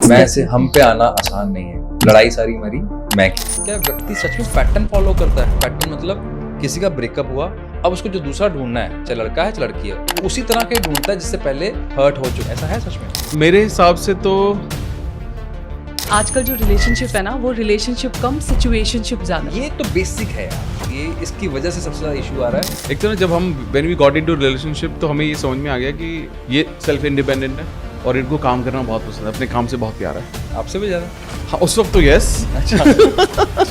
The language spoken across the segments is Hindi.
मैं से हम पे आना आसान नहीं है, लड़ाई सारी मरी मैं की। क्या व्यक्ति सच में पैटर्न फॉलो करता है? पैटर्न मतलब किसी का ब्रेकअप हुआ, अब उसको जो दूसरा ढूंढना है, चाहे लड़का है चाहे लड़की है, उसी तरह के ढूंढता है जिससे पहले हर्ट हो चुका है। ऐसा है सच में? मेरे हिसाब से तो आजकल जो रिलेशनशिप है ना, वो रिलेशनशिप कम सिचुएशनशिप ज्यादा। ये तो बेसिक है यार, ये इसकी वजह से सबसे ज्यादा इशू आ रहा है। एक तो ना जब हम when we got into relationship तो हमें ये समझ में आ गया कि ये सेल्फ इंडिपेंडेंट है और इनको काम करना बहुत पसंद है, अपने काम से बहुत प्यार है। आपसे भी ज्यादा? हाँ, उस वक्त तो यस।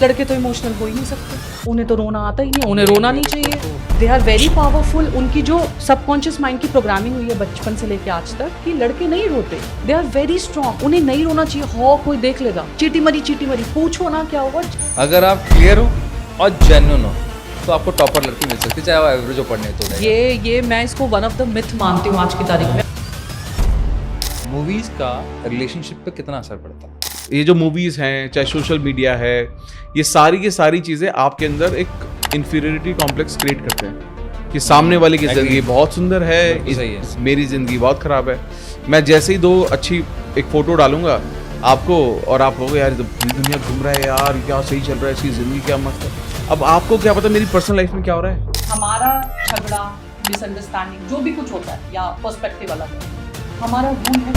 लड़के तो इमोशनल हो ही नहीं सकते, उन्हें तो रोना आता ही नहीं, उन्हें रोना नहीं चाहिए। They are very powerful. उनकी जो सबकॉन्शियस माइंड की प्रोग्रामिंग हुई है बचपन से लेके आज तक कि लड़के नहीं रोते, दे आर वेरी स्ट्रॉन्ग, उन्हें नहीं रोना चाहिए। हो कोई देख लेगा, चीटी मरी पूछो ना क्या होगा। अगर आप क्लियर हो और जेन्युइन हो तो आपको टॉपर लड़की मिल सकती है, चाहे वो एवरेज हो पढ़ने तो। ये मैं इसको वन ऑफ द मिथ मानती हूँ आज की तारीख में। मूवीज का रिलेशनशिप पे कितना असर पड़ता है? ये जो मूवीज हैं, चाहे सोशल मीडिया है, ये सारी की सारी चीजें आपके अंदर एक इंफीरियरिटी कॉम्प्लेक्स क्रिएट करते हैं कि सामने वाले की जिंदगी बहुत सुंदर है, सही है, मेरी जिंदगी बहुत खराब है। मैं जैसे ही दो अच्छी एक फोटो डालूंगा आपको और आप कहोगे यार पूरी दुनिया घूम रहा है यार, क्या सही चल रहा है, इसकी जिंदगी क्या मस्त है। अब आपको क्या पता मेरी पर्सनल लाइफ में क्या हो रहा है। हमारा झगड़ा, मिसअंडरस्टैंडिंग जो भी कुछ होता है या पर्सपेक्टिव अलग है, हमारा रूल है।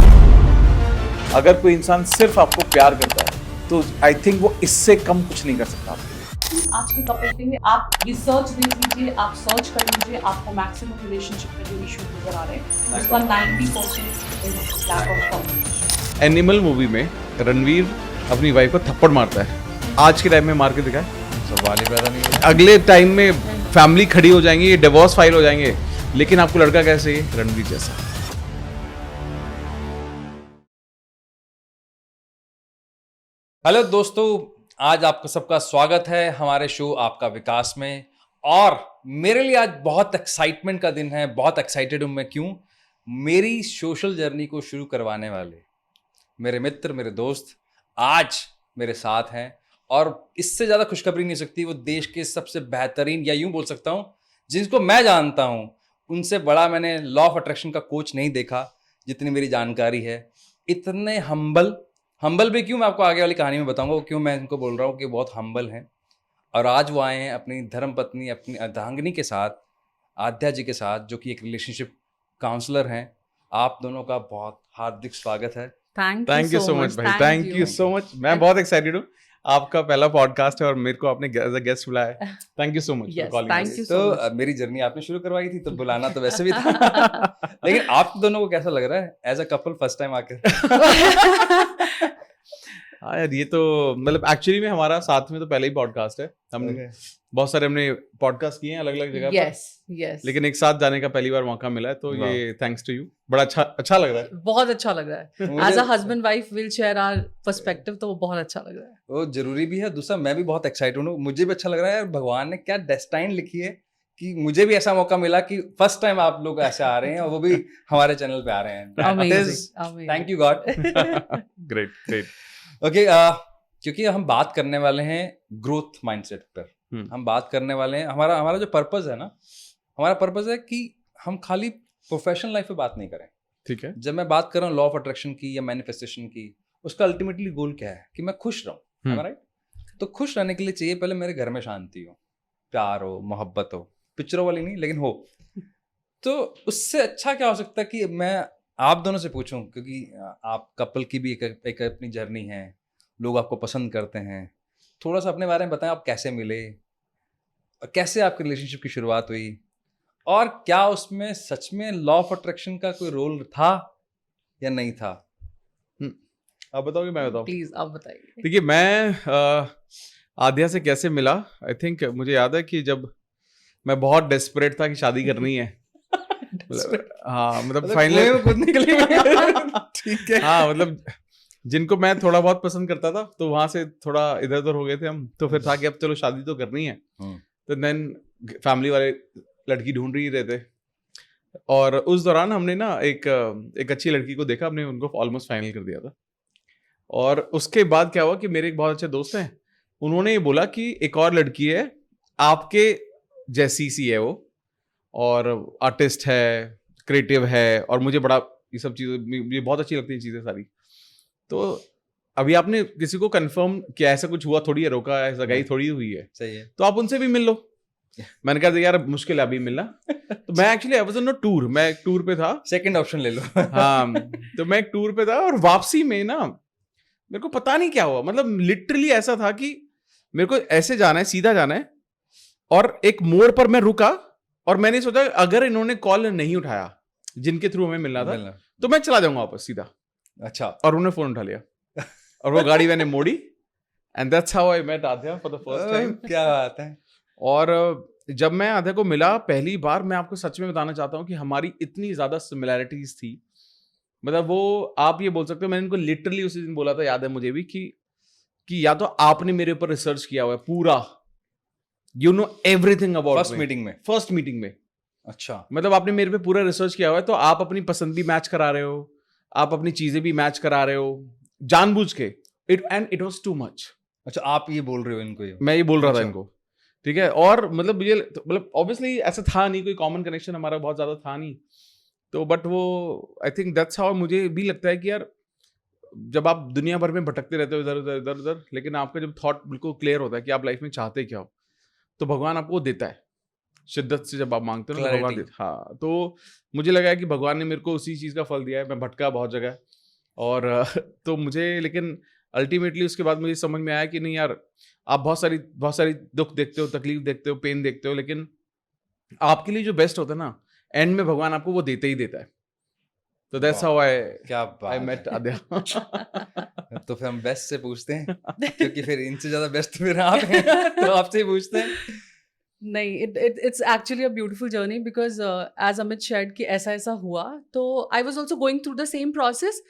अगर कोई इंसान सिर्फ आपको प्यार करता है तो आई थिंक वो इससे कम कुछ नहीं कर सकता आपके लिए। आज के कपल के लिए आप रिसर्च देख लीजिए, आप सर्च कर लीजिए, आपको मैक्सिमम रिलेशनशिप में जो इशू नजर आ रहे हैं उसका 90% is lack of communication. Animal movie में रणवीर अपनी वाइफ को थप्पड़ मारता है, आज के टाइम में मार के दिखाए, सवाल ही पैदा नहीं होता। अगले टाइम में फैमिली खड़ी हो जाएंगी, डिवोर्स फाइल हो जाएंगे, लेकिन आपको लड़का कैसे है? रणवीर जैसा। हेलो दोस्तों, आज आपका सबका स्वागत है हमारे शो आपका विकास में। और मेरे लिए आज बहुत एक्साइटमेंट का दिन है, बहुत एक्साइटेड हूं मैं। क्यों? मेरी सोशल जर्नी को शुरू करवाने वाले मेरे मित्र, मेरे दोस्त आज मेरे साथ हैं। और इससे ज़्यादा खुशखबरी नहीं सकती, वो देश के सबसे बेहतरीन, या यूं बोल सकता हूं जिनको मैं जानता हूं उनसे बड़ा मैंने लॉ ऑफ अट्रैक्शन का कोच नहीं देखा जितनी मेरी जानकारी है। इतने हम्बल भी क्यों, मैं आपको आगे वाली कहानी में बताऊंगा क्यों मैं इनको बोल रहा हूँ कि बहुत हम्बल हैं। और आज वो आए हैं अपनी धर्मपत्नी, अपनी अर्धांगिनी के साथ, आध्या जी के साथ, जो कि एक रिलेशनशिप काउंसलर हैं। आप दोनों का बहुत हार्दिक स्वागत है। थैंक यू सो मच भाई, थैंक यू सो मच। मैं बहुत एक्साइटेड हूँ, आपका पहला पॉडकास्ट है और मेरे को आपने एज अ गेस्ट बुलाया है। Thank you so much for calling us. तो मेरी जर्नी आपने शुरू करवाई थी तो बुलाना तो वैसे भी था। लेकिन आप दोनों को कैसा लग रहा है as a couple first time आकर? हाँ यार, ये तो मतलब एक्चुअली में हमारा साथ में तो पहले ही पॉडकास्ट है। हमने बहुत सारे हमने पॉडकास्ट किए हैं अलग अलग जगह पर, लेकिन एक साथ जाने का पहली बार मौका मिला है, तो ये थैंक्स टू यू। बड़ा अच्छा लग रहा है, बहुत अच्छा लग रहा है। As a husband wife will share our perspective, तो वो बहुत अच्छा लग रहा है। वो जरूरी भी है। दूसरा मैं भी बहुत एक्साइटेड हूँ, मुझे भी अच्छा लग रहा है। भगवान ने क्या डेस्टाइन लिखी है कि मुझे भी ऐसा मौका मिला कि फर्स्ट टाइम आप लोग ऐसे आ रहे हैं और वो भी हमारे चैनल पे आ रहे हैं। Thank you God. Great. Okay, क्योंकि हम बात करने वाले हैं ग्रोथ माइंडसेट पर। हम बात करने वाले हैं, हमारा जो पर्पस है ना, हमारा पर्पस है कि हम खाली प्रोफेशनल लाइफ पे बात नहीं करें। ठीक है। जब मैं बात कर रहा हूँ लॉ ऑफ अट्रैक्शन की या मैनिफेस्टेशन की, उसका अल्टीमेटली गोल क्या है कि मैं खुश रहूं, राइट? तो खुश रहने के लिए चाहिए पहले मेरे घर में शांति हो, प्यार हो, मोहब्बत हो, पिक्चरों वाली नहीं लेकिन हो। तो उससे अच्छा क्या हो सकता है कि मैं आप दोनों से पूछूं, क्योंकि आप कपल की भी एक अपनी जर्नी है, लोग आपको पसंद करते हैं। थोड़ा सा अपने बारे में बताएं, आप कैसे मिले, कैसे आपकी रिलेशनशिप की शुरुआत हुई, और क्या उसमें सच में लॉ ऑफ अट्रैक्शन का कोई रोल था या नहीं था? आप बताओगे मैं बताऊं? प्लीज आप बताइए। देखिए, मैं आध्या से कैसे मिला, आई थिंक मुझे याद है कि जब मैं बहुत डेस्परेट था कि शादी करनी है। हाँ मतलब फाइनली खुद निकली। ठीक है। हाँ मतलब जिनको मैं थोड़ा बहुत पसंद करता था तो वहां से थोड़ा इधर उधर हो गए थे हम, तो फिर था कि अब चलो शादी तो करनी है। तो देन फैमिली वाले लड़की ढूंढ ही रहे थे, और उस दौरान हमने ना एक अच्छी लड़की को देखा, हमने उनको ऑलमोस्ट फाइनल कर दिया था। और उसके बाद क्या हुआ कि मेरे एक बहुत अच्छे दोस्त हैं, उन्होंने ये बोला कि एक और लड़की है आपके जैसी सी है वो, और आर्टिस्ट है, क्रिएटिव है, और मुझे बड़ा ये सब चीज़ें मुझे बहुत अच्छी लगती हैं चीज़ें सारी। तो अभी आपने किसी को कंफर्म किया ऐसा कुछ हुआ थोड़ी है, रोका है, सगाई थोड़ी हुई है, सही है। तो आप उनसे भी मिल लो। मैंने कहा यार मुश्किल है अभी मिलना। तो मैं actually I was on a tour, मैं एक टूर पे था। सेकंड ऑप्शन ले लो। हाँ, तो मैं एक टूर पे था और वापसी में ना मेरे को पता नहीं क्या हुआ, मतलब लिटरली ऐसा था कि मेरे को ऐसे जाना है, सीधा जाना है, और एक मोड़ पर मैं रुका और मैंने सोचा अगर इन्होंने कॉल नहीं उठाया जिनके थ्रू हमें मिलना था तो मैं चला जाऊंगा वापस सीधा। अच्छा। और उन्होंने फोन उठा लिया और वो गाड़ी मैंने मोड़ी, and that's how I met Aadhya for the first time. क्या बात है। और जब मैं आध्या को मिला पहली बार, मैं आपको सच में बताना चाहता हूँ कि हमारी इतनी ज्यादा सिमिलैरिटीज थी, मतलब वो आप ये बोल सकते हो, मैंने इनको लिटरली उसी दिन बोला था, याद है मुझे भी, कि या तो आपने मेरे ऊपर रिसर्च किया हुआ है पूरा, you know everything about first meeting में। अच्छा, मतलब आपने मेरे पे पूरा रिसर्च किया हुआ है, तो आप अपनी पसंद भी मैच करा रहे हो, आप अपनी चीजें भी मैच करा रहे हो जानबूझ के, इट वाज टू मच। अच्छा, आप ये बोल रहे हो इनको? मैं ये बोल रहा था अच्छा। इनको, ठीक है। और मतलब ये मतलब ऑब्वियसली ऐसा था नहीं, कोई कॉमन कनेक्शन हमारा बहुत ज्यादा था नहीं, तो बट वो आई थिंक दैट्स हाउ मुझे भी लगता है कि यार जब आप दुनिया भर में भटकते रहते हो इधर उधर इधर उधर, लेकिन आपका जब थॉट बिल्कुल क्लियर होता है कि आप लाइफ में चाहते क्या हो, तो भगवान आपको देता है शिद्दत से। जब आप मांगते हो ना, भगवान देता। हाँ, तो मुझे लगा कि भगवान ने मेरे को उसी चीज़ का फल दिया है। मैं भटका बहुत जगह, और तो मुझे, लेकिन अल्टीमेटली उसके बाद मुझे समझ में आया कि नहीं यार, आप बहुत सारी दुख देखते हो, तकलीफ देखते हो, पेन देखते हो, लेकिन आपके लिए जो बेस्ट होता है ना, एंड में भगवान आपको वो देता ही देता है। तो that's how I met Aadhya. तो फिर हम बेस्ट से पूछते हैं, क्योंकि फिर इनसे ज्यादा बेस्ट फिर आप हैं, तो आपसे ही पूछते हैं। नहीं, it's actually a beautiful journey because as Amit shared कि ऐसा हुआ, तो I was also going through the same process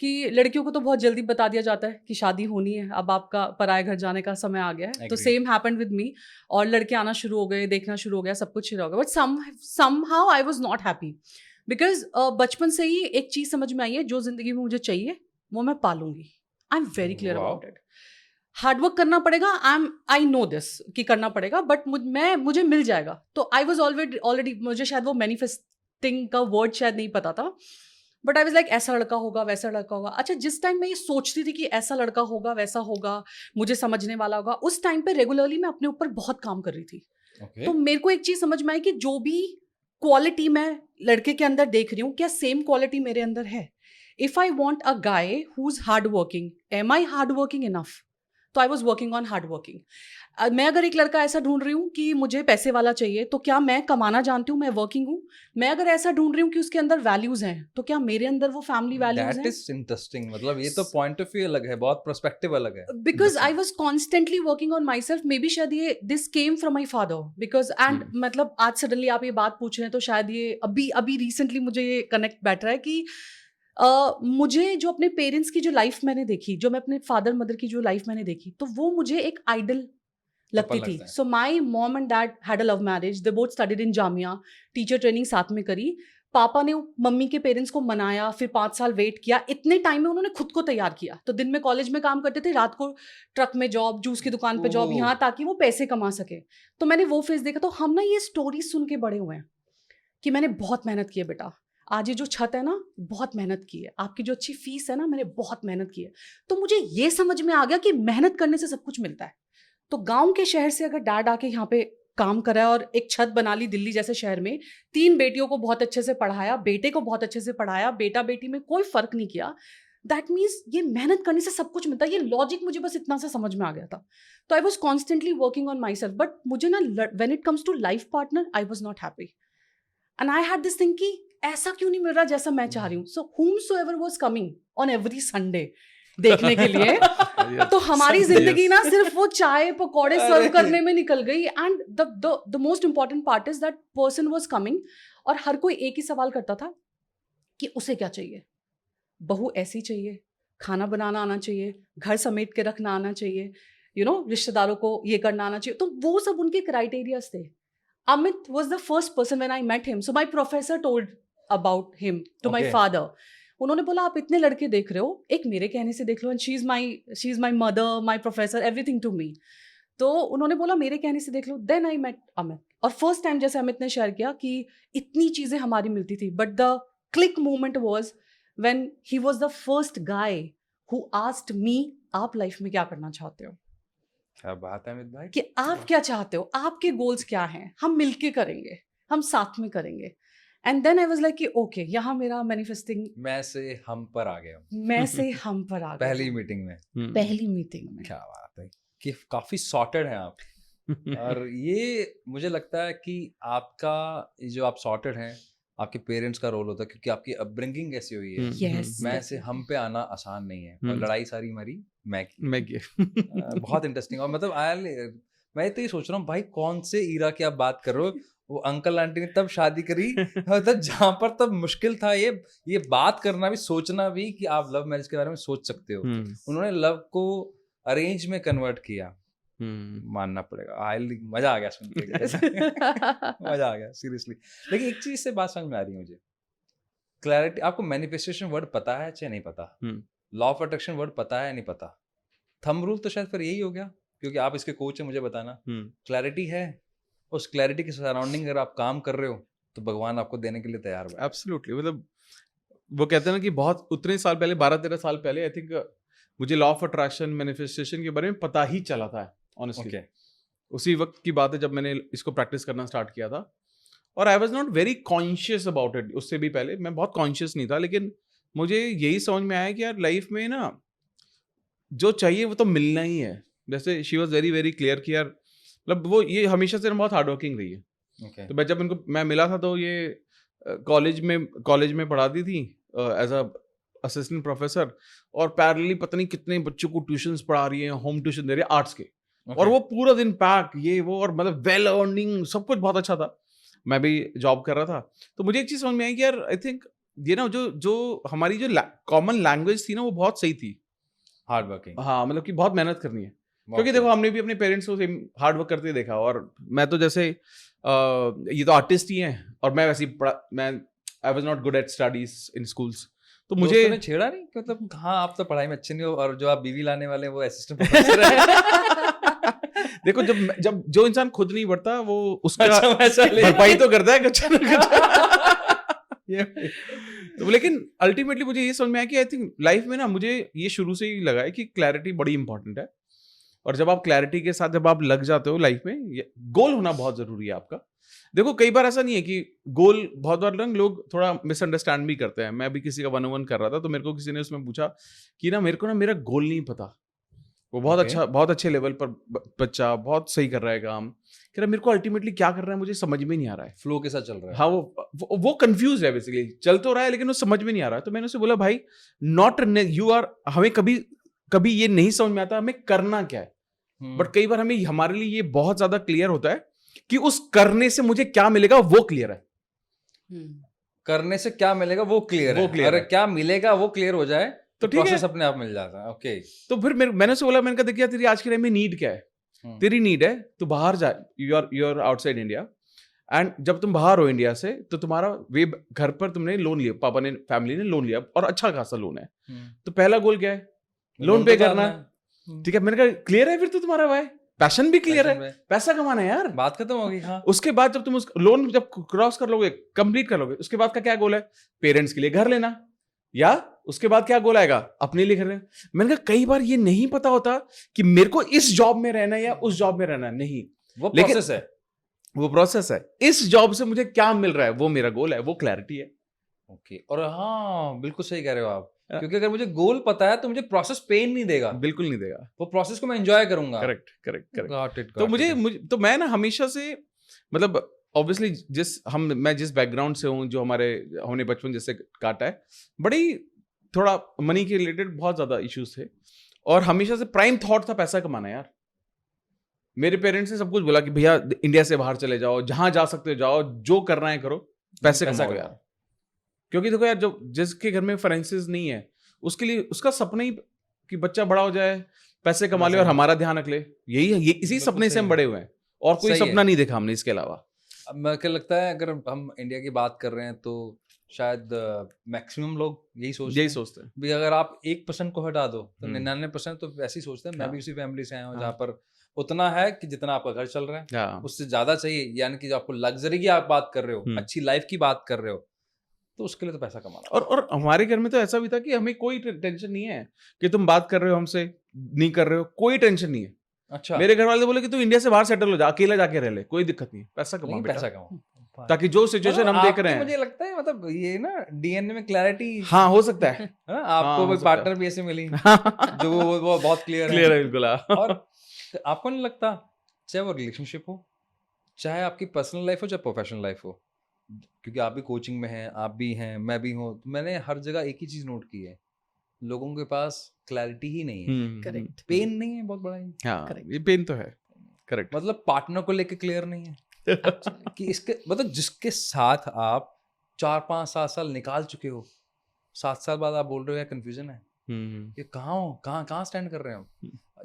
कि लड़कियों को तो बहुत जल्दी बता दिया जाता है कि शादी होनी है, अब आपका पराये घर जाने का समय आ गया है। तो सेम हैपेंड विद मी, और लड़के आना शुरू हो गए, देखना शुरू हो गया, सब कुछ शुरू हो गया, but somehow I was not happy because बचपन से ही एक चीज़ समझ में आई है, जो जिंदगी में मुझे चाहिए वो मैं पालूंगी। I am very clear about it. Hard work करना पड़ेगा, आई नो दिस कि करना पड़ेगा, बट मुझे मिल जाएगा। तो आई वॉज ऑलरेडी मुझे शायद वो मैनिफेस्टिंग का वर्ड शायद नहीं पता था, बट आई वॉज लाइक ऐसा लड़का होगा, वैसा लड़का होगा। अच्छा, जिस टाइम मैं ये सोचती थी कि ऐसा लड़का होगा, वैसा होगा, मुझे समझने वाला होगा, उस टाइम पे रेगुलरली मैं अपने ऊपर बहुत काम कर रही थी। तो मेरे को एक चीज समझ में आई कि जो भी क्वालिटी मैं लड़के के अंदर देख रही हूँ, क्या सेम क्वालिटी मेरे अंदर है? If I want a guy who is hard working, am I hard working enough? तो I was working on hard working. मैं अगर एक लड़का ऐसा ढूंढ रही हूँ कि मुझे पैसे वाला चाहिए, तो क्या मैं कमाना जानती हूँ, मैं वर्किंग हूँ? मैं अगर ऐसा ढूंढ रही हूँ कि उसके अंदर वैल्यूज हैं, तो क्या मेरे अंदर वो फैमिली वैल्यूज हैं? That is interesting. मतलब ये तो पॉइंट ऑफ व्यू अलग है, बहुत पर्सपेक्टिव अलग है। Because I was constantly working on my self. May be शायद ये this came from my father, because and मतलब आज सडनली आप ये बात पूछ रहे हैं, तो शायद ये अभी रिसेंटली मुझे ये कनेक्ट बैठ रहा है कि मुझे जो अपने पेरेंट्स की जो लाइफ मैंने देखी, जो मैं अपने फादर मदर की जो लाइफ मैंने देखी, तो वो मुझे एक आइडल लगती थी। So my mom and dad had a love marriage, they both studied in Jamia, teacher training साथ में करी। पापा ने मम्मी के पेरेंट्स को मनाया, फिर 5 साल वेट किया। इतने टाइम में उन्होंने खुद को तैयार किया। तो दिन में कॉलेज में काम करते थे, रात को ट्रक में जॉब, जूस की दुकान पे जॉब, यहाँ ताकि वो पैसे कमा सके। तो मैंने वो फेस देखा। तो हम ना ये स्टोरी सुन के बड़े हुए हैं कि मैंने बहुत मेहनत की है बेटा, आज ये जो छत है ना, बहुत मेहनत की है, आपकी जो अच्छी फीस है ना, मैंने बहुत मेहनत की है। तो मुझे ये समझ में आ गया कि मेहनत करने से सब कुछ मिलता है। तो गांव के शहर से अगर डैड आके यहाँ पे काम करा और एक छत बना ली दिल्ली जैसे शहर में, 3 बेटियों को बहुत अच्छे से पढ़ाया, बेटे को बहुत अच्छे से पढ़ाया, बेटा बेटी में कोई फर्क नहीं किया, दैट मीन्स ये मेहनत करने से सब कुछ मिलता है। ये लॉजिक मुझे बस इतना सा समझ में आ गया था। तो I was constantly working on myself, but मुझे ना when it comes to life partner, I was not happy and I had this thing कि ऐसा क्यों नहीं मिल रहा जैसा मैं चाह रही हूँ। सो whomsoever was coming on every Sunday देखने के लिए तो हमारी जिंदगी ना सिर्फ वो चाय पकौड़े सर्व करने में निकल गई। And the most important part is that person was coming, और हर कोई एक ही सवाल करता था कि उसे क्या चाहिए। बहू ऐसी चाहिए, खाना बनाना आना चाहिए, घर समेट के रखना आना चाहिए, यू नो, रिश्तेदारों को ये करना आना चाहिए। तो वो सब उनके क्राइटेरियाज थे। Amit was the first person when I met him. So my professor told about him to my father. उन्होंने बोला आप इतने लड़के देख रहे हो, एक मेरे कहने से देख लो, and she is my mother, my professor, everything to me. तो उन्होंने बोला मेरे कहने से देख लो। Then I met Amit. और फर्स्ट टाइम जैसे अमित ने शेयर किया कि इतनी चीजें हमारी मिलती थी, but the click moment was when he was the first guy who asked me, आप लाइफ में क्या करना चाहते हो? क्या बात है अमित भाई। कि आप क्या चाहते हो, आपके गोल्स क्या हैं, हम मिलके करेंगे, हम साथ में करेंगे. And then I was like कि ओके, यहाँ मेरा मैनिफेस्टिंग मैं से हम पर आ गया हूँ। मैं से हम पर आ गया. पहली मीटिंग में। पहली मीटिंग में. क्या बात है कि काफी सॉर्टेड हैं आप। और ये मुझे लगता है कि आपका ये जो आप सॉर्टेड हैं, आपके पेरेंट्स का रोल होता है, क्योंकि आपकी अपब्रिंगिंग ऐसी हुई है। Yes, मैं से हम पे आना आसान नहीं है, और लड़ाई सारी हमारी मैं की। बहुत इंटरेस्टिंग। और मतलब मैं तो ये सोच रहा हूँ भाई, कौन से ईरा की आप बात कर रहे हो। वो अंकल आंटी ने तब शादी करी, मतलब जहाँ पर तब मुश्किल था ये बात करना भी, सोचना भी कि आप लव मैरिज के बारे में सोच सकते हो। उन्होंने लव को अरेंज में कन्वर्ट किया। मानना पड़ेगा। मजा आ गया सुन के। मजा आ गया सीरियसली। लेकिन एक चीज से बात समझ में आ रही है मुझे, क्लैरिटी। आपको मैनिफेस्टेशन वर्ड पता है चाहे नहीं पता, लॉ ऑफ अट्रैक्शन वर्ड पता है नहीं पता, थंब रूल तो शायद फिर यही हो गया, क्योंकि आप इसके कोच हैं, मुझे बताना। क्लैरिटी है, उस क्लैरिटी के सराउंडिंग अगर आप काम कर रहे हो तो भगवान आपको देने के लिए तैयार है। एब्सोल्युटली। मतलब वो कहते हैं ना कि बहुत उतने साल पहले, 12-13 साल पहले, आई थिंक मुझे लॉ ऑफ अट्रैक्शन, मैनिफेस्टेशन के बारे में पता ही चला था ऑनेस्टली। उसी वक्त की बात है जब मैंने इसको प्रैक्टिस करना स्टार्ट किया था, और I was not very conscious about it. उससे भी पहले मैं बहुत कॉन्शियस नहीं था, लेकिन मुझे यही समझ में आया कि यार लाइफ में ना जो चाहिए वो तो मिलना ही है। जैसे she was very very clear कि यार, मतलब वो ये हमेशा से बहुत हार्ड वर्किंग रही है। तो जब मैं मिला था तो ये कॉलेज में पढ़ाती थी एज अ असिस्टेंट प्रोफेसर, और पैरेलली पता नहीं कितने बच्चों को ट्यूशंस पढ़ा रही है, होम ट्यूशन दे रही है आर्ट्स के। और वो पूरा दिन पैक, ये वो, और मतलब वेल अर्निंग, सब कुछ बहुत अच्छा था। मैं भी जॉब कर रहा था। तो मुझे एक चीज समझ में आई कि यार आई थिंक ये ना जो हमारी जो कॉमन लैंग्वेज थी ना, वो बहुत सही थी। Hard working. हाँ, मतलब कि बहुत मेहनत करनी है। क्योंकि देखो, हमने भी अपने पेरेंट्स को हार्ड वर्क करते देखा, और मैं तो जैसे ये तो आर्टिस्ट ही हैं, और मैं वैसे I was not good at studies in schools. तो मुझे छेड़ा नहीं, मतलब हाँ आप तो पढ़ाई में अच्छे नहीं हो, और जो आप बीवी लाने वाले हैं वो असिस्टेंट प्रोफेसर है। देखो, जब जो इंसान खुद नहीं बढ़ता वो उसका भरपाई तो करता है कुछ ना कुछ। तो लेकिन अल्टीमेटली मुझे ये समझ में आया कि आई थिंक लाइफ में ना, मुझे ये शुरू से ही लगा है कि क्लैरिटी बड़ी इंपॉर्टेंट है। और जब आप क्लैरिटी के साथ जब आप लग जाते हो लाइफ में, गोल होना बहुत जरूरी है आपका। देखो, कई बार ऐसा नहीं है कि गोल, बहुत बार लोग थोड़ा मिसअंडरस्टैंड भी करते हैं। मैं भी किसी का 101 कर रहा था, तो मेरे को किसी ने उसमें पूछा कि ना, मेरे को ना मेरा गोल नहीं पता। वो बहुत अच्छे लेवल पर बच्चा, बहुत सही कर रहा है काम, कह रहा मेरे को अल्टीमेटली क्या कर रहा है मुझे समझ में नहीं आ रहा है। फ्लो के साथ चल रहा है। हाँ, वो कंफ्यूज है बेसिकली, चल तो रहा है लेकिन वो समझ में नहीं आ रहा है। तो मैंने उसे बोला, भाई हमें कभी ये नहीं समझ में आता हमें करना क्या है, बट कई बार हमारे लिए ये बहुत ज्यादा क्लियर होता है कि उस करने से मुझे क्या मिलेगा वो क्लियर है। करने से क्या मिलेगा वो क्लियर है। अगर क्या मिलेगा वो क्लियर हो जाए तो प्रोसेस अपने आप मिल जाता है। ओके। तो फिर मैंने उसे बोला, मैंने कहा देखिए तेरी आज के टाइम में नीड क्या है। तेरी नीड है तू बाहर जा, you are outside India, and जब तुम बाहर हो इंडिया से तो तुम्हारा वे घर पर तुमने लोन लिया, पापा ने, फैमिली ने लोन लिया, और अच्छा खासा लोन है। तो पहला गोल क्या है? लोन पे करना है। ठीक है, मैंने कहा क्लियर है, फिर तो तुम्हारा भाई पैशन भी क्लियर है, पैसा कमाना है यार, बात खत्म होगी। हाँ। उसके बाद जब तुम उस लोन जब क्रॉस कर लोगे, कंप्लीट कर लोगे, उसके बाद का क्या गोल है? पेरेंट्स के लिए घर लेना, या उसके बाद क्या गोल आएगा? अपने लिए घर लेना। मैंने कहा कई बार ये नहीं पता होता कि मेरे को इस जॉब में रहना है या उस जॉब में रहना नहीं, वो प्रोसेस है। वो प्रोसेस है। इस जॉब से मुझे क्या मिल रहा है वो मेरा गोल है, वो क्लैरिटी है। ओके। और हाँ, बिल्कुल सही कह रहे हो आप, क्योंकि अगर मुझे गोल पता है तो मुझे प्रोसेस पेन नहीं देगा, बिल्कुल नहीं देगा। वो प्रोसेस को मैं एंजॉय करूंगा। करेक्ट। तो मैं ना हमेशा से, मतलब ऑब्वियसली मैं जिस बैकग्राउंड से हूँ, जो हमने बचपन जैसे काटा है, बड़ी थोड़ा मनी के रिलेटेड बहुत ज्यादा इश्यूज थे, और हमेशा से प्राइम थॉट था पैसा कमाना। यार मेरे पेरेंट्स ने सब कुछ बोला कि भैया इंडिया से बाहर चले जाओ, जहां जा सकते हो जाओ, जो करना है करो, पैसे कमाओ यार। क्योंकि देखो यार, जो जिसके घर में फाइनेंसेस नहीं है, उसके लिए उसका सपना ही कि बच्चा बड़ा हो जाए, पैसे कमा ले और हमारा ध्यान रख ले। यही है, इसी सपने से हम बड़े हुए हैं, और कोई सपना नहीं देखा हमने इसके अलावा। अब मेरे को लगता है अगर हम इंडिया की बात कर रहे हैं तो शायद मैक्सिमम लोग यही सोचते हैं भी अगर आप 1% को हटा दो तो 99% तो वैसे ही सोचते हैं। मैं भी उसी फैमिली से आया हूँ जहाँ पर उतना है कि जितना आपका घर चल रहा है, उससे ज्यादा चाहिए। यानी कि जो आपको लग्जरी की आप बात कर रहे हो, अच्छी लाइफ की बात कर रहे हो, तो उसके लिए तो पैसा कमाना। और हमारे घर में तो ऐसा भी था कि हमें कोई टेंशन नहीं है कि तुम बात कर रहे हो हमसे, नहीं कर रहे हो, कोई टेंशन नहीं है। अच्छा, मेरे घर वाले बोले कि तू इंडिया से बाहर सेटल हो जा, अकेला जाके रह ले, कोई दिक्कत नहीं, पैसा कमा लेकिन बेटा, पैसा कमाओ। ताकि जो सिचुएशन हम देख रहे हैं। मुझे लगता है मतलब ये ना डीएनए में क्लैरिटी, हाँ हो सकता है, है ना, आपको हो कोई सकता है। पार्टनर भी ऐसे मिली जो वो बहुत क्लियर क्लियर है बिल्कुल। और आपको नहीं लगता चाहे वो रिलेशनशिप हो, चाहे आपकी पर्सनल लाइफ हो, चाहे प्रोफेशनल लाइफ हो, क्योंकि आप भी कोचिंग में हैं, आप भी हैं, मैं भी हूँ, तो मैंने हर जगह एक ही चीज नोट की है, लोगों के पास क्लैरिटी ही नहीं है। करेक्ट, पेन नहीं है बहुत बड़ा ही, हाँ Correct. ये पेन तो है, करेक्ट। मतलब पार्टनर को लेके क्लियर नहीं है कि इसके मतलब जिसके साथ आप 4-5 7 साल निकाल चुके हो, 7 साल बाद आप बोल रहे हो यार कंफ्यूजन है, ये कहाँ हो, कहाँ स्टैंड कर रहे हो,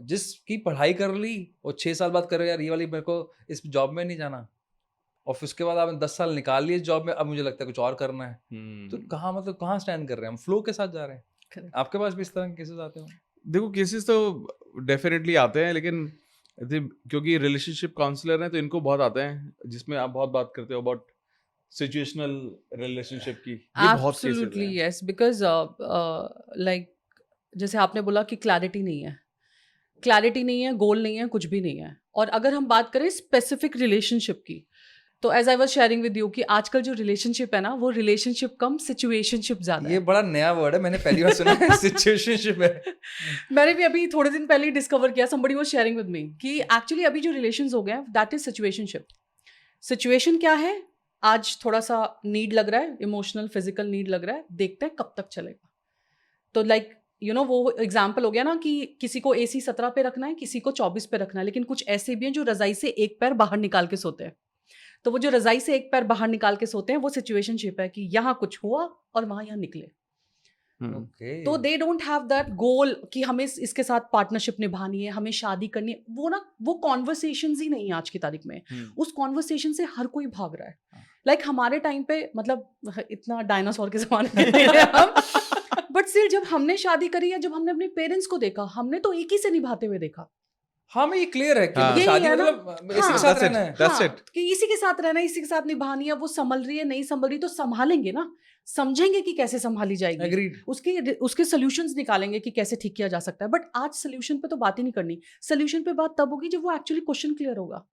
जिसकी पढ़ाई कर ली और 6 साल बाद कर रहे हो यार ये वाली मेरे को इस जॉब में नहीं जाना, और फिर उसके बाद आपने 10 साल निकाल लिए इस जॉब में, अब मुझे लगता है कुछ और करना है, तो कहाँ मतलब कहाँ स्टैंड कर रहे हैं हम, फ्लो के साथ जा रहे हैं। Correct. आपके पास भी इस तरह के केसेस आते हो? देखो केसेस तो डेफिनेटली आते हैं, लेकिन क्योंकि रिलेशनशिप काउंसलर हैं तो इनको बहुत आते हैं, जिसमें आप बहुत बात करते हो अबाउट सिचुएशनल रिलेशनशिप की, ये बहुत केसेस एब्सोल्युटली हैं। यस, बिकॉज लाइक जैसे आपने बोला कि क्लैरिटी नहीं है, क्लैरिटी नहीं है, गोल नहीं है, कुछ भी नहीं है। और अगर हम बात करें स्पेसिफिक रिलेशनशिप की, तो as I was sharing with you कि आजकल जो रिलेशनशिप है ना, वो रिलेशनशिप कम सिचुएशनशिप ज्यादा ये है। बड़ा नया वर्ड है, मैंने पहली बार सुना है सिचुएशनशिप है। मैंने भी अभी थोड़े दिन पहले ही डिस्कवर किया, somebody was sharing with me कि एक्चुअली अभी जो रिलेशंस हो गए हैं दैट इज सिचुएशनशिप। सिचुएशन क्या है, आज थोड़ा सा नीड लग रहा है, इमोशनल फिजिकल नीड लग रहा है, देखते हैं कब तक चलेगा। तो लाइक यू नो वो एग्जाम्पल हो गया ना कि किसी को AC 17 पे रखना है, किसी को 24 पे रखना है, लेकिन कुछ ऐसे भी हैं जो रजाई से एक पैर बाहर निकाल के सोते हैं। तो वो जो रजाई से एक पैर बाहर निकाल के सोते हैं वो सिचुएशनशिप है कि यहाँ कुछ हुआ और वहां यहाँ निकले। ओके, तो they don't have that goal कि हमें इसके साथ पार्टनरशिप निभानी है, हमें शादी करनी है। वो कॉन्वर्सेशंस ही नहीं है आज की तारीख में। उस कॉन्वर्सेशन से हर कोई भाग रहा है। लाइक हमारे टाइम पे मतलब इतना डायनासोर के जमाने में नहीं है हम, बट स्टिल जब हमने शादी करी है, जब हमने अपने पेरेंट्स को देखा, हमने तो एक ही से निभाते हुए देखा। हाँ मैं ये क्लियर है कि हाँ। मतलब शादी यही है ना? मतलब इसी हाँ। के साथ That's it. रहना है। That's हाँ, it. कि इसी के साथ रहना है, इसी के साथ निभानी है। वो संभल रही है, नहीं संभल रही, तो संभालेंगे ना, समझेंगे कि कैसे संभाली जाएगी, एग्रीड। उसके सॉल्यूशंस निकालेंगे कि कैसे ठीक किया जा सकता है। बट आज सॉल्यूशन पे तो बात ही नहीं करनी। सॉल्यूशन पे बात तब होगी जब वो एक्चुअली क्वेश्चन क्लियर होगा।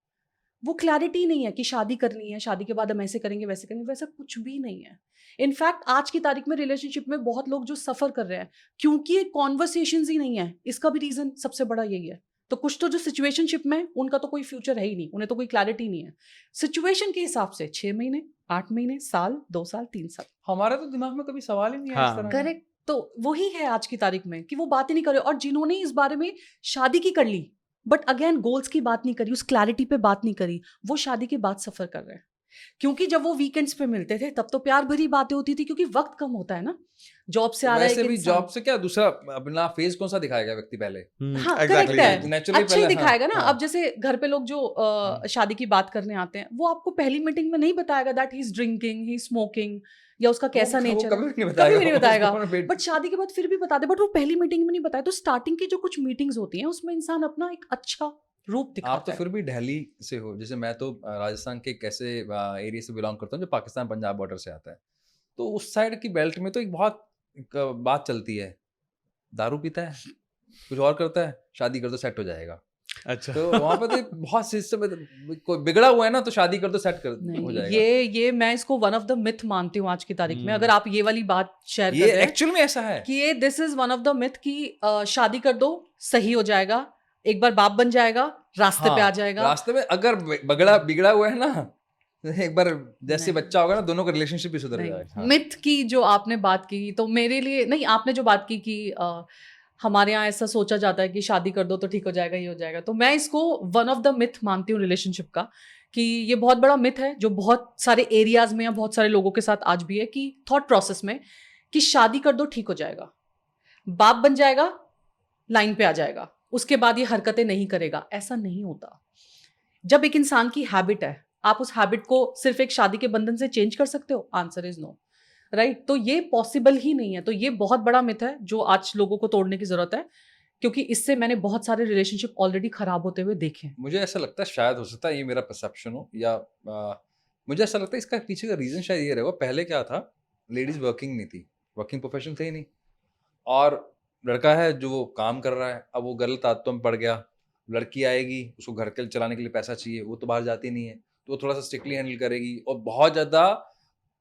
वो क्लैरिटी नहीं है कि शादी करनी है, शादी के बाद हम ऐसे करेंगे वैसे करेंगे, वैसा कुछ भी नहीं है। इनफैक्ट आज की तारीख में रिलेशनशिप में बहुत लोग जो सफर कर रहे हैं क्योंकि कॉन्वर्सेशंस ही नहीं है। इसका भी रीजन सबसे बड़ा यही है। तो कुछ तो जो सिचुएशनशिप में उनका तो कोई फ्यूचर है ही नहीं, उन्हें तो कोई क्लैरिटी नहीं है। सिचुएशन के हिसाब से 6 महीने, 8 महीने, साल, 2 साल, 3 साल, हमारे तो दिमाग में कभी सवाल ही नहीं आया इस हाँ। तरह का। करेक्ट। तो वही है आज की तारीख में कि वो बात ही नहीं करे। और जिन्होंने इस बारे में शादी की कर ली बट अगेन गोल्स की बात नहीं करी, उस क्लैरिटी पे बात नहीं करी, वो शादी के बाद सफर कर रहे हैं। क्योंकि जब वो वीकेंड्स पे मिलते थे तब तो प्यार भरी बातें होती थी, क्योंकि वक्त कम होता है ना, जॉब से आ रहा है वैसे एक भी इंसान। जॉब से क्या दूसरा अपना फेस कौन सा दिखाएगा व्यक्ति पहले? हाँ exactly. करेक्ट है, नेचुरली अच्छा ही दिखाएगा ना। हाँ। अब जैसे घर पे लोग जो शादी की बात करने आते हैं, वो आपको पहली मीटिंग में नहीं बताएगा that he is drinking, he is smoking, या उसका कैसा नेचर कभी भी नहीं कभी भी नहीं बताएगा। बताएगा। बट शादी के बाद फिर भी बता दे, बट वो पहली मीटिंग में नहीं बताया। तो स्टार्टिंग की जो कुछ मीटिंग्स होती हैं उसमें इंसान अपना एक अच्छा रूप आप दिखाता तो है। फिर भी दिल्ली से हो, जैसे मैं तो राजस्थान के एक ऐसे एरिया से बिलोंग करता हूँ जो पाकिस्तान पंजाब बॉर्डर से आता है। तो उस साइड की बेल्ट में तो एक बहुत बात चलती है, दारू पीता है, कुछ और करता है, शादी कर दो सेट हो जाएगा। अच्छा। तो वहाँ पे तो बहुत सिस्टम कोई बिगड़ा हुआ है ना, तो शादी कर दो सेट कर हो नहीं, जाएगा। ये मैं इसको वन ऑफ द मिथ मानती हूँ आज की तारीख में। अगर आप ये वाली बात शेयर ये कर रहे हैं एक्चुअल में ऐसा है कि ये this is one of the myth कि शादी कर दो सही हो जाएगा, एक बार बाप बन जाएगा, रास्ते पे आ जाएगा। रास्ते में अगर बिगड़ा हुआ है ना, एक बार जैसे नहीं। बच्चा होगा ना, दोनों का रिलेशनशिप भी सुधर जाएगा। मिथ की जो आपने बात की, तो मेरे लिए नहीं, आपने जो बात की कि हमारे यहाँ ऐसा सोचा जाता है कि शादी कर दो तो ठीक हो जाएगा, ये हो जाएगा, तो मैं इसको वन ऑफ द मिथ मानती हूँ रिलेशनशिप का, कि ये बहुत बड़ा मिथ है जो बहुत सारे एरियाज में या बहुत सारे लोगों के साथ आज भी है, कि थॉट प्रोसेस में कि शादी कर दो ठीक हो जाएगा, बाप बन जाएगा, लाइन पे आ जाएगा, उसके बाद ये हरकतें नहीं करेगा। ऐसा नहीं होता। जब एक इंसान की हैबिट है, आप उस हैबिट को सिर्फ एक शादी के बंधन से चेंज कर सकते हो? Answer is no, right. तो ये पॉसिबल ही नहीं है। तो ये बहुत बड़ा मिथ है जो आज लोगों को तोड़ने की जरूरत है, क्योंकि इससे मैंने बहुत सारे रिलेशनशिप ऑलरेडी खराब होते हुए देखे हैं। मुझे ऐसा लगता है, शायद हो सकता है ये मेरा परसेप्शन हो, या मुझे ऐसा लगता है इसका पीछे का रीजन शायद ये रहेगा। पहले क्या था, लेडीज वर्किंग नहीं थी, वर्किंग प्रोफेशन थे ही नहीं, और लड़का है जो वो काम कर रहा है, अब वो गलत आदतों में पड़ गया, लड़की आएगी उसको घर के चलाने के लिए पैसा चाहिए, वो तो बाहर जाती नहीं है, तो वो थोड़ा सा स्ट्रिक्टली हैंडल करेगी और बहुत ज़्यादा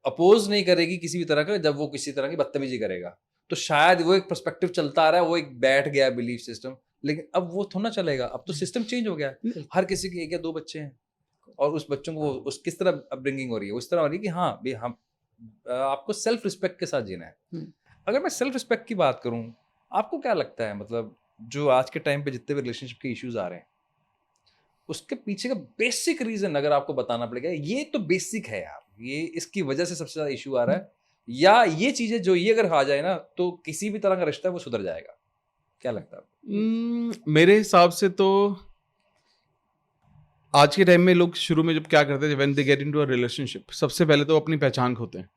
अपोज नहीं करेगी किसी भी तरह का जब वो किसी तरह की बदतमीजी करेगा। तो शायद वो एक पर्सपेक्टिव चलता आ रहा है, वो एक बैठ गया बिलीफ सिस्टम, लेकिन अब वो थोड़ा चलेगा, अब तो सिस्टम चेंज हो गया है। हर किसी के 1 या 2 बच्चे हैं और उस बच्चों को उस किस तरह अपब्रिंगिंग हो रही है, उस तरह हो रही है कि हाँ भाई हम आपको सेल्फ रिस्पेक्ट के साथ जीना है। अगर मैं सेल्फ रिस्पेक्ट की बात करूं, आपको क्या लगता है, मतलब जो आज के टाइम पे जितने भी रिलेशनशिप के इश्यूज आ रहे हैं उसके पीछे का बेसिक रीजन अगर आपको बताना पड़ेगा, ये तो बेसिक है यार, ये इसकी वजह से सबसे ज्यादा इशू आ रहा है, या ये चीजें जो ये अगर आ जाए ना तो किसी भी तरह का रिश्ता है वो सुधर जाएगा, क्या लगता है आपको? मेरे हिसाब से तो आज के टाइम में लोग शुरू में जब क्या करते हैं, when they get into a relationship, सबसे पहले तो अपनी पहचान खोते हैं।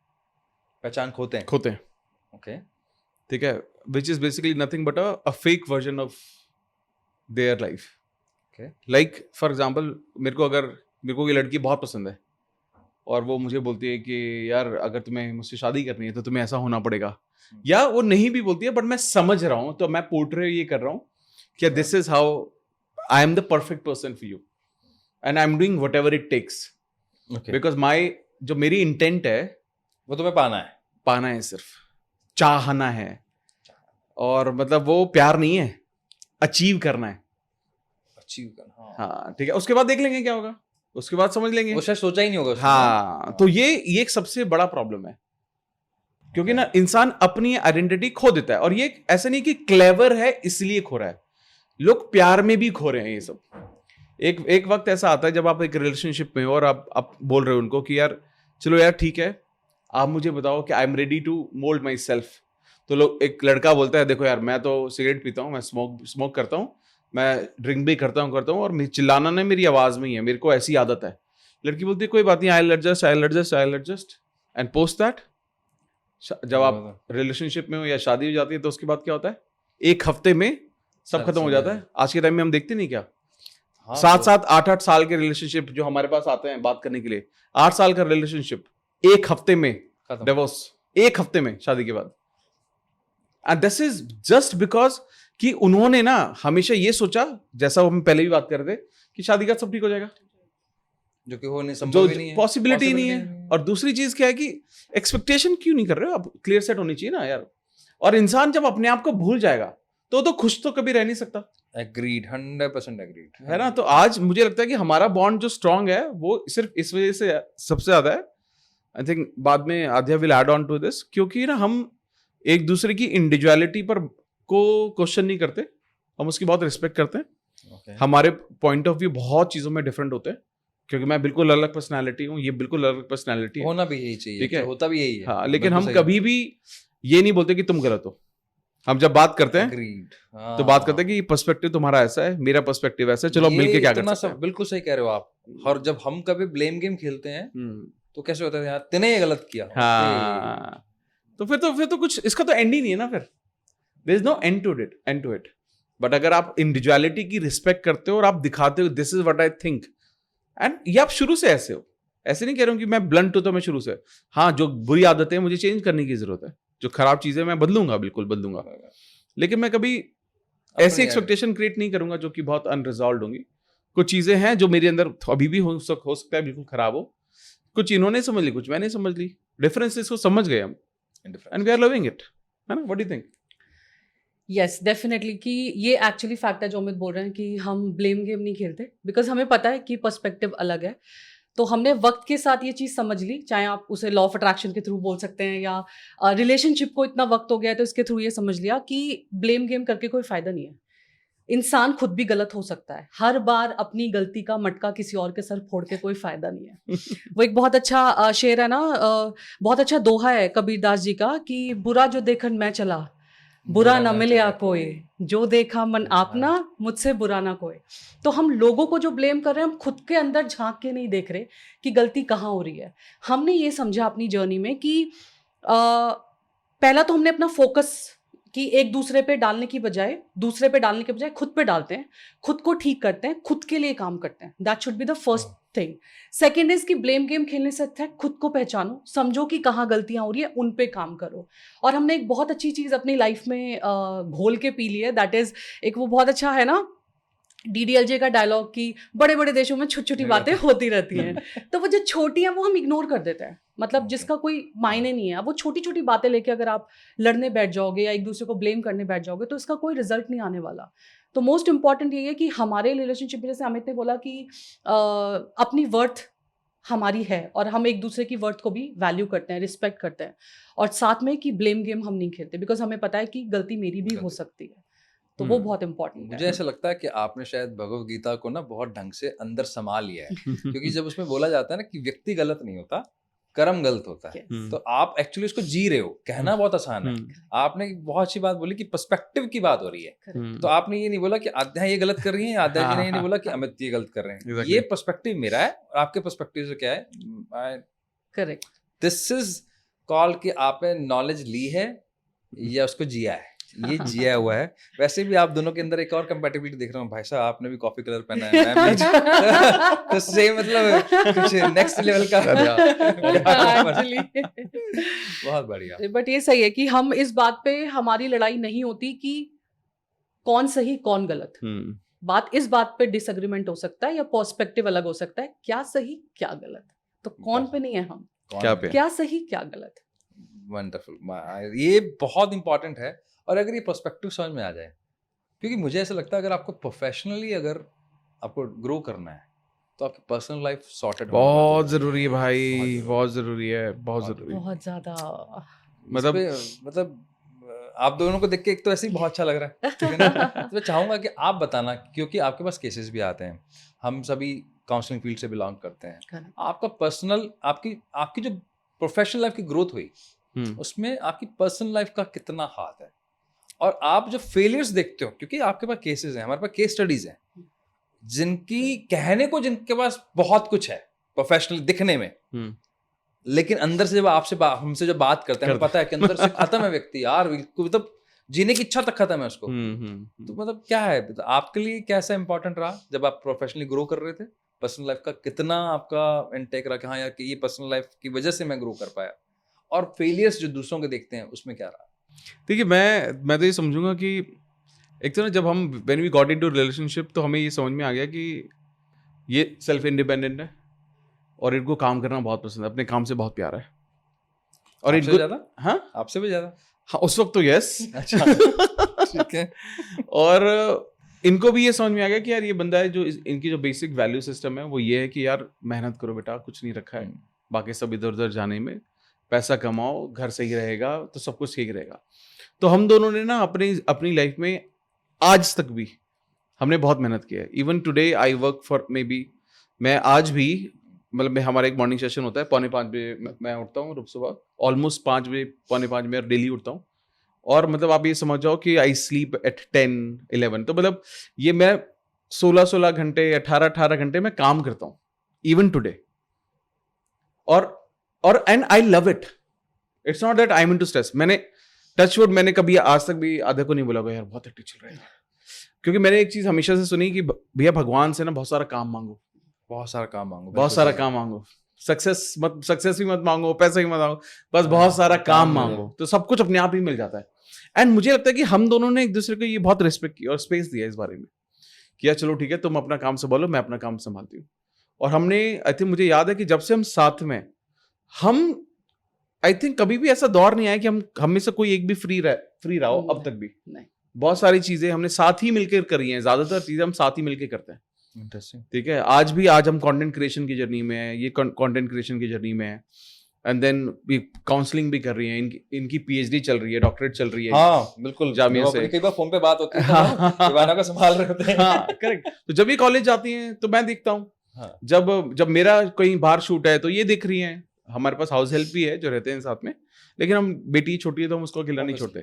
पहचान खोते हैं? खोते हैं, ओके, ठीक है, which is basically nothing but a fake version of their life. Like for example, मेरे को ये लड़की बहुत पसंद है और वो मुझे बोलती है कि यार अगर तुम्हें मुझसे शादी करनी है तो तुम्हें ऐसा होना पड़ेगा, या वो नहीं भी बोलती है बट मैं समझ रहा हूँ, तो मैं पोर्ट्रे ये कर रहा हूँ कि this is how I am the perfect person for you and I am doing whatever it takes, because जो मेरी इंटेंट है वो तुम्हें पाना है, सिर्फ चाहना है, और मतलब वो प्यार नहीं है, अचीव करना है। हाँ ठीक है, उसके बाद देख लेंगे क्या होगा, उसके बाद समझ लेंगे, वो शायद सोचा ही नहीं होगा। हाँ, तो ये एक सबसे बड़ा प्रॉब्लम है, क्योंकि ना इंसान अपनी आइडेंटिटी खो देता है, और ये ऐसा नहीं कि क्लेवर है इसलिए खो रहा है, लोग प्यार में भी खो रहे हैं ये सब। एक वक्त ऐसा आता है जब आप एक रिलेशनशिप में हो और आप बोल रहे हो उनको कि यार चलो यार ठीक है, आप मुझे बताओ कि I am ready to mould myself. तो लोग, एक लड़का बोलता है देखो यार मैं तो सिगरेट पीता हूँ, मैं स्मोक करता हूँ, मैं ड्रिंक भी करता हूँ और चिल्लाना ना मेरी आवाज़ में ही है, मेरे को ऐसी आदत है। लड़की बोलती है कोई बात नहीं, I will adjust and post that जब आप रिलेशनशिप में हो या शादी हो जाती है तो उसके बाद क्या होता है, 1 हफ्ते में सब खत्म हो जाता है। आज के टाइम में हम देखते नहीं क्या, 7-7 8-8 साल के रिलेशनशिप जो हमारे पास आते हैं बात करने के लिए, 8 साल का रिलेशनशिप 1 हफ्ते में डिवोर्स, 1 हफ्ते में शादी के बाद। And this is just because कि उन्होंने ना हमेशा ये सोचा, जैसा हम पहले भी बात कर रहे थे, कि शादी का सब ठीक हो जाएगा, जो कि हो नहीं, संभव ही नहीं है, पॉसिबिलिटी नहीं है। और दूसरी चीज क्या है कि एक्सपेक्टेशन क्यों नहीं कर रहे हो आप, क्लियर सेट होनी चाहिए ना यार। और इंसान जब अपने आप को भूल जाएगा तो खुश तो कभी रह नहीं सकता। एग्रीड, 100% एग्रीड है ना। तो आज मुझे लगता है कि हमारा बॉन्ड जो स्ट्रांग है वो सिर्फ इस वजह से सबसे ज्यादा है। आई थिंक बाद में Aadhya will add on to this, क्योंकि ना हम एक दूसरे की इंडिविजुअलिटी पर को क्वेश्चन नहीं करते, हम उसकी बहुत रिस्पेक्ट करते हैं। हमारे पॉइंट ऑफ व्यू बहुत चीजों में डिफरेंट होते हैं, क्योंकि मैं बिल्कुल अलग पर्सनालिटी हूँ, ये बिल्कुल अलग पर्सनालिटी है, होना भी यही चाहिए, ठीक है, होता भी यही है। हाँ, लेकिन हम कभी भी ये नहीं बोलते कि तुम गलत हो। हम जब बात करते हैं तो बात करते हैं कि पर्सपेक्टिव तुम्हारा ऐसा है, मेरा पर्सपेक्टिव ऐसा है, चलो मिलके क्या कर सकते हैं। बिल्कुल सही कह रहे हो आप। और जब हम कभी ब्लेम गेम खेलते हैं तो कैसे होता है, यार तूने ये गलत किया। हाँ, तो फिर तो कुछ इसका तो एंड ही नहीं है ना, फिर there is no end to it. But अगर आप इंडिविजुअलिटी की रिस्पेक्ट करते हो और आप दिखाते हो this is what I think, and ये आप शुरू से ऐसे हो, ऐसे नहीं कह रहा हूँ कि मैं ब्लंट हूं तो मैं शुरू से, हाँ जो बुरी आदतें मुझे चेंज करने की जरूरत है, जो खराब चीजें मैं बदलूंगा, बिल्कुल बदलूंगा, लेकिन मैं कभी ऐसी एक्सपेक्टेशन क्रिएट नहीं करूंगा जो कि बहुत अनरिजॉल्व होंगी। कुछ चीजें हैं जो मेरे अंदर अभी भी हो सकता है बिल्कुल खराब हो, कुछ इन्होंने समझ ली, कुछ मैंने समझ ली, डिफरेंसेस को समझ गए हम, and we are loving it, है ना। What do you think? Yes definitely, कि ये एक्चुअली फैक्ट है जो अमित बोल रहे हैं कि हम ब्लेम गेम नहीं खेलते, बिकॉज हमें पता है कि पर्सपेक्टिव अलग है। तो हमने वक्त के साथ ये चीज़ समझ ली, चाहे आप उसे लॉ ऑफ अट्रैक्शन के थ्रू बोल सकते हैं या रिलेशनशिप को इतना वक्त हो गया है तो इसके थ्रू ये समझ लिया कि ब्लेम गेम करके कोई फ़ायदा नहीं है। इंसान खुद भी गलत हो सकता है, हर बार अपनी गलती का मटका किसी और के सर फोड़ के कोई फ़ायदा नहीं है। वो एक बहुत अच्छा शेर है ना, बहुत अच्छा दोहा है कबीरदास जी का कि बुरा जो देखन मैं चला बुरा न मिले कोई, जो देखा मन आपना मुझसे बुरा ना कोई। तो हम लोगों को जो ब्लेम कर रहे हैं, हम खुद के अंदर झांक के नहीं देख रहे कि गलती कहाँ हो रही है। हमने ये समझा अपनी जर्नी में कि पहला तो हमने अपना फोकस कि एक दूसरे पे डालने की बजाय खुद पे डालते हैं, खुद को ठीक करते हैं, खुद के लिए काम करते हैं. That should be the first thing. Second is कि ब्लेम गेम खेलने से अच्छा है खुद को पहचानो, समझो कि कहाँ गलतियां हो रही है, उन पे काम करो. और हमने एक बहुत अच्छी चीज अपनी लाइफ में घोल के पी ली है. दैट इज एक वो बहुत अच्छा है ना DDLJ का डायलॉग कि बड़े बड़े देशों में छोटी छोटी बातें होती रहती हैं. तो वो जो छोटी हैं वो हम इग्नोर कर देते हैं, मतलब जिसका कोई मायने नहीं है. अब वो छोटी छोटी बातें लेके अगर आप लड़ने बैठ जाओगे या एक दूसरे को ब्लेम करने बैठ जाओगे तो इसका कोई रिजल्ट नहीं आने वाला. तो मोस्ट इंपॉर्टेंट ये है कि हमारे रिलेशनशिप में, जैसे अमित ने बोला कि अपनी वर्थ हमारी है और हम एक दूसरे की वर्थ को भी वैल्यू करते हैं, रिस्पेक्ट करते हैं. और साथ में कि ब्लेम गेम हम नहीं खेलते, बिकॉज हमें पता है कि गलती मेरी भी हो सकती है. तो वो बहुत इंपॉर्टेंट है. मुझे ऐसा लगता है कि आपने शायद भगवत गीता को ना बहुत ढंग से अंदर समा लिया है. क्योंकि जब उसमें बोला जाता है ना कि व्यक्ति गलत नहीं होता, कर्म गलत होता है. तो आप एक्चुअली उसको जी रहे हो. कहना बहुत आसान है. आपने बहुत अच्छी बात बोली कि पर्सपेक्टिव की बात हो रही है. तो आपने ये नहीं बोला कि आध्या ये गलत कर रही है, आध्या जी ने ये नहीं बोला कि अमित ये गलत कर रहे हैं. ये पर्सपेक्टिव मेरा है और आपके पर्सपेक्टिव से क्या है. करेक्ट. दिस इज कॉल कि आपने नॉलेज ली है या उसको जिया है. ये जिया हुआ है. वैसे भी आप दोनों के अंदर एक और कंपैटिबिलिटी देख रहा हूँ. भाई साहब आपने भी कॉफी कलर पहना है, मैं भी. तो सेम, मतलब कुछ नेक्स्ट लेवल का. बहुत बढ़िया. बट ये सही है कि हम इस बात पे हमारी लड़ाई नहीं होती कि कौन सही कौन गलत. बात इस बात पे डिसएग्रीमेंट हो सकता है या पर्सपेक्टिव अलग हो सकता है, क्या सही क्या गलत. तो कौन पे नहीं है हम, क्या सही क्या गलत. वंडरफुल. ये बहुत इंपॉर्टेंट है. और अगर ये पर्सपेक्टिव समझ में आ जाए, क्योंकि मुझे ऐसा लगता है अगर आपको प्रोफेशनली अगर आपको ग्रो करना है तो आपकी पर्सनल लाइफ सॉर्टेड बहुत जरूरी है भाई. बहुत जरूरी है, बहुत जरूरी, बहुत ज्यादा. मतलब आप दोनों को देख के एक तो ऐसे ही बहुत अच्छा लग रहा है, ठीक है ना. तो मैं चाहूंगा कि आप बताना, क्योंकि आपके पास केसेस भी आते हैं, हम सभी काउंसलिंग फील्ड से बिलोंग करते हैं. आपका पर्सनल, आपकी जो प्रोफेशनल लाइफ की ग्रोथ हुई उसमें आपकी पर्सनल लाइफ का कितना हाथ है. और आप जो फेलियर्स देखते हो, क्योंकि आपके पास केसेस हैं, हमारे पास केस स्टडीज हैं, जिनकी कहने को जिनके पास बहुत कुछ है प्रोफेशनल दिखने में, लेकिन अंदर से जब आपसे हमसे जब बात करते हैं हमें पता है कि अंदर से खत्म है व्यक्ति यार. मतलब जीने की इच्छा तक खत्म है उसको. तो मतलब क्या है आपके लिए, कैसा इंपॉर्टेंट रहा जब आप प्रोफेशनली ग्रो कर रहे थे? पर्सनल लाइफ का कितना आपका इनटेक रहा कि हाँ यार कि ये पर्सनल लाइफ की वजह से मैं ग्रो कर पाया? और फेलियर्स जो दूसरों के देखते हैं उसमें क्या रहा? देखिए, मैं तो ये समझूंगा कि एक तो ना, जब हम when we got into relationship तो हमें ये समझ में आ गया कि ये सेल्फ इंडिपेंडेंट है और इनको काम करना बहुत पसंद है, अपने काम से बहुत प्यार है. और इनको ज्यादा? हाँ, आपसे भी ज्यादा? हाँ, उस वक्त तो यस. अच्छा. ठीक है. और इनको भी ये समझ में आ गया कि यार ये बंदा है जो इनकी जो बेसिक वैल्यू सिस्टम है वो ये है कि यार मेहनत करो बेटा, कुछ नहीं रखा है, बाकी सब इधर उधर जाने में, पैसा कमाओ, घर सही रहेगा तो सब कुछ ठीक रहेगा. तो हम दोनों ने ना अपनी लाइफ में आज तक भी हमने बहुत मेहनत की है. Even today I work for मैं आज भी, मतलब हमारा एक मॉर्निंग सेशन होता है 4:45 बजे मैं उठता हूँ रोज सुबह. ऑलमोस्ट 5 बजे 4:45 मैं डेली उठता हूँ. और मतलब आप ये समझ जाओ कि आई स्लीप एट 10-11. तो मतलब ये मैं 16 घंटे 18 घंटे में काम करता हूँ इवन टुडे. और and I love it. It's not that I am into stress. मैंने टचवुड मैंने कभी आज तक भी आधे को नहीं बोला यार बहुत हेक्टिक चल रहा है, क्योंकि मैंने एक चीज हमेशा से सुनी कि भैया भगवान से ना बहुत सारा काम मांगो, बहुत सारा काम मांगो. सक्सेस भी मत मांगो, पैसे भी मत मांगो, बस बहुत सारा काम मांगो तो सब कुछ अपने आप ही मिल जाता है. एंड मुझे लगता है कि हम दोनों ने एक दूसरे को ये बहुत रिस्पेक्ट की और स्पेस दिया इस बारे में कि यार चलो ठीक है, तुम अपना काम संभालो, मैं अपना काम संभालती हूँ. और हमने आई थिंक, मुझे याद है कि जब से हम साथ में, हम आई थिंक कभी भी ऐसा दौर नहीं आया कि हम में से कोई एक भी फ्री रहा हो. अब तक भी नहीं. बहुत सारी चीजें हमने साथ ही मिलकर करी हैं. ज्यादातर चीजें हम साथ ही मिलकर करते हैं. इंटरेस्टिंग. ठीक है. आज हम कंटेंट क्रिएशन की जर्नी में है, ये कंटेंट क्रिएशन की जर्नी में है. एंड देन काउंसलिंग भी कर रही हैं. इनकी पीएचडी चल रही है, डॉक्टरेट चल रही है. हाँ बिल्कुल. जामिया से कई बार फोन पे बात होती है, दीवाना को संभाल रहे होते हैं. हाँ करेक्ट. तो जब ये कॉलेज जाती हैं तो मैं देखता हूँ. हाँ. जब मेरा कहीं बाहर शूट है तो ये देख रही हैं. हमारे पास हाउस हेल्प भी है जो रहते हैं साथ में, लेकिन हम बेटी छोटी है तो हम उसको अकेला नहीं छोड़ते.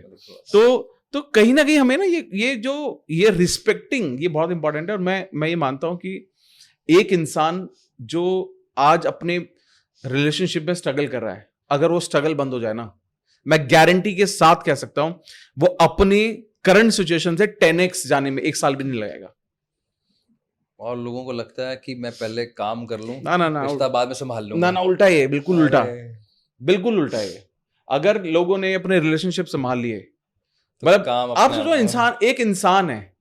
तो कहीं ना कहीं हमें ना ये रिस्पेक्टिंग ये बहुत इंपॉर्टेंट है. और मैं ये मानता हूँ कि एक इंसान जो आज अपने रिलेशनशिप में स्ट्रगल कर रहा है, अगर वो स्ट्रगल बंद हो जाए ना मैं गारंटी के साथ कह सकता हूं वो अपनी करंट सिचुएशन से 10x जाने में 1 साल भी नहीं लगेगा। और लोगों को लगता है कि मैं पहले काम कर लूं, ना रिश्ता बाद में संभाल लूंगा। ना उल्टा है, बिल्कुल उल्टा, अरे, बिल्कुल उल्टा है। अगर लोगों ने अपने रिलेशनशिप संभाल लिए, तो मतलब काम आप अपने सोचो एक इंसान है,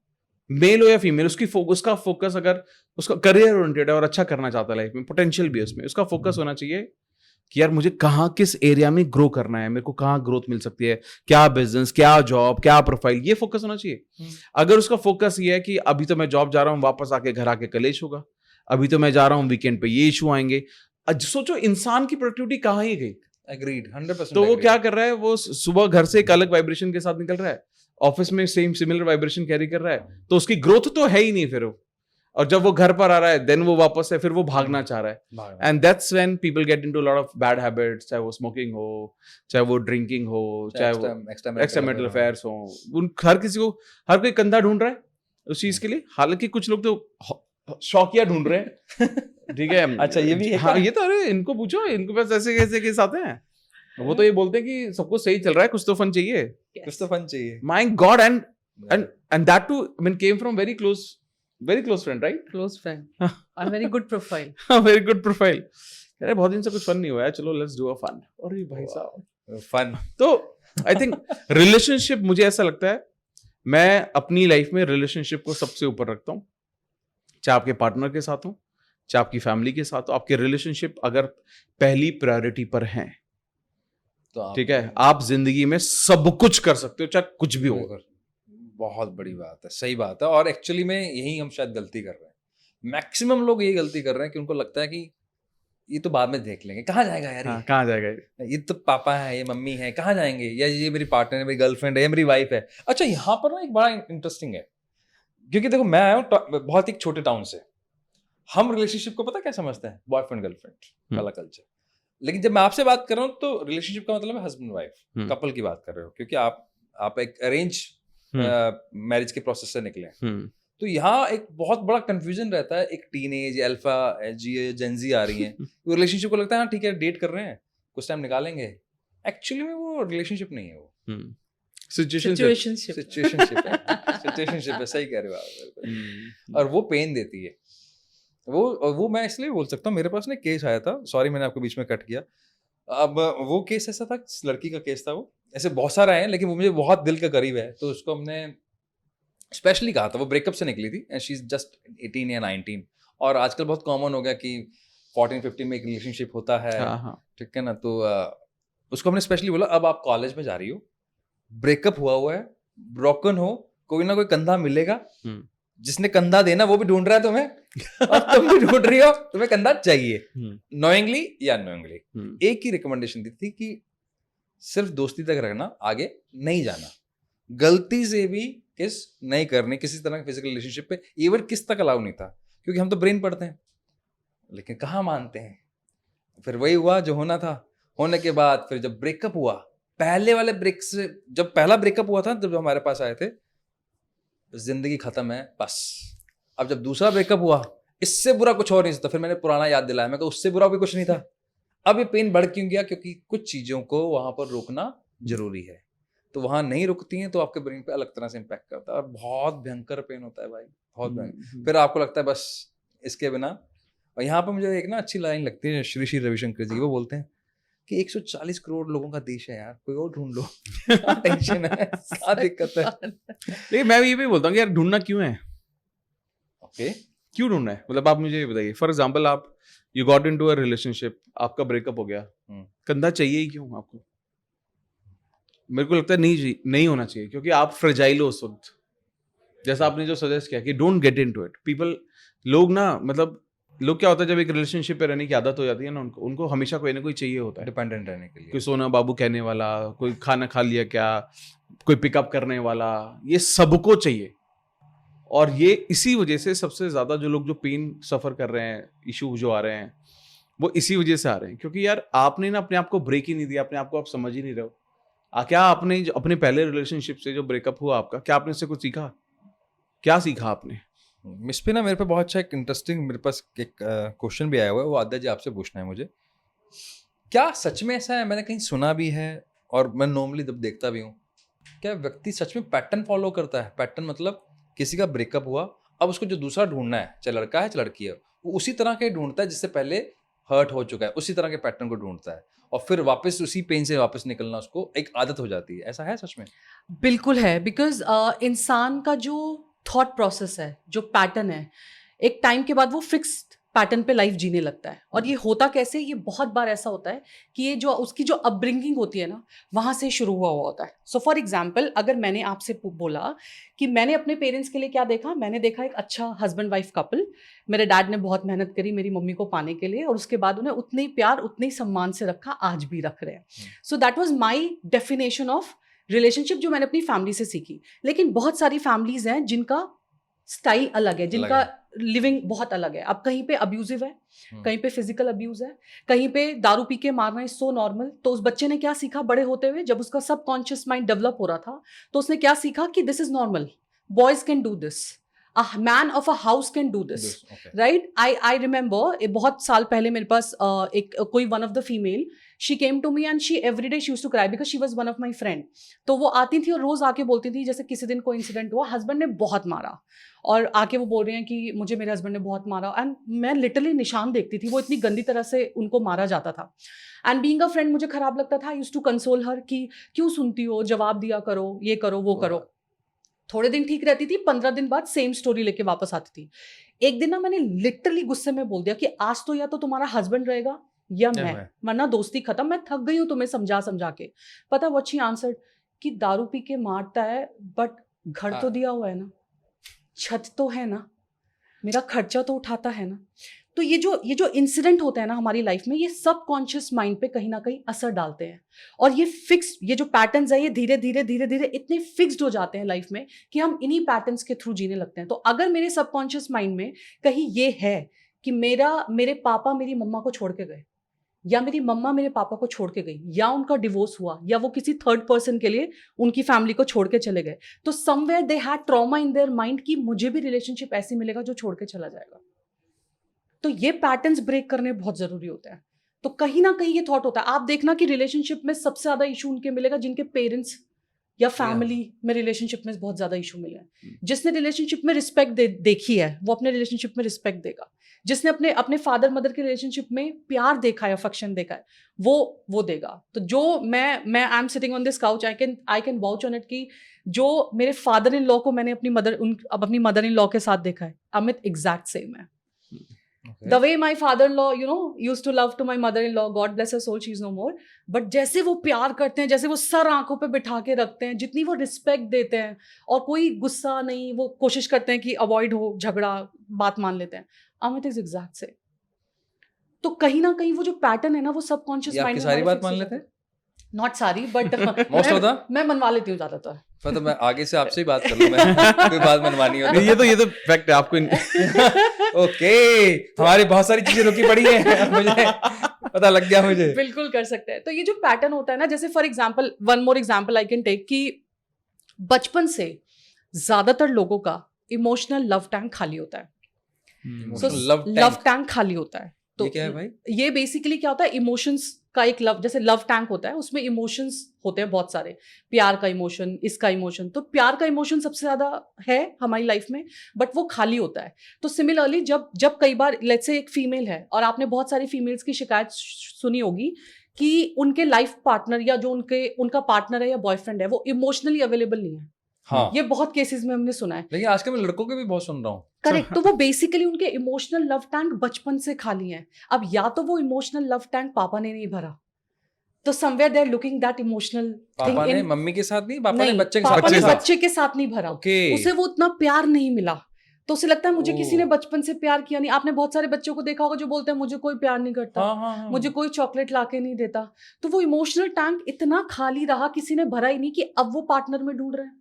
मेल हो या फीमेल, उसका फोकस अगर उसका करियर ओरिएंटेड है और अच्छा करना चाहता है लाइफ में, पोटेंशियल भी है उसमें, उसका फोकस होना चाहिए कि यार मुझे कहाँ किस एरिया में ग्रो करना है, मेरे को कहाँ ग्रोथ मिल सकती है, क्या बिजनेस, क्या जॉब, क्या प्रोफाइल, ये फोकस होना चाहिए। अगर उसका फोकस ये है कि अभी तो मैं जॉब जा रहा हूँ, वापस आके घर आके कलेश होगा, अभी तो मैं जा रहा हूँ वीकेंड पे ये इशू आएंगे, सोचो इंसान की प्रोडक्टिविटी कहाँ ही गई। एग्रीड, 100%। तो वो क्या कर रहा है, वो सुबह घर से एक अलग वाइब्रेशन के साथ निकल रहा है, ऑफिस में सेम सिमिलर वाइब्रेशन कैरी कर रहा है, तो उसकी ग्रोथ तो है ही नहीं फिर वो। और जब वो घर पर आ रहा है देन वो वापस है, फिर वो भागना चाह रहा है, and that's when people get into lot of bad habits, चाहे वो स्मोकिंग हो, चाहे वो ड्रिंकिंग हो, चाहे वो एक्स्ट्रामैरिटल अफेयर्स हो। उन हर किसी को, हर कोई कंधा ढूंढ रहा है उस चीज के लिए, हालांकि कुछ लोग तो शौकिया ढूंढ रहे हैं। ठीक है, अच्छा ये भी है। हाँ, ये तो, अरे इनको पूछो, इनके पास ऐसे कैसे केस आते हैं, वो तो ये बोलते हैं कि सब कुछ सही चल रहा है, कुछ तो फन चाहिए, कुछ तो फन चाहिए। My god, and that too I mean came from very close friend, right? Close friend. And very good profile. Very good profile. अरे बहुत दिन से कुछ फन नहीं हुआ है, चलो लेट्स डू अ फन। अरे भाई साहब, फन। तो आई थिंक रिलेशनशिप, मुझे ऐसा लगता है मैं अपनी लाइफ में रिलेशनशिप को सबसे ऊपर रखता हूँ, चाहे आपके पार्टनर के साथ हो, चाहे आपकी फैमिली के साथ हो। आपके रिलेशनशिप अगर पहली प्रायोरिटी पर हैं, तो ठीक है, आप जिंदगी में सब कुछ कर सकते हो, चाहे कुछ भी हो। बहुत बड़ी बात है, सही बात है। और एक्चुअली में यही हम शायद गलती कर रहे हैं, मैक्सिमम लोग यही गलती कर रहे हैं कि उनको लगता है कि ये तो बाद में देख लेंगे, कहाँ जाएगा यार, हाँ, कहाँ जाएगा ये तो पापा है, ये मम्मी है, कहाँ जाएंगे, या ये मेरी पार्टनर है, मेरी गर्लफ्रेंड है, मेरी वाइफ है। अच्छा, यहाँ पर ना एक बड़ा इंटरेस्टिंग है, क्योंकि देखो मैं आया हूँ बहुत ही छोटे टाउन से, हम रिलेशनशिप को पता क्या समझते हैं, बॉयफ्रेंड गर्लफ्रेंड वाला कल्चर। लेकिन जब मैं आपसे बात कर रहा हूँ तो रिलेशनशिप का मतलब है हस्बैंड वाइफ, कपल की बात कर रहे हो, क्योंकि आप एक अरेंज मैरिज के प्रोसेस से निकले। तो यहाँ एक बहुत बड़ा कंफ्यूजन रहता है, एक टीनेज अल्फा जेंजी आ रही है, वो रिलेशनशिप को लगता है हाँ ठीक है डेट कर रहे हैं, कुछ टाइम निकालेंगे। एक्चुअली में वो रिलेशनशिप नहीं है, वो सिचुएशनशिप है। सही कह रहे हो आप। और वो पेन देती है, वो मैं इसलिए बोल सकता हूँ, मेरे पास ना केस आया था, सॉरी मैंने आपको बीच में कट किया। अब वो केस ऐसा था, लड़की का केस था, वो ऐसे बहुत सारे आए हैं लेकिन वो मुझे बहुत दिल के करीब है, तो उसको हमने स्पेशली कहा था। वो ब्रेकअप से निकली थी एंड शी इज जस्ट 18 या 19, और आजकल बहुत कॉमन हो गया कि 14-15 में एक रिलेशनशिप होता है, ठीक है ना। तो उसको हमने स्पेशली बोला अब आप कॉलेज में जा रही हो, ब्रेकअप हुआ है, ब्रोकन हो, कोई ना कोई कंधा मिलेगा, जिसने कंधा देना वो भी ढूंढ रहा है तुम्हें और तुम भी ढूंढ रही हो, तुम्हें कंधा चाहिए, नोइंगली या अननोइंगली। एक ही रिकमेंडेशन दी थी कि सिर्फ दोस्ती तक रखना, आगे नहीं जाना, गलती से भी किस नहीं करनी किसी तरह के फिजिकल रिलेशनशिप पे, इवन किस तक अलाउ नहीं था, क्योंकि हम तो ब्रेन पढ़ते हैं, लेकिन कहाँ मानते हैं। फिर वही हुआ जो होना था। होने के बाद फिर जब ब्रेकअप हुआ, पहले वाले ब्रेक से, जब पहला ब्रेकअप हुआ था जब हमारे पास आए थे, जिंदगी खत्म है बस। अब जब दूसरा ब्रेकअप हुआ, इससे बुरा कुछ और नहीं था, फिर मैंने पुराना याद दिलाया, मैं उससे बुरा भी कुछ नहीं था। अब ये पेन बढ़ क्यों गया, क्योंकि कुछ चीजों को वहां पर रोकना जरूरी है, तो वहां नहीं रुकती हैं तो आपके ब्रेन पे अलग तरह से इम्पैक्ट करता है, और बहुत भयंकर पेन होता है भाई, बहुत भयंकर। फिर आपको लगता है बस इसके बिना। और यहाँ पर मुझे एक ना अच्छी लाइन लगती है श्री श्री रविशंकर जी, वो बोलते हैं कि 140 करोड़ लोगों का देश है यार, कोई और ढूंढ लो। टेंशन है, क्या दिक्कत है। लेकिन मैं ये भी बोलता हूँ कि यार ढूंढना क्यों है, ओके क्यों ढूंढना है, मतलब आप मुझे ये बताइए। फॉर एग्जाम्पल, आप you got into a relationship, आपका ब्रेकअप हो गया, कंधा चाहिए ही क्यों आपको? मेरे को लगता है नहीं होना चाहिए, क्योंकि आप फ्रेजाइल हो उस वक्त, जैसा आपने जो सजेस्ट किया कि don't get into it. People, लोग ना, मतलब लोग क्या होता है, जब एक रिलेशनशिप पे रहने की आदत हो जाती है ना, उनको हमेशा कोई ना कोई चाहिए होता है, डिपेंडेंट रहने के लिए। कोई सोना बाबू कहने वाला, कोई खाना खा लिया क्या, कोई पिकअप करने वाला, ये सबको चाहिए। और ये इसी वजह से सबसे ज्यादा जो लोग जो पेन सफर कर रहे हैं, इशू जो आ रहे हैं, वो इसी वजह से आ रहे हैं, क्योंकि यार आपने ना अपने आप को ब्रेक ही नहीं दिया, अपने आप को आप समझ ही नहीं रहे हो। क्या आपने अपने पहले रिलेशनशिप से जो ब्रेकअप हुआ आपका, क्या आपने उससे कुछ सीखा? क्या सीखा आपने? मिस पे ना मेरे पे बहुत अच्छा एक इंटरेस्टिंग, मेरे पास एक क्वेश्चन भी आया हुआ है, वो आद्या जी आपसे पूछना है मुझे। क्या सच में ऐसा है, मैंने कहीं सुना भी है और मैं नॉर्मली जब देखता भी हूँ, क्या व्यक्ति सच में पैटर्न फॉलो करता है? पैटर्न मतलब किसी का ब्रेकअप हुआ, अब उसको जो दूसरा ढूंढना है, चाहे लड़का है चाहे लड़की है, वो उसी तरह के ढूंढता है जिससे पहले हर्ट हो चुका है, उसी तरह के पैटर्न को ढूंढता है और फिर वापस उसी पेन से वापस निकलना उसको एक आदत हो जाती है। ऐसा है सच में? बिल्कुल है, बिकॉज इंसान का जो थॉट प्रोसेस है, जो पैटर्न है, एक टाइम के बाद वो फिक्स्ड पैटर्न पे लाइफ जीने लगता है। और ये होता कैसे, ये बहुत बार ऐसा होता है कि ये जो उसकी जो अपब्रिंगिंग होती है ना, वहाँ से शुरू हुआ होता है। सो फॉर एग्जाम्पल, अगर मैंने आपसे बोला कि मैंने अपने पेरेंट्स के लिए क्या देखा, मैंने देखा एक अच्छा हस्बैंड वाइफ कपल। मेरे डैड ने बहुत मेहनत करी मेरी मम्मी को पाने के लिए, और उसके बाद उन्हें उतने ही प्यार उतने ही सम्मान से रखा, आज भी रख रहे हैं। So that was my definition of relationship, जो मैंने अपनी फैमिली से सीखी। लेकिन बहुत सारी फैमिलीज हैं जिनका स्टाइल अलग है, जिनका लिविंग बहुत अलग है। अब कहीं पे अब्यूजिव है, कहीं पे फिजिकल अब्यूज है, कहीं पे दारू पी के मारना इज सो नॉर्मल। तो उस बच्चे ने क्या सीखा बड़े होते हुए, जब उसका सबकॉन्शियस माइंड डेवलप हो रहा था, तो उसने क्या सीखा कि this is normal, boys can do this, a man of a house can do this, right. I remember बहुत साल पहले मेरे पास एक कोई one of the female, she came to me and she every day she used to cry because she was one of my friend. तो वो आती थी और रोज आके बोलती थी, जैसे किसी दिन कोई इंसिडेंट हुआ, हस्बैंड ने बहुत मारा, और आके वो बोल रही हैं कि मुझे मेरे हस्बैंड ने बहुत मारा, एंड मैं लिटरली निशान देखती थी, वो इतनी गंदी तरह से उनको मारा जाता था। एंड बीइंग अ फ्रेंड मुझे खराब लगता था। आई यूज्ड टू कंसोल हर कि क्यों सुनती हो, जवाब दिया करो, ये करो वो करो। थोड़े दिन ठीक रहती थी, 15 दिन बाद सेम स्टोरी लेके वापस आती थी। एक दिन ना मैंने लिटरली गुस्से में बोल दिया कि आज तो या तो तुम्हारा हस्बैंड रहेगा या मैं, वरना दोस्ती खत्म, मैं थक गई हूँ तुम्हें समझा समझा के। पता व्हाट शी आंसर्ड कि दारू पी के मारता है बट घर तो दिया हुआ है ना, छत तो है ना, मेरा खर्चा तो उठाता है ना। तो ये जो इंसिडेंट होता है ना हमारी लाइफ में, ये सबकॉन्शियस माइंड पे कहीं ना कहीं असर डालते हैं, और ये फिक्स, ये जो पैटर्न्स है, ये धीरे धीरे धीरे धीरे इतने फिक्स्ड हो जाते हैं लाइफ में कि हम इन्हीं पैटर्न्स के थ्रू जीने लगते हैं। तो अगर मेरे सबकॉन्शियस माइंड में कहीं ये है कि मेरे पापा मेरी मम्मा को छोड़ के गए, या मेरी मम्मा मेरे पापा को छोड़ के गई, या उनका डिवोर्स हुआ, या वो किसी थर्ड पर्सन के लिए उनकी फैमिली को छोड़ के चले गए, तो somewhere they had trauma in their mind कि मुझे भी रिलेशनशिप ऐसी मिलेगा जो छोड़ के चला जाएगा। तो ये पैटर्न्स ब्रेक करने बहुत जरूरी होता है। तो कहीं ना कहीं ये थॉट होता है, आप देखना कि रिलेशनशिप में सबसे ज्यादा इशू उनके मिलेगा जिनके पेरेंट्स या फैमिली में रिलेशनशिप में बहुत ज्यादा इशू मिले हैं। जिसने रिलेशनशिप में रिस्पेक्ट देखी है वो अपने रिलेशनशिप में रिस्पेक्ट देगा। जिसने अपने फादर मदर के रिलेशनशिप में प्यार देखा है, अफेक्शन देखा है, वो देगा। तो जो मैं I am sitting on this couch, I can vouch on it कि जो मेरे फादर इन लॉ को मैंने अपनी मदर इन लॉ के साथ देखा है, अमित एग्जैक्ट सेम है। The way my father-in-law, used to love to my mother-in-law, God bless her soul, she's no more. But जैसे वो प्यार करते हैं, जैसे वो सर आंखों पे बिठा के रखते हैं, जितनी वो रिस्पेक्ट देते हैं, और कोई गुस्सा नहीं, वो कोशिश करते हैं कि अवॉइड हो झगड़ा, बात मान लेते हैं, अमित इज एग्जैक्ट से। तो कहीं ना कहीं वो जो पैटर्न है ना, वो सबकॉन्शियस माइंड में सारी बात मान लेते हैं, नॉट सारी बट मोस्ट ऑफ द मैं मनवा लेती हूँ ज्यादातर। मतलब मैं आगे से आपसे ही बात कर लूं, मैं कोई बात मनवानी हो। ये तो फैक्ट है आपको। ओके, हमारी बहुत सारी चीजें रुकी पड़ी हैं, मुझे पता लग गया मुझे। बिल्कुल कर सकते हैं। तो ये जो पैटर्न होता है ना, जैसे for example, one more example I can take कि बचपन से ज्यादातर लोगों का इमोशनल लव टैंक खाली होता है। लव टैंक खाली होता है। तो ये क्या है भाई? ये बेसिकली क्या होता है, इमोशंस का एक जैसे लव टैंक होता है, उसमें इमोशंस होते हैं बहुत सारे, प्यार का इमोशन, इसका इमोशन। तो प्यार का इमोशन सबसे ज्यादा है हमारी लाइफ में, बट वो खाली होता है। तो सिमिलरली जब कई बार लेट्स से एक फीमेल है, और आपने बहुत सारी फीमेल्स की शिकायत सुनी होगी कि उनके लाइफ पार्टनर या जो उनका पार्टनर है या बॉयफ्रेंड है, वो इमोशनली अवेलेबल नहीं है। हाँ, ये बहुत केसेस में हमने सुना है। लेकिन आजकल मैं लड़कों के भी बहुत सुन रहा हूँ। करेक्ट। तो वो बेसिकली उनके इमोशनल लव टैंक बचपन से खाली है। अब या तो वो इमोशनल लव टैंक पापा ने नहीं भरा, तो somewhere they are looking that emotional पापा ने मम्मी के साथ नहीं, पापा ने बच्चे के साथ, पापा ने बच्चे के साथ नहीं भरा। उसे वो उतना प्यार नहीं मिला, तो उसे लगता है मुझे किसी ने बचपन से प्यार किया नहीं। आपने बहुत सारे बच्चों को देखा होगा जो बोलते हैं मुझे कोई प्यार नहीं करता, मुझे कोई चॉकलेट लाके नहीं देता। तो वो इमोशनल टैंक इतना खाली रहा, किसी ने भरा ही नहीं, कि अब वो पार्टनर में ढूंढ रहे हैं।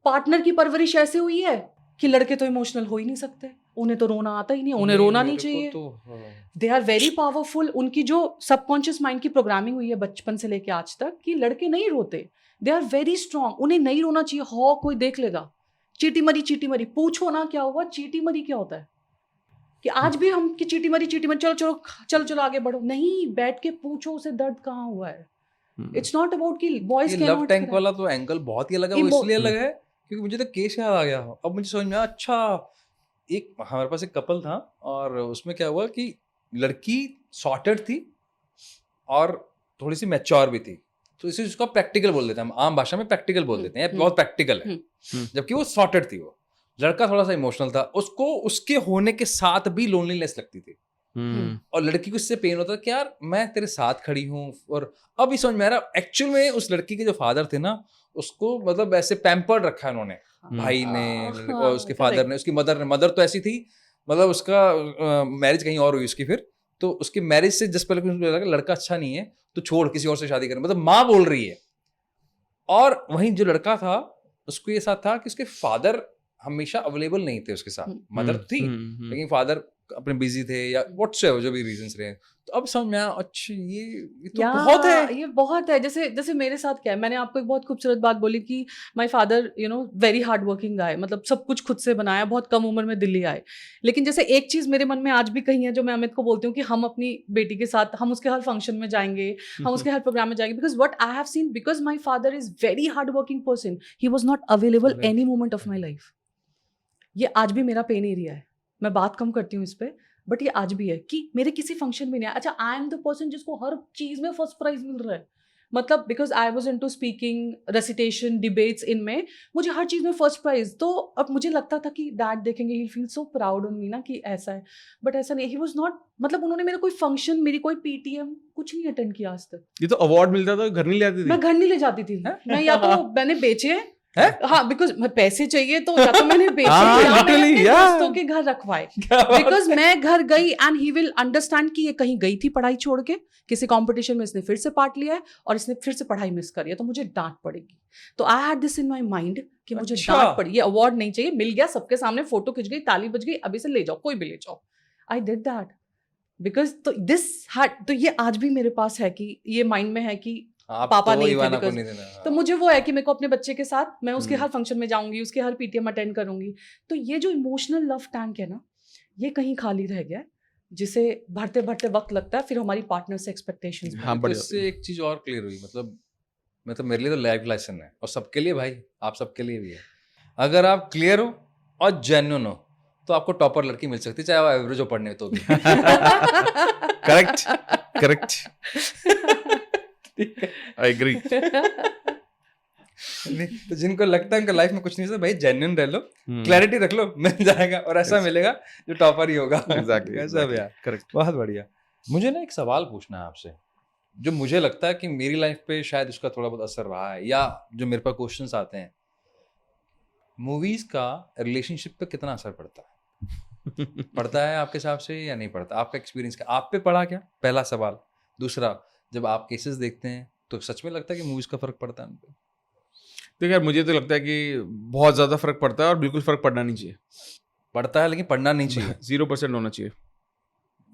पार्टनर की परवरिश ऐसे हुई है कि लड़के तो इमोशनल हो ही नहीं सकते, उन्हें तो रोना आता ही नहीं, उन्हें रोना नहीं चाहिए। They are very powerful. उनकी जो सबकॉन्शियस माइंड की प्रोग्रामिंग हुई है बचपन से लेके आज तक कि लड़के नहीं रोते, दे आर वेरी स्ट्रांग, उन्हें नहीं रोना चाहिए। हो कोई देख लेगा, चीटी मरी पूछो ना क्या हुआ, चीटी मरी क्या होता है, कि आज भी हम कि चीटी मरी चलो आगे बढ़ो, नहीं, बैठ के पूछो उसे दर्द कहाँ हुआ है, इट्स नॉट अबाउट कि बॉयज ये कैन लव नॉट टैंक वाला तो एंगल बहुत ही अलग है, वो इसलिए अलग है क्योंकि मुझे तो केस याद आ गया। अब मुझे समझ में आया, अच्छा एक हमारे पास एक कपल था और उसमें क्या हुआ कि लड़की सॉर्टेड थी और थोड़ी सी मैच्योर भी थी, तो इसे उसका प्रैक्टिकल बोल देते हैं, हम आम भाषा में प्रैक्टिकल बोल देते हैं, बहुत प्रैक्टिकल है। जबकि वो सॉर्टेड थी, वो लड़का थोड़ा सा इमोशनल था, उसको उसके होने के साथ भी लोनलीनेस लगती थी और लड़की को इससे पेन होता था कि यार मैं तेरे साथ खड़ी हूँ। और अब समझ में आ रहा एक्चुअल में उस लड़की के जो फादर थे ना, उसको मतलब ऐसे पैम्पर्ड रखा है उन्होंने, भाई ने और उसके फादर ने, उसकी मदर तो ऐसी थी, मतलब उसका मैरिज कहीं और हुई उसकी, फिर तो उसकी मैरिज से जस्ट पहले उसको लगा लड़का अच्छा नहीं है तो छोड़ किसी और से शादी कर, मतलब माँ बोल रही है। और वहीं जो लड़का था उसको ये साथ था कि उसके फादर हमेशा अवेलेबल नहीं थे उसके साथ, मदर थी लेकिन फादर अपने बिजी थे या व्हाट्सएवर जो भी रीजंस रहे। तो अब समझ में आया, अच्छा ये तो बहुत है, ये बहुत है। जैसे मेरे साथ क्या है, मैंने आपको एक बहुत खूबसूरत बात बोली कि my father very hard working गाय, मतलब सब कुछ खुद से बनाया, बहुत कम उम्र में दिल्ली आए। लेकिन जैसे एक चीज मेरे मन में आज भी कहीं है जो मैं अमित को बोलती हूँ कि हम अपनी बेटी के साथ, हम उसके हर फंक्शन में जाएंगे, हम उसके हर प्रोग्राम में जाएंगे, because what I have seen, because my father is very hard working person, he was not available any moment of my life. ये आज भी मेरा पेन एरिया है, मैं बात कम करती हूँ इस पे, बट ये आज भी है कि मेरे किसी फंक्शन में नहीं आया। अच्छा, आई एम द पर्सन जिसको हर चीज में फर्स्ट प्राइज मिल रहा है, मतलब because I was into speaking, recitation, debates, इनमें मुझे हर चीज में फर्स्ट प्राइज। तो अब मुझे लगता था कि डैड देखेंगे, he feel so proud on me ना कि ऐसा है, बट ऐसा नहीं, ही वाज नॉट, मतलब उन्होंने मेरा कोई फंक्शन, मेरी कोई पीटीएम कुछ नहीं अटेंड किया आज तक। ये तो अवार्ड मिलता था घर नहीं ले आती थी, मैं घर नहीं ले जाती थी, मैं या तो मैंने बेचे हाँ, बिकॉज पैसे चाहिए तो या तो मैंने बेचे या मैंने अपने दोस्तों के घर रखवाए, बिकॉज मैं घर गई एंड ही विल अंडरस्टैंड कि ये कहीं गई थी पढ़ाई छोड़ के, किसी कंपटीशन में इसने फिर से पार्ट लिया है और इसने फिर से पढ़ाई मिस करी है, तो मुझे डांट पड़ेगी। तो आई had this in my mind कि मुझे डांट पड़ी, ये अवार्ड नहीं चाहिए, मिल गया सबके सामने, फोटो खिंच गई, ताली बज गई, अभी से ले जाओ, कोई भी ले जाओ। आई डिड दैट बिकॉज तो ये आज भी मेरे पास है कि ये माइंड में है कि पापा नहीं थे, तो मुझे वो है कि मेरे को अपने बच्चे के साथ, मैं उसके हर फंक्शन में जाऊंगी, उसके हर पीटीएम अटेंड करूंगी। तो ये जो इमोशनल लव टैंक है ना, ये कहीं खाली रह गया, जिसे भरते भरते वक्त लगता है, फिर हमारी पार्टनर से एक्सपेक्टेशंस। हाँ, बट इससे एक चीज और क्लियर हुई, मतलब मेरे लिए तो लाइफ लेसन है और सबके लिए भाई, आप सबके लिए भी है। अगर आप क्लियर हो और जेन्युइन हो तो आपको टॉपर लड़की मिल सकती है, चाहे वो एवरेज हो पढ़ने तो भी। Correct I agree. तो जिनको लगता है उनका लाइफ में कुछ नहीं, भाई जेन्युइन रह लो, क्लैरिटी रख लो, मिल जाएगा और ऐसा मिलेगा जो टॉपर ही होगा। एग्जैक्टली, ऐसा भी यार, करेक्ट, बहुत बढ़िया। मुझे ना एक सवाल पूछना है आपसे, जो मुझे लगता है कि मेरी लाइफ पे शायद उसका थोड़ा बहुत असर रहा है, या जो मेरे पास क्वेश्चंस आते हैं, मूवीज का रिलेशनशिप पे कितना असर पड़ता है? पड़ता है आपके हिसाब से या नहीं पड़ता? आपका एक्सपीरियंस क्या, आप पे पड़ा क्या? पहला सवाल। दूसरा, जब आप केसेस देखते हैं तो सच में लगता है कि मूवीज का फर्क पड़ता है उन पे? देखिए यार, मुझे तो लगता है कि बहुत ज्यादा फर्क पड़ता है और बिल्कुल फर्क पड़ना नहीं चाहिए। पड़ता है लेकिन पढ़ना नहीं चाहिए। 0% होना चाहिए।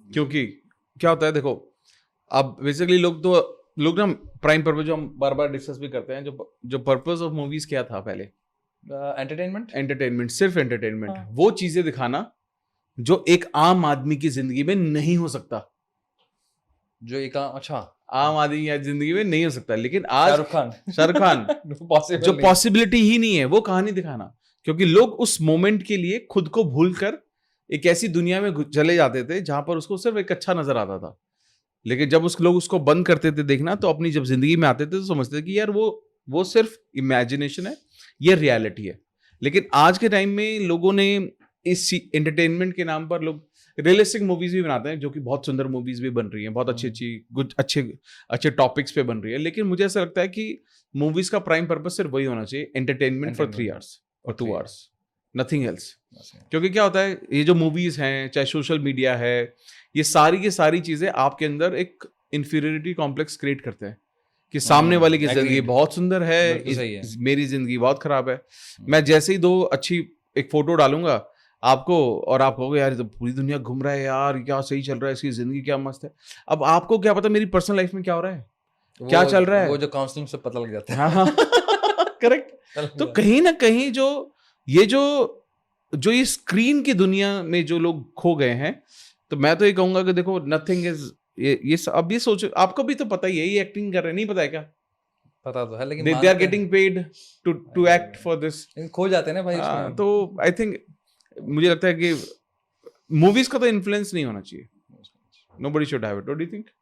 क्योंकि क्या होता है, देखो अब बेसिकली लोग ना प्राइम पर्पस, जो हम बार बार डिस्कस भी करते हैं, जो पर्पस ऑफ मूवीज क्या था पहले? एंटरटेनमेंट, सिर्फ एंटरटेनमेंट। वो चीजें दिखाना जो एक आम आदमी की जिंदगी में नहीं हो सकता, जो एक आम आदमी की जिंदगी में नहीं हो सकता। लेकिन आज शाहरुख खान जो पॉसिबिलिटी ही नहीं है, वो कहानी दिखाना। क्योंकि लोग उस मोमेंट के लिए खुद को भूलकर एक ऐसी दुनिया में चले जाते थे जहां पर उसको सिर्फ एक अच्छा नजर आता था। लेकिन जब लोग उसको बंद करते थे देखना, तो अपनी जब जिंदगी में आते थे तो समझते थे कि यार वो सिर्फ इमेजिनेशन है, ये रियलिटी है। लेकिन आज के टाइम में लोगों ने इस एंटरटेनमेंट के नाम पर लोग रियलिस्टिक मूवीज भी बनाते हैं, जो कि बहुत सुंदर मूवीज भी बन रही हैं, बहुत अच्छे टॉपिक्स पे बन रही है। लेकिन मुझे ऐसा लगता है कि मूवीज का प्राइम पर्पस सिर्फ वही होना चाहिए, एंटरटेनमेंट फॉर 3 आवर्स और 2 आवर्स, नथिंग एल्स। क्योंकि क्या होता है, ये जो मूवीज हैं, चाहे सोशल मीडिया है, ये सारी की सारी चीजें आपके अंदर एक इंफीरियरिटी कॉम्प्लेक्स क्रिएट करते हैं कि सामने वाले की जिंदगी बहुत सुंदर है, मेरी जिंदगी बहुत खराब है। मैं जैसे ही 2 अच्छी एक फोटो डालूंगा आपको, और आप कहोगे यार तो पूरी दुनिया घूम रहा है यार, क्या सही चल रहा है, इसकी जिंदगी क्या मस्त है। अब आपको क्या पता मेरी पर्सनल लाइफ में क्या हो रहा है, क्या चल रहा है, वो जो काउंसलिंग से पता लग जाता है। हाँ करेक्ट। तो कहीं ना कहीं जो ये स्क्रीन की दुनिया में जो लोग खो गए हैं, तो मैं तो ये कहूंगा कि देखो नथिंग इज, ये अब ये सोचो, आपको भी तो पता ही है ये एक्टिंग कर रहे हैं, नहीं पता है क्या? पता तो है लेकिन they are मानते getting paid to act for this. हैं। खो जाते हैं ना भाई उसमें। तो आई थिंक मुझे लगता है कि मूवीज का तो इन्फ्लुएंस नहीं होना चाहिए. Nobody should have it. What do you think?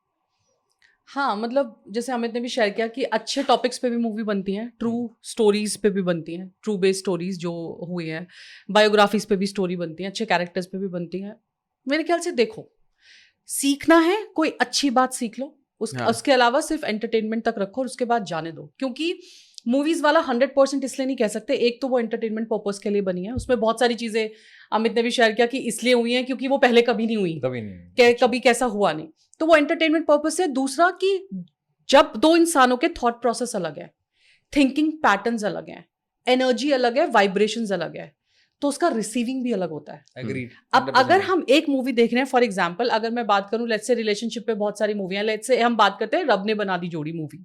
हाँ, मतलब जैसे अमित ने भी शेयर किया कि अच्छे टॉपिक्स पे भी मूवी बनती हैं, ट्रू स्टोरीज पे भी बनती हैं, ट्रू बेस्ड स्टोरीज जो हुई हैं, बायोग्राफीज पे भी स्टोरी बनती हैं, अच्छे कैरेक्टर्स पे भी बनती हैं. मेरे ख्याल से देखो, सीखना है कोई अच्छी बात सीख लो, उसके अलावा सिर्फ एंटरटेनमेंट तक रखो और उसके बाद जाने दो. क्योंकि मूवीज वाला 100% इसलिए नहीं कह सकते. एक तो वो एंटरटेनमेंट पर्पस के लिए बनी है, उसमें बहुत सारी चीजें अमित ने भी शेयर किया कि इसलिए हुई हैं क्योंकि वो पहले कभी नहीं हुई, कभी कैसा हुआ नहीं, तो वो एंटरटेनमेंट पर्पस है. दूसरा कि जब दो इंसानों के थॉट प्रोसेस अलग है, थिंकिंग पैटर्न्स अलग हैं, एनर्जी अलग है, वाइब्रेशंस अलग है, तो उसका रिसीविंग भी अलग होता है. Agreed. अब अगर हम एक मूवी देख रहे हैं, फॉर एग्जांपल अगर मैं बात करूं, लेट्स से रिलेशनशिप पे बहुत सारी मूवी हैं, लेट्स से हम बात करते हैं रब ने बना दी जोड़ी मूवी,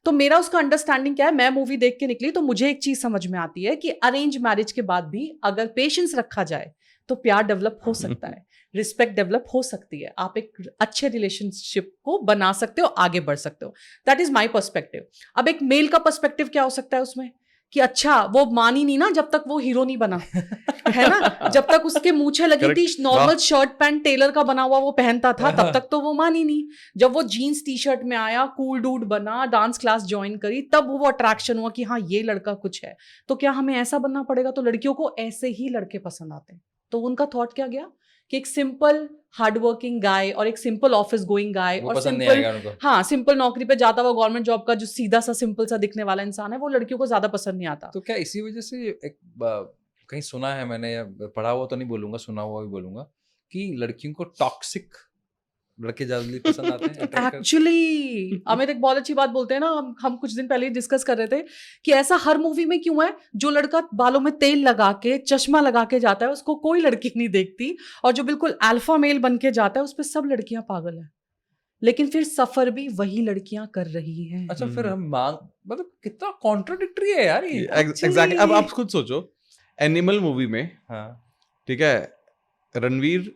तो मेरा उसका अंडरस्टैंडिंग क्या है, मैं मूवी देख के निकली तो मुझे एक चीज समझ में आती है कि अरेंज मैरिज के बाद भी अगर पेशेंस रखा जाए तो प्यार डेवलप हो सकता है, रिस्पेक्ट डेवलप हो सकती है, आप एक अच्छे रिलेशनशिप को बना सकते हो, आगे बढ़ सकते हो. That is my perspective. अब एक मेल का पर्सपेक्टिव क्या हो सकता है उसमें कि अच्छा वो मानी नहीं ना जब तक वो हीरो नहीं बना है ना, जब तक उसके मूछें लगी थी, नॉर्मल शर्ट पैंट टेलर का बना हुआ वो पहनता था, तब तक तो वो मानी नहीं. जब वो जीन्स टी शर्ट में आया, कूल डूड बना, डांस क्लास ज्वाइन करी, तब वो अट्रैक्शन हुआ कि हाँ ये लड़का कुछ है. तो क्या हमें ऐसा बनना पड़ेगा? तो लड़कियों को ऐसे ही लड़के पसंद आते हैं. तो उनका थॉट क्या गया कि एक सिंपल हार्ड वर्किंग गाय और एक सिंपल ऑफिस गोइंग गाय और सिंपल नौकरी पे जाता हुआ गवर्नमेंट जॉब का जो सीधा सा सिंपल सा दिखने वाला इंसान है, वो लड़कियों को ज्यादा पसंद नहीं आता. तो क्या इसी वजह से एक कहीं सुना है मैंने, या पढ़ा हुआ तो नहीं बोलूंगा, सुना हुआ भी बोलूंगा, कि लड़कियों को टॉक्सिक लड़के जल्दी पसंद आते हैं? एक्चुअली अमित एक बहुत अच्छी बात बोलते हैं ना, हम कुछ दिन पहले डिस्कस कर रहे थे कि ऐसा हर मूवी में क्यों है, जो लड़का बालों में तेल लगा के चश्मा लगा के जाता है उसको कोई लड़की नहीं देखती, और जो बिल्कुल अल्फा मेल बन के जाता है उस पर सब लड़कियां पागल है, लेकिन फिर सफर भी वही लड़कियां कर रही हैं. अच्छा, फिर हम मांग, मतलब कितना कॉन्ट्राडिक्टरी है यार ये. एग्जैक्टली. अब आप खुद सोचो, एनिमल मूवी में, हाँ ठीक है, रणवीर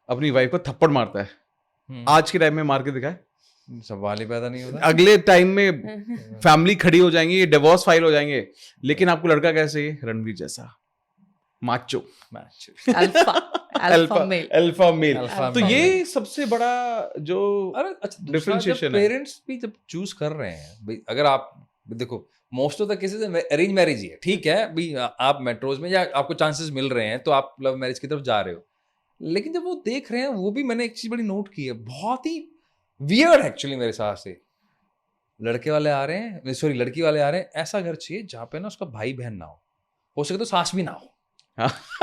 अपनी वाइफ को थप्पड़ मारता है, आज के टाइम में मार के दिखाए, सवाल ही पैदा नहीं होता. अगले टाइम में फैमिली खड़ी हो जाएंगी, डिवोर्स फाइल हो जाएंगे, लेकिन आपको लड़का कैसे है? रणवीर जैसा माचो, अल्फा मेल. तो ये सबसे बड़ा जो डिफरेंशिएशन है. पेरेंट्स भी जब चूज कर रहे हैं भाई, अगर आप देखो most of the cases arrange marriage ही है, ठीक है भाई, आप मेट्रोज में या आपको चांसेस मिल रहे हैं तो आप लव मैरिज की तरफ जा रहे हो, लेकिन जब वो देख रहे हैं, वो भी मैंने एक चीज बड़ी नोट की है, बहुत ही वियर्ड एक्चुअली मेरे हिसाब से, लड़के वाले आ रहे हैं, सॉरी लड़की वाले आ रहे हैं, ऐसा घर चाहिए जहाँ पे ना उसका भाई बहन ना हो सके तो सास भी ना हो,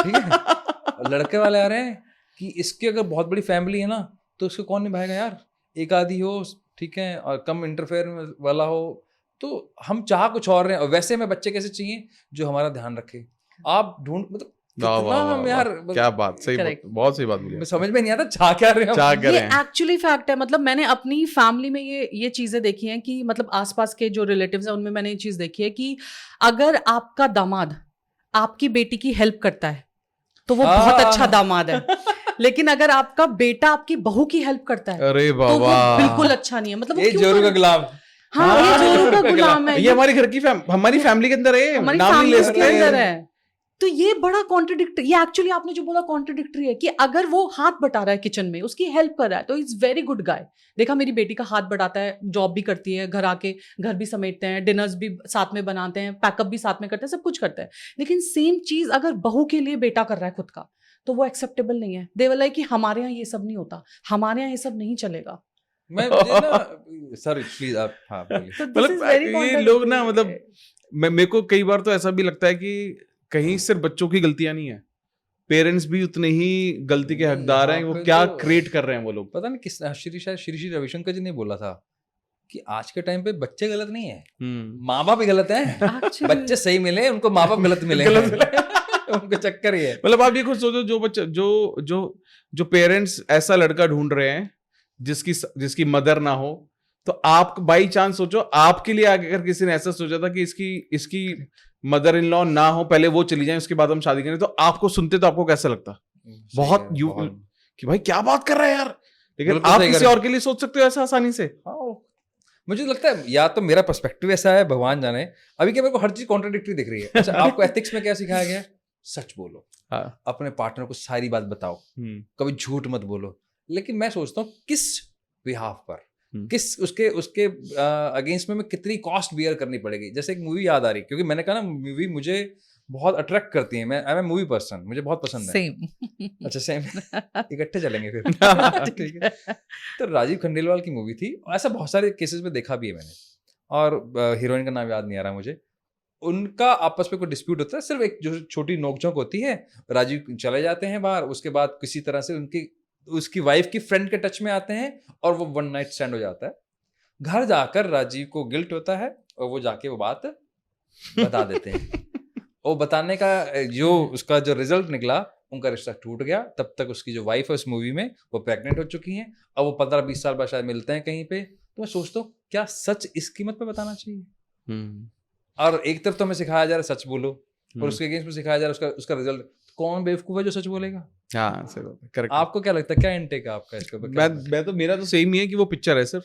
ठीक है. लड़के वाले आ रहे हैं कि इसकी अगर बहुत बड़ी फैमिली है ना तो उसको कौन निभाएगा यार, एक आधी हो, ठीक है, और कम इंटरफेयर वाला हो, तो हम चाह कुछ और रहे हैं. और वैसे में बच्चे कैसे चाहिए जो हमारा ध्यान रखे. आप ढूंढ, मतलब यार क्या बात, सही बात, बहुत सही बात बोली. समझ में नहीं आता चाह क्या रहे हैं. ये एक्चुअली फैक्ट है. मतलब मैंने अपनी फैमिली में ये चीजें देखी हैं कि मतलब आसपास के जो रिलेटिव्स हैं उनमें मैंने ये चीज देखी है कि अगर आपका दामाद आपकी बेटी की हेल्प करता है तो वो बहुत अच्छा दामाद है, लेकिन अगर आपका बेटा आपकी बहू की हेल्प करता है, अरे तो वो बिल्कुल अच्छा नहीं है. मतलब ये जोरू का गुलाम. हाँ, ये जोरू का गुलाम है. ये हमारी घर की हमारी फैमिली के अंदर है, हमारी नाम नहीं ले सकते है. तो ये बड़ा कॉन्ट्रडिक्टरी, ये एक्चुअली आपने जो बोला कॉन्ट्रडिक्टरी है कि अगर वो हाथ बटा रहा है किचन में, उसकी हेल्प कर रहा है, तो इट्स वेरी गुड गाय. देखा, मेरी बेटी का हाथ बटाता है, जॉब भी करती है, घर आके घर भी समेटते हैं, डिनर्स भी साथ में बनाते हैं, पैकअप भी साथ में करते हैं, सब कुछ करते हैं. लेकिन सेम चीज अगर बहू के लिए बेटा कर रहा है खुद का, तो वो एक्सेप्टेबल नहीं है. दे वाला है कि हमारे यहाँ ये सब नहीं होता, हमारे यहाँ ये सब नहीं चलेगा. मैं सॉरी प्लीज आप, हाँ मतलब ये लोग ना, मतलब मेरे को कई बार तो ऐसा भी लगता है कि कहीं सिर्फ बच्चों की गलतियां नहीं है, पेरेंट्स भी उतने ही गलती के हकदार हैं. वो क्या क्रिएट कर रहे हैं वो लोग, पता नहीं किस, श्री रविशंकर जी ने बोला था कि आज के टाइम पे बच्चे गलत नहीं है, माँ बाप ही गलत हैं. बच्चे सही मिले, उनको माँ बाप गलत मिले. उनका चक्कर ही है. मतलब आप ये खुद सोचो, जो बच्चा जो पेरेंट्स ऐसा लड़का ढूंढ रहे हैं जिसकी मदर ना हो, तो आप बाई चांस सोचो, आपके लिए अगर किसी ने ऐसा सोचा था कि इसकी मदर इन लॉ ना हो, पहले वो चली जाए, उसके बाद हम शादी करें, तो आपको सुनते तो आपको कैसा लगता? बहुत कि भाई क्या बात कर रहा है यार. लेकिन आप किसी और के लिए सोच सकते हो ऐसा आसानी से. मुझे लगता है या तो मेरा पर्सपेक्टिव ऐसा है, भगवान जाने, अभी क्या मेरे को हर चीज कॉन्ट्राडिक्टरी दिख रही है। अच्छा, आपको एथिक्स में क्या सिखाया गया है? सच बोलो, हाँ, अपने पार्टनर को सारी बात बताओ, कभी झूठ मत बोलो। लेकिन मैं सोचता हूँ किस बिहाफ पर, किस उसके अगेंस्ट में मैं कितनी कॉस्ट बियर करनी पड़ेगी। जैसे एक मूवी याद आ रही, क्योंकि मैंने कहा ना मूवी मुझे बहुत अट्रैक्ट करती है, मैं आई एम मूवी पर्सन, मुझे बहुत पसंद है। सेम। अच्छा सेम, इकट्ठे चलेंगे फिर। ठीक है। तो राजीव खंडेलवाल की मूवी थी, और ऐसा बहुत सारे केसेस में देखा भी है मैंने, और हीरोइन का नाम याद नहीं आ रहा मुझे। उनका आपस में कोई डिस्प्यूट होता है, सिर्फ एक जो छोटी नोकझोंक होती है, राजीव चले जाते हैं बाहर, उसके बाद किसी तरह से उसकी वाइफ की फ्रेंड के टच में आते हैं, और वो वन नाइट स्टैंड हो जाता है। घर जाकर राजीव को गिल्ट होता है, और वो जाके वो बात बता देते हैं। वो बताने का जो उसका जो रिजल्ट निकला, उनका रिश्ता टूट गया। तब तक उसकी जो वाइफ है उस मूवी में, वो प्रेग्नेंट हो चुकी हैं, और वो 15-20 साल बाद शायद मिलते हैं कहीं पे। तो मैं सोचता हूँ क्या सच इस कीमत पे बताना चाहिए? और एक तरफ तो हमें सिखाया जा रहा है सच बोलो, और उसके अगेंस्ट में सिखाया जा रहा है उसका रिजल्ट। कौन बेवकूफ है जो सच बोलेगा? हाँ, सही बात है, करेक्ट। आपको क्या लगता है, क्या इनटेक है आपका इसके ऊपर? मैं तो मेरा तो सेम ही है कि वो पिक्चर है सिर्फ।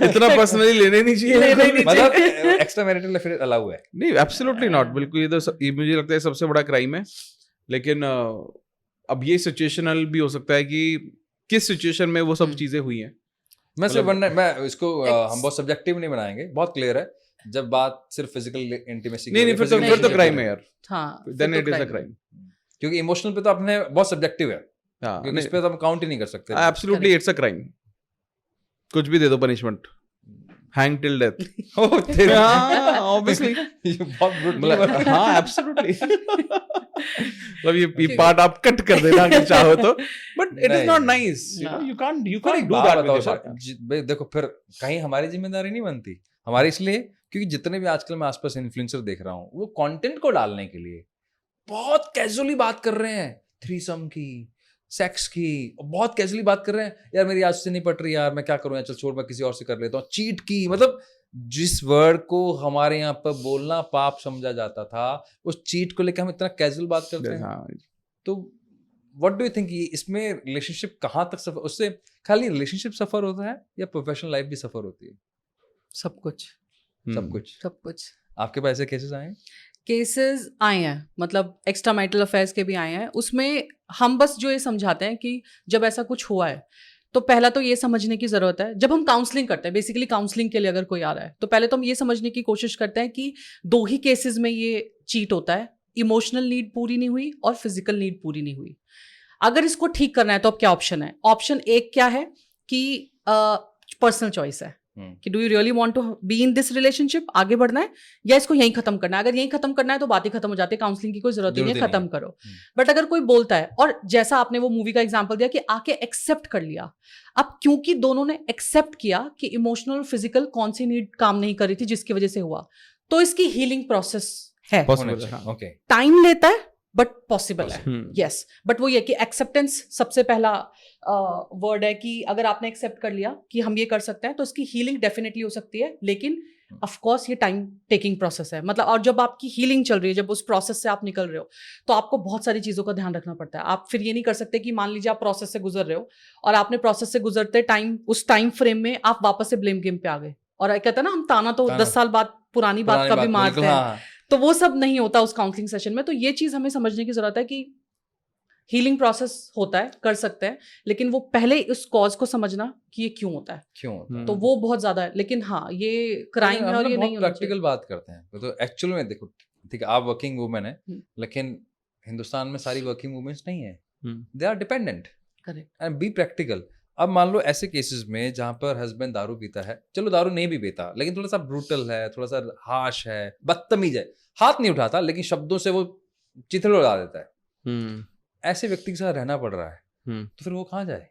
इतना पर्सनली लेने नहीं चाहिए, मतलब एक्स्ट्रा मैरिटल अफेयर अलाउ है? नहीं, एब्सोल्युटली नॉट, बिल्कुल। ये मुझे लगता है सबसे बड़ा क्राइम है। लेकिन अब ये सिचुएशनल भी हो सकता है कि किस सिचुएशन में वो सब चीजें हुई हैं। मैं सिर्फ मैं इसको हम बहुत सब्जेक्टिव नहीं बनाएंगे, बहुत क्लियर है। जब बात सिर्फ फिजिकल इंटीमेसी नहीं, फिर तो क्राइम है यार। हाँ, then it is a crime, क्योंकि इमोशनल पे तो आपने बहुत सब्जेक्टिव है, हाँ, क्योंकि इस पे तो हम काउंट ही नहीं कर सकते। Absolutely it's a crime. कुछ भी दे दो punishment, hang till death. Obviously बहुत ब्रूटल। हाँ, एब्सोल्युटली। मतलब ये पार्ट आप कट कर देना अगर चाहो तो, but it is not nice, you can't do that. देखो, फिर कहीं हमारी जिम्मेदारी नहीं बनती हमारी, इसलिए क्योंकि जितने भी आजकल मैं आसपास इन्फ्लुएंसर देख रहा हूँ, वो कंटेंट को डालने के लिए बहुत कैजुअली बात कर रहे हैं, थ्रीसम की, सेक्स की, बहुत कैजुअली बात कर रहे हैं। यार मेरी आज से नहीं पट रही यार, मैं क्या करूं यार, चल छोड़, मैं किसी और से कर लेता हूँ। चीट की, मतलब जिस वर्ड को हमारे यहाँ पर बोलना पाप समझा जाता था, उस चीट को लेकर हम इतना कैजुअल बात करते हैं। तो व्हाट डू यू थिंक, इसमें रिलेशनशिप कहाँ तक सफर, उससे खाली रिलेशनशिप सफर होता है या प्रोफेशनल लाइफ भी सफर होती है? सब कुछ, सब कुछ, सब कुछ। आपके पास ऐसे केसेस आए हैं? केसेस आए हैं, मतलब एक्स्ट्रा मैरिटल अफेयर्स के भी आए हैं। उसमें हम बस जो ये समझाते हैं कि जब ऐसा कुछ हुआ है, तो पहला तो ये समझने की ज़रूरत है, जब हम काउंसलिंग करते हैं, बेसिकली काउंसलिंग के लिए अगर कोई आ रहा है, तो पहले तो हम ये समझने की कोशिश करते हैं कि 2 ही केसेस में ये चीट होता है, इमोशनल नीड पूरी नहीं हुई और फिजिकल नीड पूरी नहीं हुई। अगर इसको ठीक करना है तो अब क्या ऑप्शन है? ऑप्शन एक क्या है कि पर्सनल चॉइस है कि do you really want to be in this relationship, आगे बढ़ना है या इसको यहीं खत्म करना है। अगर यहीं खत्म करना है तो बात ही खत्म हो जाती है, काउंसलिंग की कोई जरूरत नहीं है, खत्म करो। बट अगर कोई बोलता है, और जैसा आपने वो मूवी का एग्जांपल दिया कि आके एक्सेप्ट कर लिया, अब क्योंकि दोनों ने एक्सेप्ट किया कि इमोशनल फिजिकल कौन सी नीड काम नहीं कर रही थी जिसकी वजह से हुआ, तो इसकी हीलिंग प्रोसेस है। टाइम लेता है बट पॉसिबल है, यस। बट वो ये कि एक्सेप्टेंस सबसे पहला वर्ड है कि अगर आपने एक्सेप्ट कर लिया कि हम ये कर सकते हैं, तो इसकी हीलिंग डेफिनेटली हो सकती है। लेकिन ऑफ कोर्स ये टाइम टेकिंग प्रोसेस है, मतलब। और जब आपकी हीलिंग चल रही है, जब उस प्रोसेस से आप निकल रहे हो, तो आपको बहुत सारी चीज़ों का ध्यान रखना पड़ता है। आप फिर ये नहीं कर सकते कि मान लीजिए आप प्रोसेस से गुजर रहे हो और आपने प्रोसेस से गुजरते टाइम, उस टाइम फ्रेम में आप वापस से ब्लेम गेम पे आ गए, और कहते हैं ना हम ताना तो 10 साल बाद पुरानी बात का भी मारते हैं, तो वो सब नहीं होता उस काउंसलिंग सेशन में। तो ये चीज़ हमें समझने की जरूरत है कि हीलिंग प्रोसेस होता है, कर सकते हैं, लेकिन वो पहले उस कॉज को समझना कि ये क्यों होता है, तो वो बहुत ज्यादा है। लेकिन हाँ, ये क्राइम है और ये नहीं होना चाहिए। प्रैक्टिकल बात करते हैं तो एक्चुअल में देखो, ठीक है, आप वर्किंग वुमेन है, लेकिन हिंदुस्तान में सारी वर्किंग वुमेन्स नहीं है, they are dependent. Correct. And be practical. अब मान लो ऐसे केसेस में जहां पर हस्बैंड दारू पीता है, चलो दारू नहीं भी पीता, लेकिन थोड़ा सा ब्रूटल है, थोड़ा सा हार्श है, बदतमीज है, हाथ नहीं उठाता लेकिन शब्दों से वो चिथड़े उड़ा देता है, ऐसे व्यक्ति के साथ रहना पड़ रहा है, तो फिर वो कहाँ जाए?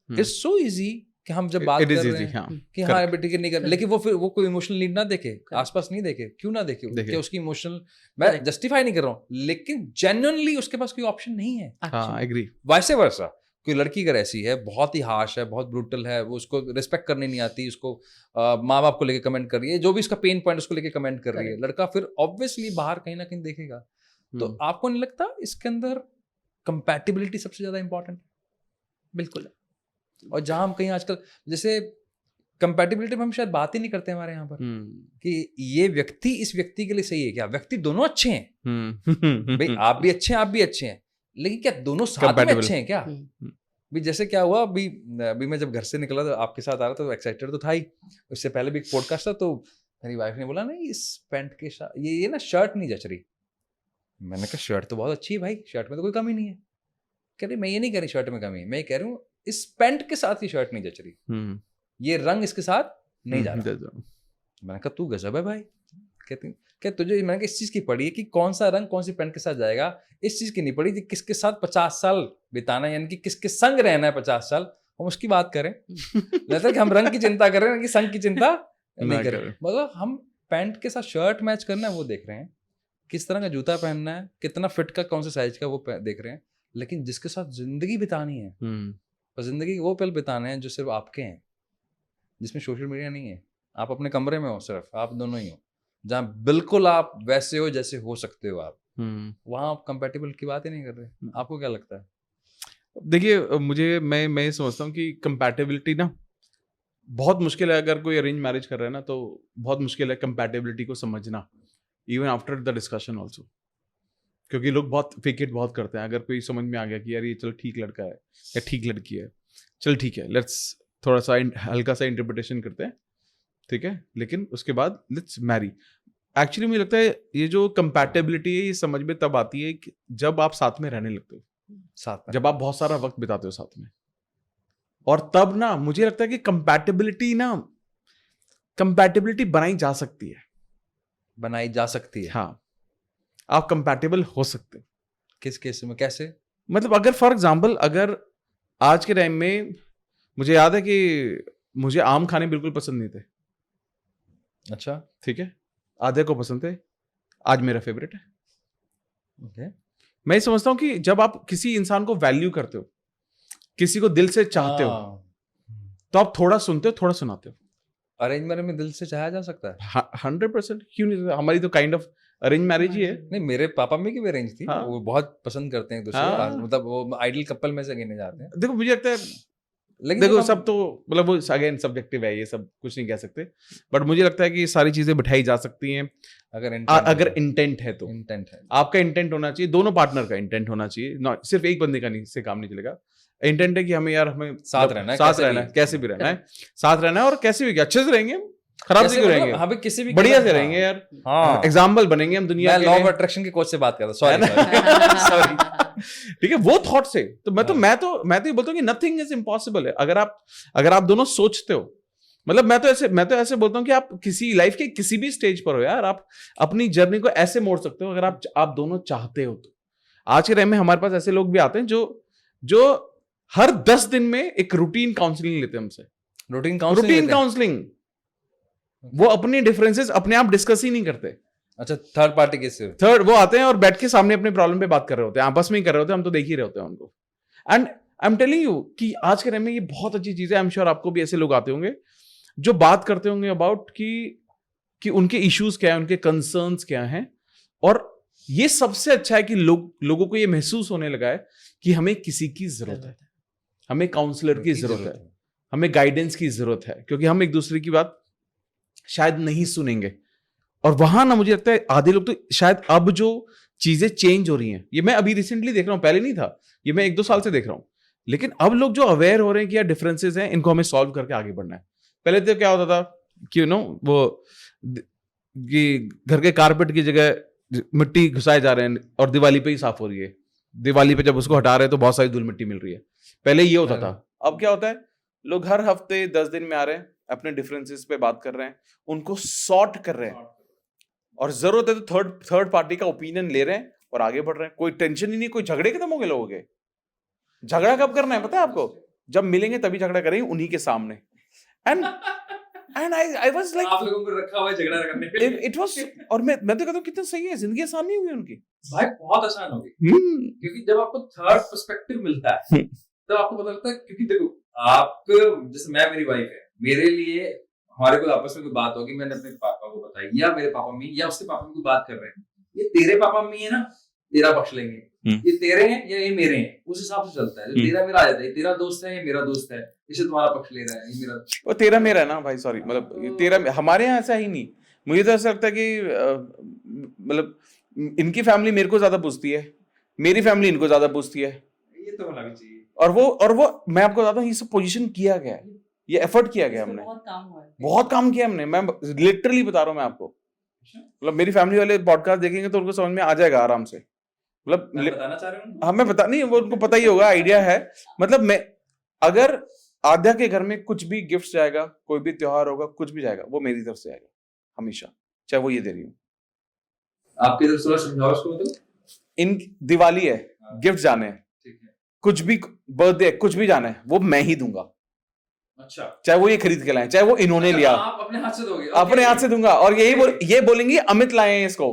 इट्स सो इजी कि हम जब बात कर रहे हैं कि हाँ बेटी के नहीं कर, लेकिन वो फिर वो कोई इमोशनल नीड ना देखे, आसपास नहीं देखे, क्यों ना देखे? कि उसकी इमोशनल, मैं जस्टिफाई नहीं कर रहा हूँ, लेकिन जेन्युइनली उसके पास कोई ऑप्शन नहीं है। हाँ, एग्री। वैसे वर्सा कोई लड़की अगर ऐसी है, बहुत ही हार्श है, बहुत ब्रूटल है, वो उसको रिस्पेक्ट करनी नहीं आती, उसको माँ बाप को लेके कमेंट कर रही है, जो भी उसका पेन पॉइंट उसको लेके कमेंट कर रही है, लड़का फिर ऑब्वियसली बाहर कहीं ना कहीं देखेगा। तो आपको नहीं लगता इसके अंदर कंपैटिबिलिटी सबसे ज्यादा इंपॉर्टेंट? बिल्कुल। और जहां हम कहीं आजकल जैसे कंपैटिबिलिटी में हम शायद बात ही नहीं करते हमारे यहाँ पर कि ये व्यक्ति इस व्यक्ति के लिए सही है क्या, व्यक्ति दोनों अच्छे हैं भाई, आप भी अच्छे हैं आप भी अच्छे हैं, लेकिन क्या दोनों साथ में Compatible. अच्छे हैं क्या? भी जैसे क्या हुआ अभी मैं जब घर से निकला तो आपके साथ आ रहा था तो एक्साइटेड तो था ही, उससे पहले भी एक पॉडकास्ट था तो मेरी वाइफ ने बोला ना इस पैंट के साथ ये ना शर्ट नहीं जच रही। मैंने कहा शर्ट तो बहुत अच्छी है भाई, शर्ट में तो कोई कमी नहीं है। कह रही मैं ये नहीं कह रही शर्ट में कमी है, मैं ये कह रही हूँ इस पैंट के साथ ही शर्ट नहीं जच रही, ये रंग इसके साथ नहीं जा रहा। मैंने कहा तू गजब है भाई। कहती क्या तुझे, मैंने कहा इस चीज की पड़ी है कि कौन सा रंग कौन सी पैंट के साथ जाएगा, इस चीज की नहीं पड़ी कि किसके साथ 50 साल बिताना है, यानी कि किसके संग रहना है 50 साल, हम उसकी बात करें। लगता है कि हम रंग की चिंता कर रहे हैं कि संग की चिंता नहीं कर रहे। मतलब हम पैंट के साथ शर्ट मैच करना है वो देख रहे हैं, किस तरह का जूता पहनना है, कितना फिट का कौन से साइज का वो देख रहे हैं, लेकिन जिसके साथ जिंदगी बितानी है और जिंदगी वो पल बिताने हैं जो सिर्फ आपके हैं, जिसमें सोशल मीडिया नहीं है, आप अपने कमरे में हो, सिर्फ आप दोनों ही हो, जहाँ बिल्कुल आप वैसे हो जैसे हो सकते हो आप, वहाँ आप कंपैटिबल की बात ही नहीं कर रहे। आपको क्या लगता है? देखिए मुझे मैं समझता हूँ कि कंपैटिबिलिटी ना बहुत मुश्किल है। अगर कोई अरेंज मैरिज कर रहा है ना तो बहुत मुश्किल है कंपैटिबिलिटी को समझना, even after the discussion also, क्योंकि लोग बहुत फेक इट बहुत करते हैं। अगर कोई समझ में आ गया कि यार ये चल ठीक लड़का है या ठीक लड़की है, चल ठीक है, लेट्स थोड़ा सा हल्का सा इंटरप्रिटेशन करते हैं, ठीक है, लेकिन उसके बाद लेट्स मैरी। एक्चुअली मुझे लगता है ये जो कंपैटिबिलिटी है ये समझ में तब आती है कि जब आप साथ में रहने लगते हो, साथ में जब आप बहुत सारा वक्त बिताते हो साथ में, और तब ना मुझे लगता है कि कंपैटिबिलिटी बनाई जा सकती है, बनाई जा सकती है। हाँ, आप कंपैटिबल हो सकते हो। किस केस में, कैसे? मतलब अगर फॉर एग्जांपल, अगर आज के टाइम में मुझे याद है कि मुझे आम खाने बिल्कुल पसंद नहीं थे, अच्छा ठीक है, आधे को पसंद थे, आज मेरा फेवरेट है। ओके। मैं समझता हूं कि जब आप किसी इंसान को वैल्यू करते हो, किसी को दिल से चाहते हो, तो आप थोड़ा सुनते हो, थोड़ा सुनाते हो। अरेंज मैरिज में दिल से चाहा जा सकता है? 100%। क्यों नहीं? हमारी तो काइंड ऑफ अरेंज मैरिज ही है। नहीं, मेरे पापा में की भी अरेंज थी। हाँ। वो बहुत पसंद करते हैं एक दूसरे को। हाँ। मतलब वो आइडियल कपल में से गिने जाते हैं। देखो मुझे लगता है, लेकिन देखो जब सब तो मतलब वो अगेन सब्जेक्टिव है, ये सब कुछ नहीं कह सकते, बट मुझे लगता है कि ये सारी चीजें बिठाई जा सकती हैं अगर इंटेंट है तो। इंटेंट है, आपका इंटेंट होना चाहिए, दोनों पार्टनर का इंटेंट होना चाहिए, सिर्फ एक बंदे का नहीं, से काम नहीं चलेगा। इंटेंट है कि हमें साथ रहना है, कैसे भी रहना है, साथ रहना है, और कैसे भी अच्छे से रहेंगे, खराब से क्यों रहेंगे, हाँ भी किसी भी बढ़िया से रहेंगे यार। हाँ, एग्जाम्पल बनेंगे हम दुनिया के। लॉ ऑफ अट्रैक्शन के कोच से बात कर रहा हूं, सॉरी। ठीक है, वो थॉट से तो मैं तो ये बोलता हूँ कि नथिंग इज इम्पॉसिबल है। अगर आप दोनों सोचते हो, मतलब मैं तो ऐसे बोलता हूँ कि आप किसी लाइफ के किसी भी स्टेज पर हो यार, आप अपनी जर्नी को ऐसे मोड़ सकते हो अगर आप दोनों चाहते हो तो। आज के टाइम में हमारे पास ऐसे लोग भी आते हैं जो हर 10 दिन में एक रूटीन काउंसलिंग लेते हैं हमसे। रूटीन काउंसलिंग, वो अपनी डिफरेंसेस अपने आप डिस्कस ही नहीं करते। अच्छा, थर्ड पार्टी कैसे? वो आते हैं और बैठ के सामने अपने प्रॉब्लम पे बात कर रहे होते हैं, आपस में ही कर रहे होते हैं, हम तो देख ही रहे होते हैं उनको। And I am telling you कि आज के टाइम में ये बहुत अच्छी चीज है। आई एम श्योर आपको भी ऐसे लोग आते होंगे जो बात करते होंगे अबाउट कि उनके इश्यूज क्या है, उनके कंसर्न्स क्या हैं। और ये सबसे अच्छा है कि लोगों को ये महसूस होने लगा है कि हमें किसी की जरूरत है, हमें काउंसलर की जरूरत है, हमें गाइडेंस की जरूरत है, क्योंकि हम एक दूसरे की बात शायद नहीं सुनेंगे। और वहां ना मुझे लगता है आधे लोग तो शायद अब जो चीजें चेंज हो रही हैं, ये मैं अभी रिसेंटली देख रहा हूं, पहले नहीं था, ये मैं 1-2 साल से देख रहा हूं, लेकिन अब लोग जो अवेयर हो रहे हैं कि यार डिफरेंसेस हैं, इनको हमें सॉल्व करके आगे बढ़ना है। पहले तो क्या होता था कि वो कि घर के कारपेट की जगह मिट्टी घुसाए जा रहे हैं और दिवाली पे ही साफ हो रही है, दिवाली पे जब उसको हटा रहे हैं तो बहुत सारी धूल मिट्टी मिल रही है। पहले ये होता था। अब क्या होता है, लोग हर हफ्ते 10 दिन में आ रहे हैं, अपने डिफरेंसेस पे बात कर रहे हैं, उनको सॉर्ट कर रहे हैं, और जरूरत है तो थर्ड पार्टी का ओपिनियन ले रहे हैं और आगे बढ़ रहे हैं। कोई टेंशन ही नहीं, कोई झगड़े खत्म हो गए लोगों के। झगड़ा कब करना है पता है आपको? जब मिलेंगे तभी झगड़ा करेंगे, उन्हीं के सामने। एंड आई वाज लाइक, आप लोगों को रखा हुआ है झगड़ा करने के लिए। इट वाज, और मैं तो कहता हूं कितना सही है, जिंदगी आसान नहीं हुई उनकी भाई, बहुत आसान हो गई। क्योंकि जब आपको थर्ड पर्सपेक्टिव मिलता है तो आपको पता लगता है। क्योंकि देखो, आप जैसे मेरी वाइफ है, मेरे लिए हमारे को आपस में कोई बात होगी, मैंने अपने पापा को बताई, या मेरे पापा मम्मी या उसके पापा मम्मी कोई बात कर रहे हैं, ये तेरे पापा मम्मी है ना, तेरा पक्ष लेंगे, ये तेरे हैं या ये मेरे हैं, उस हिसाब से चलता है। जो तेरा मेरा आ जाता है, तेरा दोस्त है ये मेरा दोस्त है, इसे तुम्हारा पक्ष ले रहा है, ये मेरा वो तेरा मेरा है ना भाई, सॉरी, मतलब ये तेरा, हमारे यहाँ ऐसा ही नहीं। मुझे तो ऐसा लगता है कि मतलब इनकी फैमिली मेरे को ज्यादा पूछती है, मेरी फैमिली इनको ज्यादा पूछती है। ये तो होना भी चाहिए। और वो मैं आपको बताता हूँ, ये सब पोजीशन किया गया है, ये एफर्ट किया गया हमने, बहुत काम हुआ है, बहुत काम किया हमने। मैं लिटरली बता रहा हूँ मैं आपको, मतलब मेरी फैमिली वाले पॉडकास्ट देखेंगे तो उनको समझ में आ जाएगा आराम से। मतलब मैं बताना चाह रहा हूँ। हाँ, मैं बता नहीं, वो उनको पता ही होगा, आइडिया है। मतलब मैं अगर आद्या के घर में कुछ भी गिफ्ट जाएगा, कोई भी त्योहार होगा, कुछ भी जाएगा, वो मेरी तरफ से आएगा हमेशा, चाहे वो ये दे रही हूँ। आपकी तरफ से समझाओ उसको, मतलब इन दिवाली है, गिफ्ट जाने हैं, ठीक है, कुछ भी बर्थडे, कुछ भी जाना है, वो मैं ही दूंगा। अच्छा, चाहे वो ये खरीद के लाए, चाहे वो इन्होंने लिया, आप अपने हाथ से दोगे? अपने हाथ से दूंगा। और ये बोलेंगे अमित लाए हैं इसको।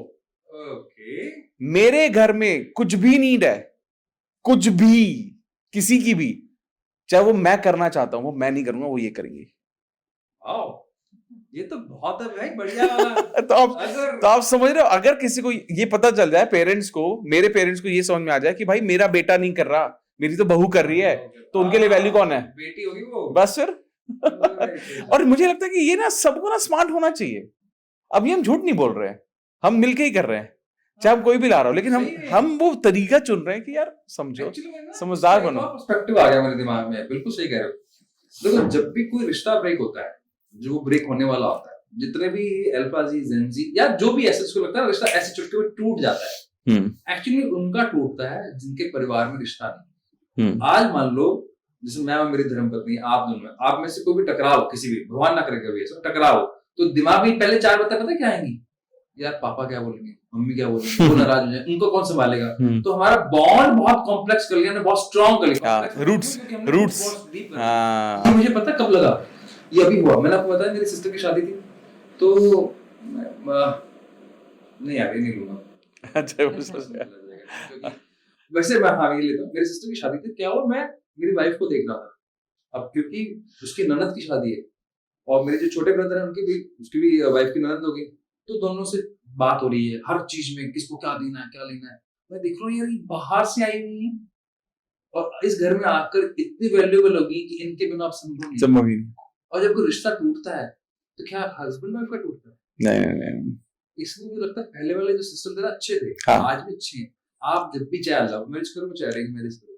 ओके, मेरे घर में कुछ भी नीड है, कुछ भी, किसी की भी, चाहे वो मैं करना चाहता हूं, वो मैं नहीं करूंगा, वो ये करेंगे। आओ, ये तो बहुत है भाई, बढ़िया वाला। तो आप समझ रहे हो, अगर किसी को ये पता चल जाए, पेरेंट्स को, मेरे पेरेंट्स को ये समझ में आ जाए कि भाई मेरा बेटा नहीं कर रहा, मेरी तो बहू कर रही है, तो उनके लिए वैल्यू कौन है? बेटी होगी वो, बस फिर। और मुझे लगता है कि ये ना सबको ना स्मार्ट होना चाहिए। अभी हम झूठ नहीं बोल रहे हैं, हम मिलके ही कर रहे हैं, चाहे हम कोई भी ला रहा हो, लेकिन हम वो तरीका चुन रहे हैं कि यार समझो, समझदार बनो। पर्सपेक्टिव आ गया मेरे दिमाग में, बिल्कुल सही कह रहे हो। देखो, जब भी कोई रिश्ता ब्रेक होता है, जो ब्रेक होने वाला होता है, जितने भी अल्फा जी, जेन जी या जो भी ऐसे को लगता है रिश्ता ऐसे चुटके में टूट जाता है, एक्चुअली उनका टूटता है जिनके परिवार में रिश्ता नहीं। आज मान लो जैसे मैं और मेरी धर्मपत्नी, आप दोनों में, आप में से कोई भी टकराव, किसी भी, भगवान ना करे कभी ऐसा टकराव, तो दिमाग में पहले 4 बातें पता क्या आएंगी? यार पापा क्या बोलेंगे, मम्मी क्या बोलेंगे, वो नाराज हो जाए, उनको कौन संभालेगा? तो हमारा बॉन्ड बहुत कॉम्प्लेक्स कर लिया, बहुत स्ट्रॉन्ग कर लिया, रूट्स। मुझे पता कब लगा, ये अभी हुआ, मैंने आपको बताया मेरी सिस्टर की शादी थी, तो नहीं यार ये नहीं लूंगा। अच्छा, वैसे मैं हाँ ये लेता हूँ, मेरी सिस्टर की शादी थी, क्या हुआ, मैं मेरी वाइफ को देख रहा था, अब क्योंकि उसकी ननद की शादी है और मेरे जो छोटे ब्रदर हैं उनकी भी, उसकी भी वाइफ की ननद होगी, तो दोनों से बात हो रही है हर चीज में, किसको क्या देना है, क्या लेना है। मैं देख रहा हूँ यार बाहर से आई हुई है और इस घर में आकर इतनी वैल्यूएबल होगी कि इनके बिना आप संभव नहीं। और जब कोई रिश्ता टूटता है तो क्या हस्बैंड वाइफ का टूटता है? नहीं। इसलिए मुझे लगता है पहले वाले जो सिस्टम थे ना अच्छे थे, हाँ। आज भी अच्छे हैं। आप जब भी चाहे लव मैरिज करो, चाहे अरेंज मैरिज करो,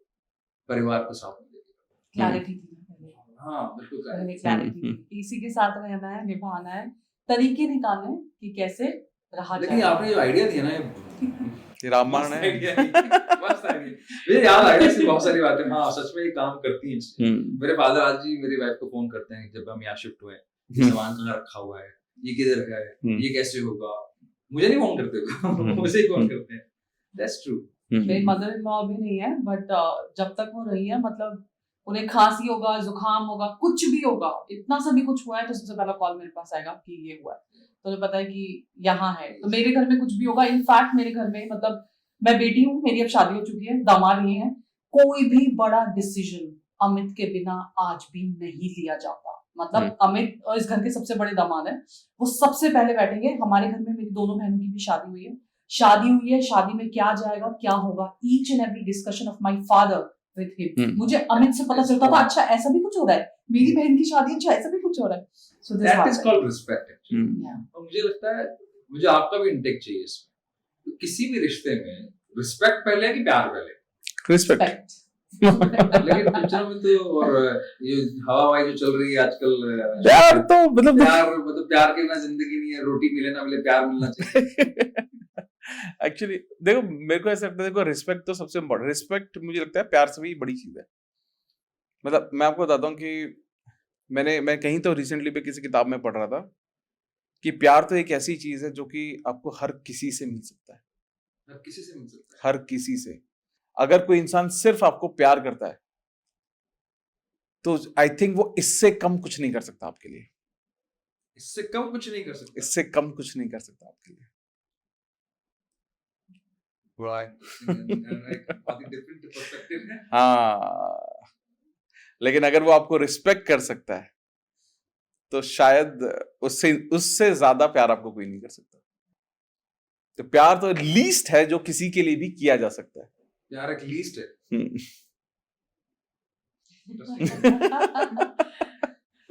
परिवार को साथ में देखिए। क्लैरिटी थी पहले। हाँ बिल्कुल क्लैरिटी, इसी के साथ रहना है, निभाना है, तरीके निकालने हैं कि कैसे रहा जाए। लेकिन आपने जो आइडिया दिया ना, ये रामबाण है, मस्त आइडिया। मुझे याद आ गया इसकी बहुत सारी बातें। हाँ सच में ये काम करती हैं। मेरे फादर आज जी मेरी वाइफ को फोन करते हैं जब हम यहाँ शिफ्ट हुए, सामान कहाँ रखा हुआ है, ये किधर रखा है, ये कैसे होगा। मुझे नहीं फोन करते, मुझे ही फोन करते हैं। That's true. मेरी मदर इन लॉ भी नहीं है, बट जब तक वो रही है, मतलब उन्हें खांसी होगा, जुकाम होगा, कुछ भी होगा, इतना सा भी कुछ हुआ है तो सबसे पहला कॉल मेरे पास आएगा कि ये हुआ है, तो मुझे पता है कि यहाँ है। तो मेरे घर में कुछ भी होगा, इनफैक्ट मेरे घर में, मतलब मैं बेटी हूँ, मेरी अब शादी हो चुकी है, दामाद ये है, कोई भी बड़ा डिसीजन अमित के बिना आज भी नहीं लिया जाता। मतलब अमित इस घर के सबसे बड़े दामाद है, वो सबसे पहले बैठेंगे। हमारे घर में मेरी दोनों बहनों की भी शादी हुई है, शादी में क्या जाएगा, क्या होगा, each and every discussion of my father with him. मुझे अमित से पता चलता था, अच्छा ऐसा भी कुछ हो रहा है, मेरी बहन की शादी, अच्छा ऐसा भी कुछ हो रहा है। So that is called respect. और मुझे लगता है मुझे आपका भी इंटेक चाहिए इसमें। किसी भी रिश्ते में रिस्पेक्ट पहले है कि प्यार पहले? रिस्पेक्ट। लेकिन पिक्चरों में तो, और ये हवाबाजी जो चल रही है आजकल, प्यार तो मतलब प्यार के बिना जिंदगी नहीं है, रोटी मिले ना मिले प्यार मिलना चाहिए। एक्चुअली देखो, मेरे को ऐसा लगता है, देखो रिस्पेक्ट तो सबसे इम्पोर्टेंट, रिस्पेक्ट मुझे लगता है प्यार से भी बड़ी चीज है। मतलब मैं आपको बताता हूँ कि मैं कहीं तो रिसेंटली पे किसी किताब में पढ़ रहा था कि प्यार तो एक ऐसी चीज है जो कि आपको हर किसी से मिल सकता है, हर किसी से मिल सकता है, हर किसी से। अगर कोई इंसान सिर्फ आपको प्यार करता है तो आई थिंक वो इससे कम कुछ नहीं कर सकता आपके लिए, इससे कम कुछ नहीं कर सकता, इससे कम कुछ नहीं कर सकता आपके लिए। हाँ, लेकिन अगर वो आपको रिस्पेक्ट कर सकता है तो शायद उससे ज्यादा प्यार आपको कोई नहीं कर सकता। तो प्यार तो लीस्ट है जो किसी के लिए भी किया जा सकता है। प्यार एक लीस्ट है।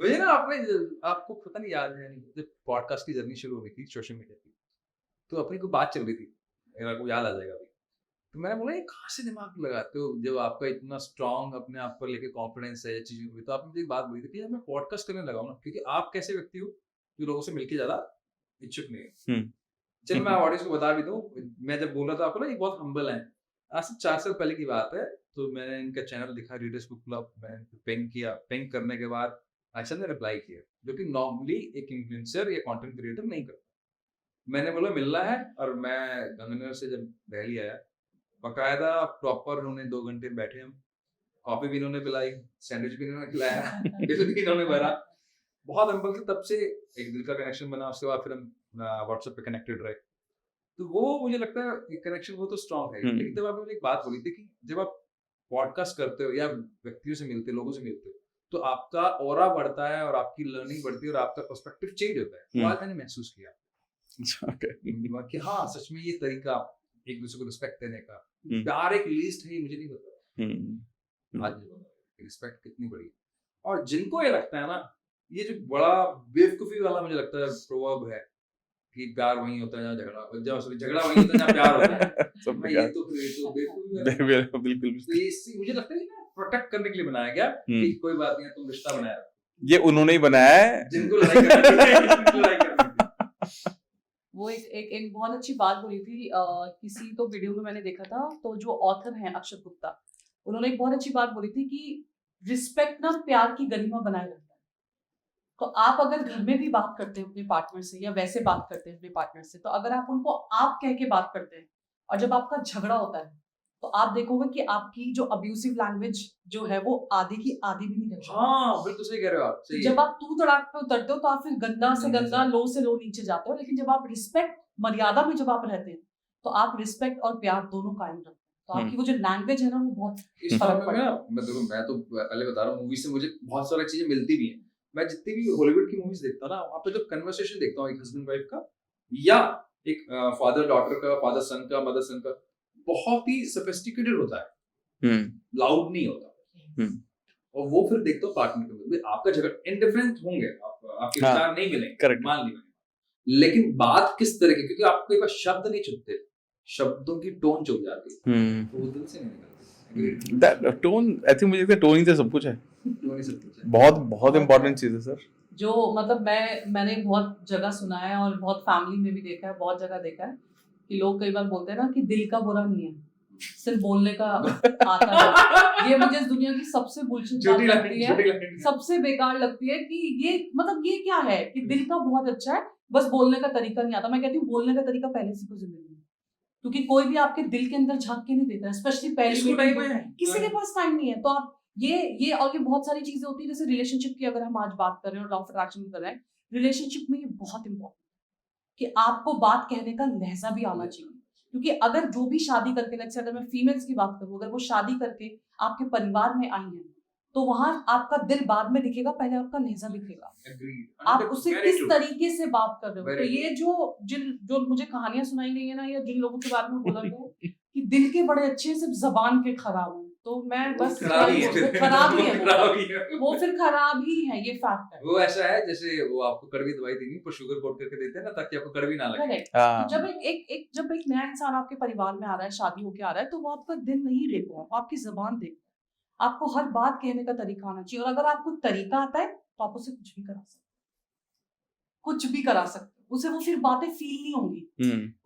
मुझे ना आपको पता नहीं याद है जब पॉडकास्ट की जर्नी शुरू हुई थी सोशल मीडिया की, तो अपनी कोई बात चल रही थी, मेरे को याद आ जाएगा अभी। तो मैंने बोला ये कहाँ से दिमाग लगाते हो जब आपका इतना स्ट्रांग अपने आप पर लेके कॉन्फिडेंस है चीजें हुई। तो आपने मुझे एक बात बोली थी कि यार मैं पॉडकास्ट करने लगा हूँ ना, क्योंकि आप कैसे व्यक्ति हो जो लोगों से मिलके ज्यादा इच्छुक नहीं है। चल मैं ऑडियंस को बता भी दूं, मैं जब बोल रहा था आपको ना ये बहुत हम्बल है। आज से 4 साल पहले की बात है, तो मैंने इनका चैनल दिखा रीडर्स बुक क्लब, मैंने पिंग किया, पिंग करने के बाद आयशा ने रिप्लाई किया, जो कि नॉर्मली एक इन्फ्लुएंसर या कंटेंट क्रिएटर नहीं करता। मैंने बोला मिलना है, और मैं गंगानगर से जब दिल्ली आया, बकायदा प्रॉपर उन्होंने 2 घंटे बैठे, हम कॉफी भी इन्होंने पिलाई, सैंडविच भी इन्होंने खिलाया, बिल भी इन्होंने भरा। बहुत हम्बल से तब से एक दिल का कनेक्शन बना। उसके बाद फिर हम व्हाट्सएप पे कनेक्टेड रहे। तो वो मुझे लगता है कनेक्शन वो तो स्ट्रांग है। लेकिन तब आपने मुझे एक बात बोली थी कि जब आप पॉडकास्ट करते हो या व्यक्तियों से मिलते हो, लोगों से मिलते हो, तो आपका ऑरा बढ़ता है और आपकी लर्निंग बढ़ती है और आपका पर्सपेक्टिव चेंज होता है। वो आज मैंने महसूस किया कि हाँ सच में ये तरीका एक दूसरे को रिस्पेक्ट देने का, प्यार एक लिस्ट है, मुझे नहीं पता आज रिस्पेक्ट कितनी बड़ी है। और जिनको ये लगता है ना, ये जो बड़ा बेवकूफी वाला मुझे लगता है प्रोवर्ब है कि प्यार वहीं होता है जहाँ झगड़ा वहीं होता है जहाँ प्यार होता है। सब ये तो बिल्कुल तो मुझे लगता है ना प्रोटेक्ट करने के लिए बनाया गया कि कोई बात नहीं है, तुम रिश्ता बनाया, ये उन्होंने ही बनाया है जिनको लड़ाई करनी थी। वो एक बहुत अच्छी बात बोली थी, किसी तो वीडियो में मैंने देखा था, तो जो ऑथर हैं अक्षत गुप्ता, उन्होंने एक बहुत अच्छी बात बोली थी कि रिस्पेक्ट ना प्यार की गरिमा बनाए रखता है। तो आप अगर घर में भी बात करते हैं अपने पार्टनर से या वैसे बात करते हैं अपने पार्टनर से, तो अगर आप उनको आप कह के बात करते हैं और जब आपका झगड़ा होता है तो आप देखोगे कि आपकी जो अब्यूसिव लैंग्वेज जो है वो आधी की आधी भी नहीं रह जाती। हाँ बिल्कुल सही कह रहे हो आप। जब आप तू तड़ाक पे उतरते हो तो आप फिर गंदा से गंदा, लो से लो नीचे जाते हो, लेकिन जब आप रिस्पेक्ट मर्यादा में जब आप रहते हैं तो आप रिस्पेक्ट और प्यार दोनों कायम रखते हैं। तो आपकी वो जो लैंग्वेज है ना वो बहुत इस फर्क में ना, मैं तो पहले बता रहा हूँ, मूवी से मुझे बहुत सारी चीजें मिलती भी हैं। मैं जितनी भी हॉलीवुड की मूवीज देखता हूँ ना, वहाँ पे जो कन्वर्सेशन देखता हूँ एक हस्बैंड वाइफ का या एक फादर डॉटर का, फादर सन का, मदर सन का, बहुत ही सोफिस्टिकेटेड होता है, लाउड नहीं होता। और वो फिर देखता हूँ पार्टनर के, आपका झगड़ा इंडिफरेंट होंगे, आपके विचार नहीं मिलेंगे, मान लीजिए, लेकिन बात किस तरह की, क्योंकि आपको एक बार शब्द नहीं चुनते, शब्दों की टोन चुप जाती है, तो वो दिल से नहीं निकलती। टोन, आई थिंक मुझे लगता है टोन ही तो सब कुछ है। बहुत बहुत इंपॉर्टेंट चीज है सर। जो मतलब मैंने बहुत जगह सुना है और बहुत फैमिली में भी देखा है, बहुत जगह देखा है कि लोग कई बार बोलते हैं ना कि दिल का बुरा नहीं है, सिर्फ बोलने का आता है। ये मुझे इस दुनिया की सबसे बुलशिट बात लगती है, सबसे बेकार लगती है कि ये मतलब ये क्या है कि दिल का बहुत अच्छा है, बस बोलने का तरीका नहीं आता। मैं कहती हूँ बोलने का तरीका पहले सीखो जिंदगी में, क्योंकि कोई भी आपके दिल के अंदर झांक के नहीं देता है, स्पेशली पहले किसी के पास टाइम नहीं है। तो आप ये और ये बहुत सारी चीजें होती है, जैसे रिलेशनशिप की अगर हम आज बात कर रहे हैं और लॉ ऑफ अट्रैक्शन कर रहे हैं, रिलेशनशिप में ये बहुत इंपॉर्टेंट कि आपको बात कहने का लहजा भी आना चाहिए। क्योंकि अगर जो भी शादी करके, जैसे अगर मैं फीमेल्स की बात करूं, अगर वो शादी करके आपके परिवार में आई है तो वहां आपका दिल बाद में दिखेगा, पहले आपका लहजा दिखेगा, आप उससे किस तरीके से बात कर रहे हो। तो ये जो मुझे कहानियां सुनाई गई है ना, या जिन लोगों के बारे में बोला गया कि दिल के बड़े अच्छे, सिर्फ जबान के खराब है, तो मैं बस खराब ही है, वो फिर खराब ही है, ये फैक्ट है। वो ऐसा है जैसे वो आपको कड़वी दवाई देनी पर शुगर कोट करके देते हैं ना, ताकि आपको कड़वी ना लगे। तो जब एक नया इंसान आपके परिवार में आ रहा है, शादी होके आ रहा है, तो वो आपका दिल नहीं देख रहा है, वो आपकी जबान देख रहा है। आपको हर बात कहने का तरीका आना चाहिए, और अगर आपको तरीका आता है तो आप उसे कुछ भी करा सकते, कुछ भी करा सकते, उसे वो फिर बातें फील नहीं होंगी।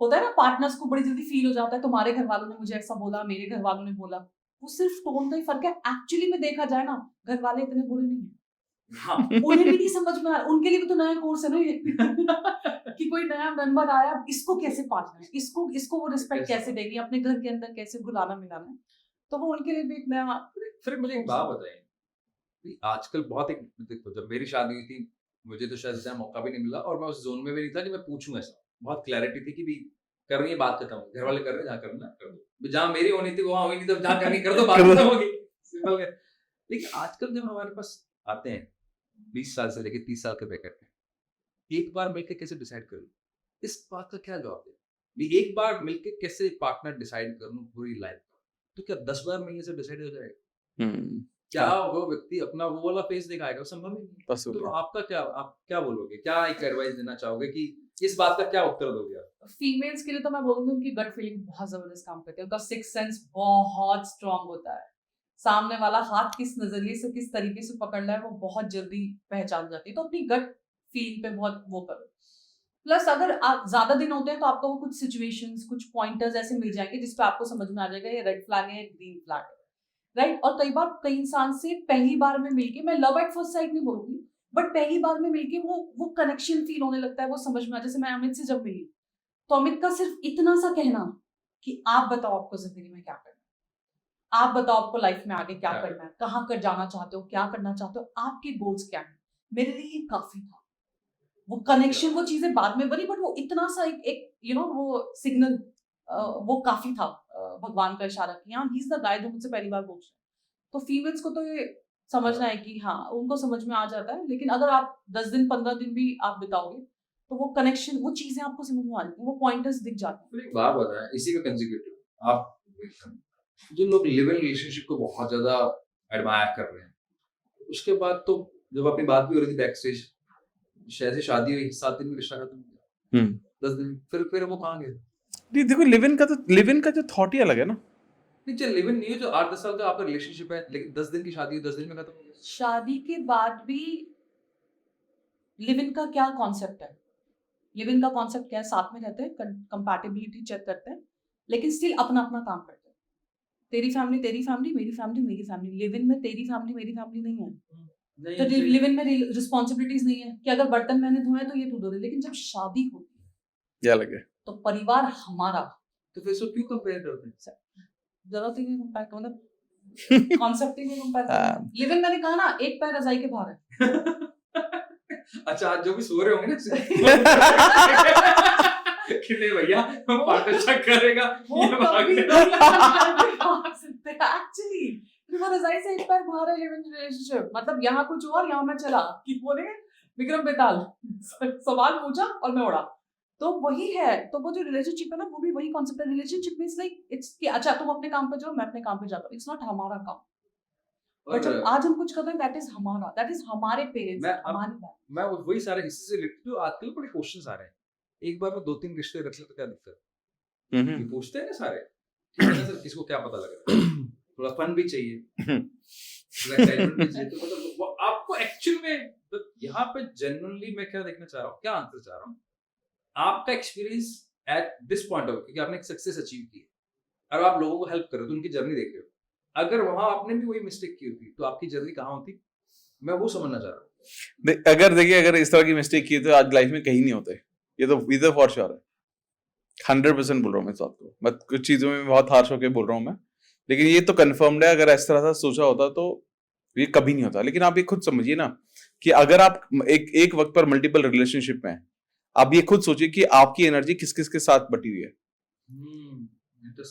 होता है ना पार्टनर्स को बड़ी जल्दी फील हो जाता है, तुम्हारे घर वालों ने मुझे ऐसा बोला, मेरे घर वालों ने बोला, वो सिर्फ टोन का ही फर्क है। एक्चुअली में देखा जाए ना, घर वाले इतने बुरे नहीं है। हाँ, उन्हें भी नहीं समझ में आ रहा, उनके लिए भी तो नया कोर्स है ना ये कि कोई नया मेंबर आया, इसको कैसे पालना है, इसको वो रिस्पेक्ट कैसे देगी, अपने घर के अंदर कैसे घुलाना मिलाना है, तो वो उनके लिए भी एक नया। फिर मुझे एक बात बताइए, आजकल बहुत एक, देखो जब मेरी शादी हुई थी मुझे तो शायद इतना मौका भी नहीं मिला, और मैं उस जोन में भी नहीं था कि मैं पूछूं, ऐसा बहुत क्लैरिटी थी कि भी कर रही है, बात करता हूँ, घर वाले कर रहे हैं, जहाँ करना कर दो, जहाँ मेरी होनी थी वहाँ हुई नहीं, तो जहाँ करनी कर दो, बात खत्म होगी, सिंपल है। लेकिन आजकल जब हमारे पास आते हैं 20 साल से लेकर 30 साल के ब्रैकेट में, एक बार मिलकर कैसे डिसाइड करूं, इस बात का क्या जवाब दे? एक बार मिलकर कैसे पार्टनर डिसाइड करूं पूरी लाइफ? तो क्या 10 बार महीने से डिसाइड हो जाएगा? क्या हाँ। वो व्यक्ति अपना वो वाला फेस दिखाएगा? संभव ही नहीं। possible तो है। आपका क्या, आप क्या बोलोगे, क्या एक एडवाइस देना चाहोगे कि इस बात का क्या उत्तर दोगे आप? फीमेल्स के लिए तो मैं बोलूंगी उनकी गट फीलिंग बहुत जबरदस्त काम करती है, उनका सिक्स सेंस बहुत स्ट्रांग होता है, सामने वाला हाथ किस नजरिए से किस तरीके से पकड़ रहा है वो बहुत जल्दी पहचान जाती है, तो अपनी गट फीलिंग पे बहुत वो करो। प्लस अगर ज्यादा दिन होते हैं तो आपको वो कुछ सिचुएशंस, कुछ पॉइंटर्स ऐसे मिल जाएंगे जिसपे आपको समझ में आ जाएगा ये रेड फ्लैग है, ग्रीन फ्लैग है, राइट। और कई बार कई इंसान से पहली बार में मिलके, मैं लव एट फर्स्ट साइट नहीं बोलूंगी, बट पहली बार में मिलके वो कनेक्शन फील होने लगता है, वो समझ में आ, जैसे मैं अमित से जब मिली तो अमित का सिर्फ इतना सा कहना कि आप बताओ आपको जिंदगी में क्या करना है, आप बताओ आपको लाइफ में आगे क्या करना है, कहाँ कर जाना चाहते हो, क्या करना चाहते हो, आपके गोल्स क्या हैं, मेरे लिए ये काफी था। वो कनेक्शन, वो चीजें बाद में बनी, बट वो इतना सा एक यू नो वो सिग्नल, वो काफी था, भगवान का इशारा कि हाँ ही इज द गाय जो मुझसे पहली बार पूछ रहे हैं। तो फीमेल्स को तो ये समझना है कि हाँ उनको समझ में आ जाता है, लेकिन अगर आप 10 दिन 15 दिन भी आप बिताओगे तो वो कनेक्शन, वो चीजें आपको समझ में आ जाती हैं, वो पॉइंटर्स दिख जाते हैं। फिर एक बात बताएं इसी का कंसेक्यूटिव, आप जो लोग लिव इन रिलेशनशिप को बहुत ज्यादा एडमायर कर रहे हैं, उसके बाद तो जब अपनी बात भी हो रही थी बैक स्टेज, शायद से शादी हुई 7 दिन में रिश्ता खत्म हो गया, 10 दिन फिर वो कहाँ गए? नहीं देखो, लिव इन का जो थॉट ही अलग है ना। नहीं चल लिव इन नहीं है, जो 8-10 साल का आपका रिलेशनशिप है, लेकिन 10 दिन की शादी हुई 10 दिन में खत्म हो गया। शादी के बाद भी लिव इन का क्या कॉन्सेप्ट है? लिव इन का कॉन्सेप्ट क्या है? साथ में रहते हैं, कंपैटिबिलिटी चेक करते हैं, लेकिन स्टिल अपना अपना काम करते हैं। तेरी फैमिली मेरी फैमिली, मेरी फैमिली। लिव इन में तेरी फैमिली मेरी फैमिली नहीं है, तो लिव इन में रिस्पॉन्सिबिलिटीज नहीं है कि अगर बर्तन मैंने धोए तो ये तू धो दे, लेकिन जब शादी होती है क्या लगे तो परिवार हमारा, तो फिर इसको क्यों कंपेयर करते हैं? जरूरत ही नहीं कंपेयर, मतलब कॉन्सेप्ट ही नहीं कंपेयर करना। लिव इन मैंने कहा ना, एक पैर रजाई के बाहर है। अच्छा आज जो भी सो रहे होंगे ना कि नहीं भैया हम पार्टनरशिप करेगा, वो ये कभी भाग नहीं कर सकते एक्चुअली। वो रजाई से एक पैर बाहर है लिव इन रिलेशनशिप, मतलब यहाँ कुछ और यहाँ मैं चला कि बोले विक्रम बेताल सवाल पूछा और मैं उड़ा, तो वही है। तो वो जो रिलेशनशिप है ना, वो भी वही कॉन्सेप्ट है। रिलेशनशिप मींस लाइक इट्स कि अच्छा तुम अपने काम पे जाओ, मैं अपने काम पे जाता हूँ, इट्स नॉट हमारा काम। बट जब आज हम कुछ कर रहे हैं, दैट इज हमारा, दैट इज हमारे पेरेंट्स, हमारी बात। मैं वही सारे हिस्से से रिलेटेड आजकल बड़े क्वेश्चंस आ रहे हैं, एक बार में 2-3 रिश्ते रख ले तो क्या दिक्कत है? ये पूछते हैं ना सारे, सर किसको क्या पता लग रहा है, थोड़ा फन भी चाहिए, थोड़ा एक्साइटमेंट भी चाहिए, तो मतलब वो आपको एक्चुअल में तो यहाँ पे जेन्युइनली मैं क्या देखना चाह रहा हूँ, क्या आंसर चाह रहा हूँ, आपका experience at this point of कि आपने एक सक्सेस अचीव की है और आप लोगों को हेल्प कर रहे हो, तो उनकी जर्नी देख रहे हो, अगर वहां आपने भी वही मिस्टेक की होती तो आपकी जर्नी कहाँ होती, मैं वो समझना चाह रहा हूँ। अगर इस तरह की मिस्टेक की तो आज लाइफ में कहीं नहीं होते, ये तो फॉर श्योर है, 100% बोल रहा हूँ मैं इस बात को। मैं कुछ चीजों में बहुत हार्श होकर बोल रहा हूँ मैं, लेकिन ये तो कंफर्म्ड है, अगर इस तरह से सोचा होता तो ये कभी नहीं होता। लेकिन आप ये खुद समझिए ना कि अगर आप एक वक्त पर मल्टीपल रिलेशनशिप में, आप ये खुद सोचिए कि आपकी एनर्जी किस किस के साथ बटी हुई है।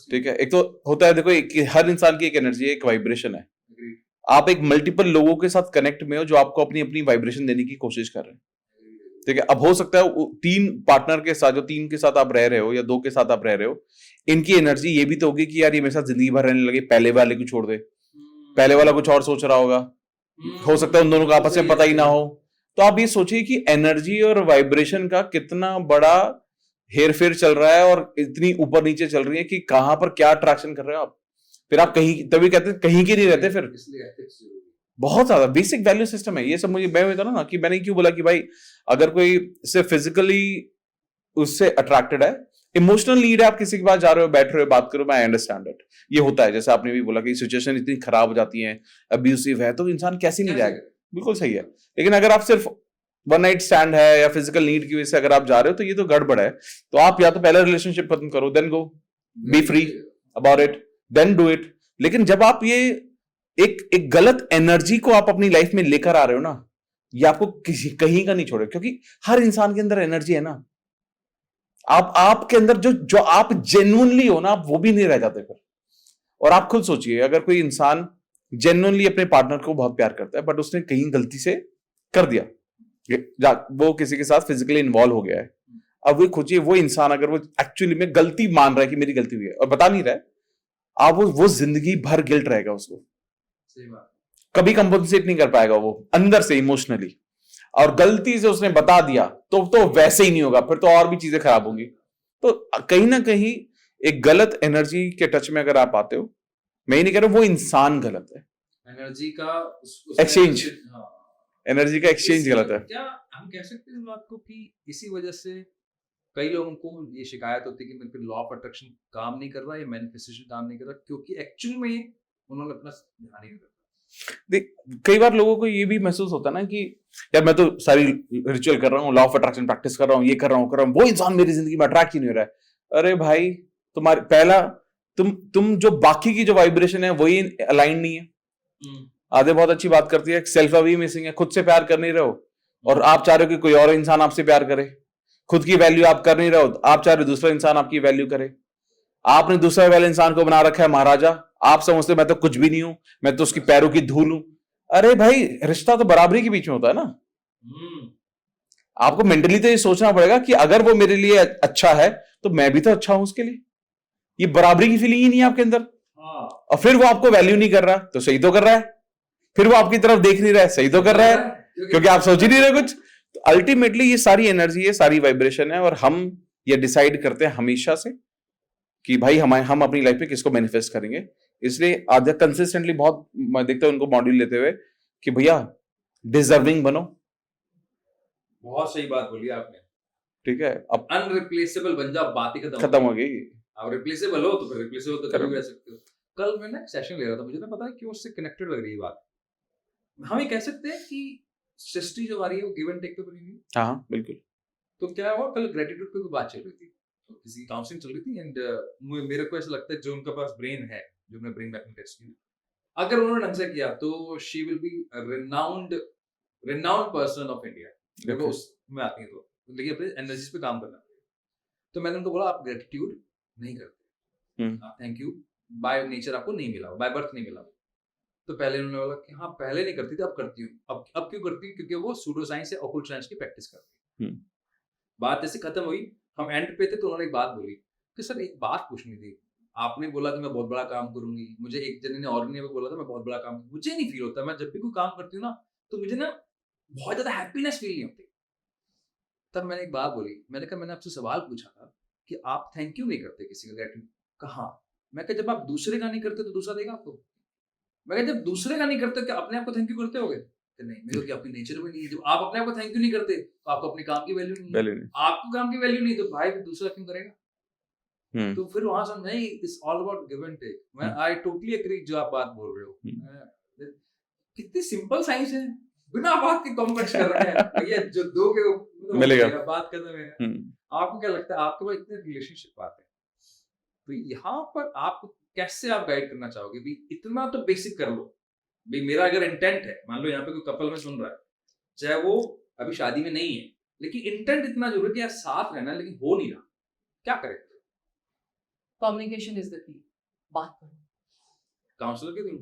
ठीक है, एक तो होता है देखो, हर इंसान की एक एनर्जी है, एक वाइब्रेशन है। आप एक मल्टीपल लोगों के साथ कनेक्ट में हो जो आपको अपनी अपनी वाइब्रेशन देने की कोशिश कर रहे हैं। ठीक है, अब हो सकता है 3 पार्टनर के साथ, जो 3 के साथ आप रह रहे हो या 2 के साथ आप रह रहे हो, इनकी एनर्जी ये भी तो होगी कि यार ये मेरे साथ जिंदगी भर रहने लगे, पहले वाले को छोड़ दे, पहले वाला कुछ और सोच रहा होगा, हो सकता है उन दोनों का आपस में पता ही ना हो। तो आप ये सोचिए कि एनर्जी और वाइब्रेशन का कितना बड़ा हेरफेर चल रहा है और इतनी ऊपर नीचे चल रही है कि कहां पर क्या अट्रैक्शन कर रहे हो आप। फिर आप कहीं, तभी कहते हैं कहीं के नहीं रहते, फिर बहुत ज्यादा बेसिक वैल्यू सिस्टम है ये सब। मुझे मैं बता रहा ना कि मैंने क्यों बोला कि भाई अगर कोई सिर्फ फिजिकली उससे अट्रैक्टेड है, इमोशनल नीड है, आप किसी के पास जा रहे हो, बैठ रहे हो, बात करो, मैं अंडरस्टैंड इट, ये होता है। जैसे आपने भी बोला कि सिचुएशन इतनी खराब हो जाती है, अब्यूसिव है, तो इंसान कैसे नहीं जाएगा, बिल्कुल सही है। लेकिन अगर आप सिर्फ वन नाइट स्टैंड है या फिजिकल नीड की वजह से अगर आप जा रहे हो, तो ये तो गड़बड़ है। तो आप या तो पहले रिलेशनशिप खत्म करो, then go be free about it, then do it. लेकिन जब आप ये एक गलत एनर्जी को आप अपनी लाइफ में लेकर आ रहे हो ना, ये आपको कहीं का नहीं छोड़े, क्योंकि हर इंसान के अंदर एनर्जी है ना। आपके अंदर जो आप जेन्युइनली हो ना, आप वो भी नहीं रह जाते फिर। और आप खुद सोचिए, अगर कोई इंसान जेन्युइनली अपने पार्टनर को बहुत प्यार करता है, बट उसने कहीं गलती से कर दिया, वो किसी के साथ फिजिकली इन्वॉल्व हो गया है, अब वो खोजिए वो इंसान अगर वो एक्चुअली में गलती मान रहा है कि मेरी गलती हुई है और बता नहीं रहा है, आप वो जिंदगी भर गिल्ट रहेगा उसको, सही बात। कभी कंपनसेट नहीं कर पाएगा वो अंदर से इमोशनली। और गलती से उसने बता दिया तो वैसे ही नहीं होगा, फिर तो और भी चीजें खराब होंगी। तो कहीं ना कहीं एक गलत एनर्जी के टच में अगर आप आते हो, मैं ही नहीं कह रहा वो इंसान गलत है, एनर्जी का Exchange. हाँ। एनर्जी का एक्सचेंज गलत है। क्या हम कह सकते हैं इस बात को कि इसी वजह से कई लोगों को ये शिकायत होती है कि मेरे पे लॉ ऑफ अट्रैक्शन काम नहीं कर रहा, या मैनिफेस्टेशन काम नहीं कर रहा, क्योंकि एक्चुअल में उन्होंने अपना ध्यान नहीं रखा। देख, कई बार लोगों को ये भी महसूस होता है ना कि यार मैं तो सारी रिचुअल कर रहा हूँ, लॉ ऑफ अट्रैक्शन प्रैक्टिस कर रहा हूँ, ये कर रहा हूँ, वो इंसान मेरी जिंदगी में अट्रैक्ट ही नहीं हो रहा है। अरे भाई, तुम्हारे पहला तुम जो बाकी की जो वाइब्रेशन है वही अलाइन नहीं है। आधे बहुत अच्छी बात करती है, सेल्फ अभी मिसिंग है, खुद से प्यार कर नहीं रहे हो, और आप चाह रहे हो कि कोई और इंसान आपसे प्यार करे। खुद की वैल्यू आप कर नहीं रहे हो, आप चाह रहे हो दूसरा इंसान आपकी वैल्यू करे। आपने दूसरे वाले इंसान को बना रखा है महाराजा, आप समझते हो मैं तो कुछ भी नहीं हूं, मैं तो उसकी पैरों की धूल हूं। अरे भाई, रिश्ता तो बराबरी के बीच में होता है ना। आपको मेंटली तो ये सोचना पड़ेगा कि अगर वो मेरे लिए अच्छा है तो मैं भी तो अच्छा हूं उसके लिए। ये बराबरी की फीलिंग ही नहीं है आपके अंदर। और फिर वो आपको वैल्यू नहीं कर रहा तो सही तो कर रहा है, फिर वो आपकी तरफ देख नहीं रहा है, सही तो कर रहा है, क्योंकि आप सोच ही नहीं रहे कुछ। तो अल्टीमेटली ये सारी एनर्जी है, सारी वाइब्रेशन है, और हम ये डिसाइड करते हैं हमेशा से कि भाई हम अपनी लाइफ में किसको मैनिफेस्ट करेंगे। इसलिए आधा कंसिस्टेंटली बहुत मैं देखता हूं उनको मॉड्यूल लेते हुए कि भैया डिजर्विंग बनो। बहुत सही बात बोली आपने, ठीक है, अब अनरिप्लेसेबल बन जाओ, बात ही खत्म हो गई। आप रिप्लेसेबल हो तो फिर रिप्लेसेबल तो कभी भी रह सकते हो। कल मैं ना सेशन ले रहा था, मुझे ना पता है क्यों उससे कनेक्टेड लग रही है बात। हम ये कह सकते हैं कि सृष्टि जो आ रही है वो गिव एंड टेक पे बनी हुई है। हाँ बिल्कुल। तो क्या हुआ, कल ग्रेटिट्यूड पे कोई बात चल रही थी, तो किसी काउंसलिंग चल रही थी, एंड मेरे को ऐसा लगता है जो उनके पास ब्रेन है, जो उन्होंने ब्रेन मैपिंग टेस्ट की, अगर उन्होंने ढंग से किया तो she will be renowned person of India. देखो उसमें आती है तो लेकिन अपने एनर्जीज पे काम करना पड़ेगा। तो मैंने उनको बोला आप ग्रेटिट्यूड नहीं करते, आप थैंक यू बाय नेचर आपको नहीं मिला, बाय बर्थ नहीं मिला। तो पहले उन्होंने बोला कि हाँ पहले नहीं करती थी, अब करती हूँ। अब क्यों करती हूँ? क्योंकि वो सूडो साइंस या ऑकल्ट साइंस की प्रैक्टिस करती है। बात ऐसे खत्म हुई, हम एंड पे थे तो उन्होंने एक बात बोली कि सर एक बात पूछनी थी, आपने बोला कि मैं बहुत बड़ा काम करूंगी, मुझे एक जने ने और ने बोला था मैं बहुत बड़ा काम, मुझे नहीं फील होता। मैं जब भी कोई काम करती हूँ ना तो मुझे ना बहुत ज्यादा हैप्पीनेस फील नहीं होती। तब मैंने एक बात बोली, मैंने कहा मैंने आपसे सवाल पूछा था कि आप थैंक यू नहीं करते किसी का, ग्रेटिट्यूड कहा। मैं कहा जब आप दूसरे का नहीं करते तो दूसरा देगा आपको। मैं कहा जब दूसरे का नहीं करते क्या अपने आप को थैंक यू करते होगे? नहीं, मेरे को आपकी नेचर में नहीं है। जब आप अपने आप को थैंक यू नहीं करते तो आपको अपने काम की वैल्यू नहीं है। आपको काम की वैल्यू नहीं तो भाई दूसरा क्यों करेगा? तो फिर वहां समझ नहीं, it's all about give and take. मैं आई टोटली एग्री जो आप बात बोल रहे हो। कितनी सिंपल साइंस है, बिना बात के कॉम्प्लेक्स कर रहे हैं भैया, जो दो के मिलेगा बात खत्म है। आपको क्या लगता है आपके पास इतने रिलेशनशिप आते हैं, तो यहाँ पर आपको कैसे आप गाइड करना चाहोगे? भी इतना तो बेसिक कर लो। भी मेरा अगर इंटेंट है, मान लो यहाँ पे कोई कपल में सुन रहा है, चाहे वो अभी शादी में नहीं है, लेकिन इंटेंट इतना जरूरी कि यार साथ रहना, लेकिन हो नहीं रहा, क्या करें? Communication is the key. बात करो। काउंसलर के थ्रू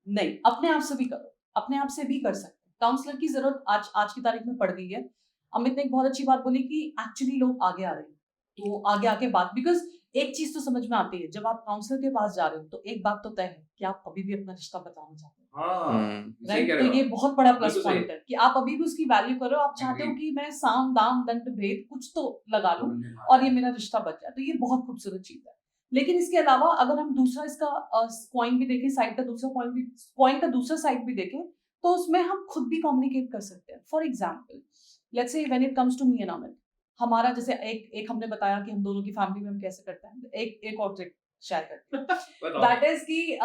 नहीं, अपने आप से भी करो, अपने आप से भी कर सकते। काउंसलर की जरूरत आज की तारीख में पड़ गई है। अमित ने एक बहुत अच्छी बात बोली कि एक्चुअली लोग आगे आ रहे हैं, तो आगे आके बात, बिकॉज एक चीज तो समझ में आती है जब आप काउंसलर के पास जा रहे हो तो एक बात तो तय है कि आप अभी भी अपना रिश्ता बताना चाहते हो। राइट, तो ये बहुत बड़ा प्लस पॉइंट है कि आप अभी भी उसकी वैल्यू करो। आप चाहते हो कि मैं साम दाम दंड भेद कुछ तो लगा लूं और ये मेरा रिश्ता बच जाए, तो ये बहुत खूबसूरत चीज है। लेकिन इसके अलावा अगर हम दूसरा इसका पॉइंट भी देखें, साइड का दूसरा पॉइंट का दूसरा साइड भी देखें, तो उसमें हम खुद भी कम्युनिकेट कर सकते हैं। For example, let's say when it comes to me and Amit, हमारा जैसे एक हमने बताया कि हम दोनों की फैमिली में हम कैसे करते हैं, एक और ट्रिक शेयर करते हैं। दैट इज कि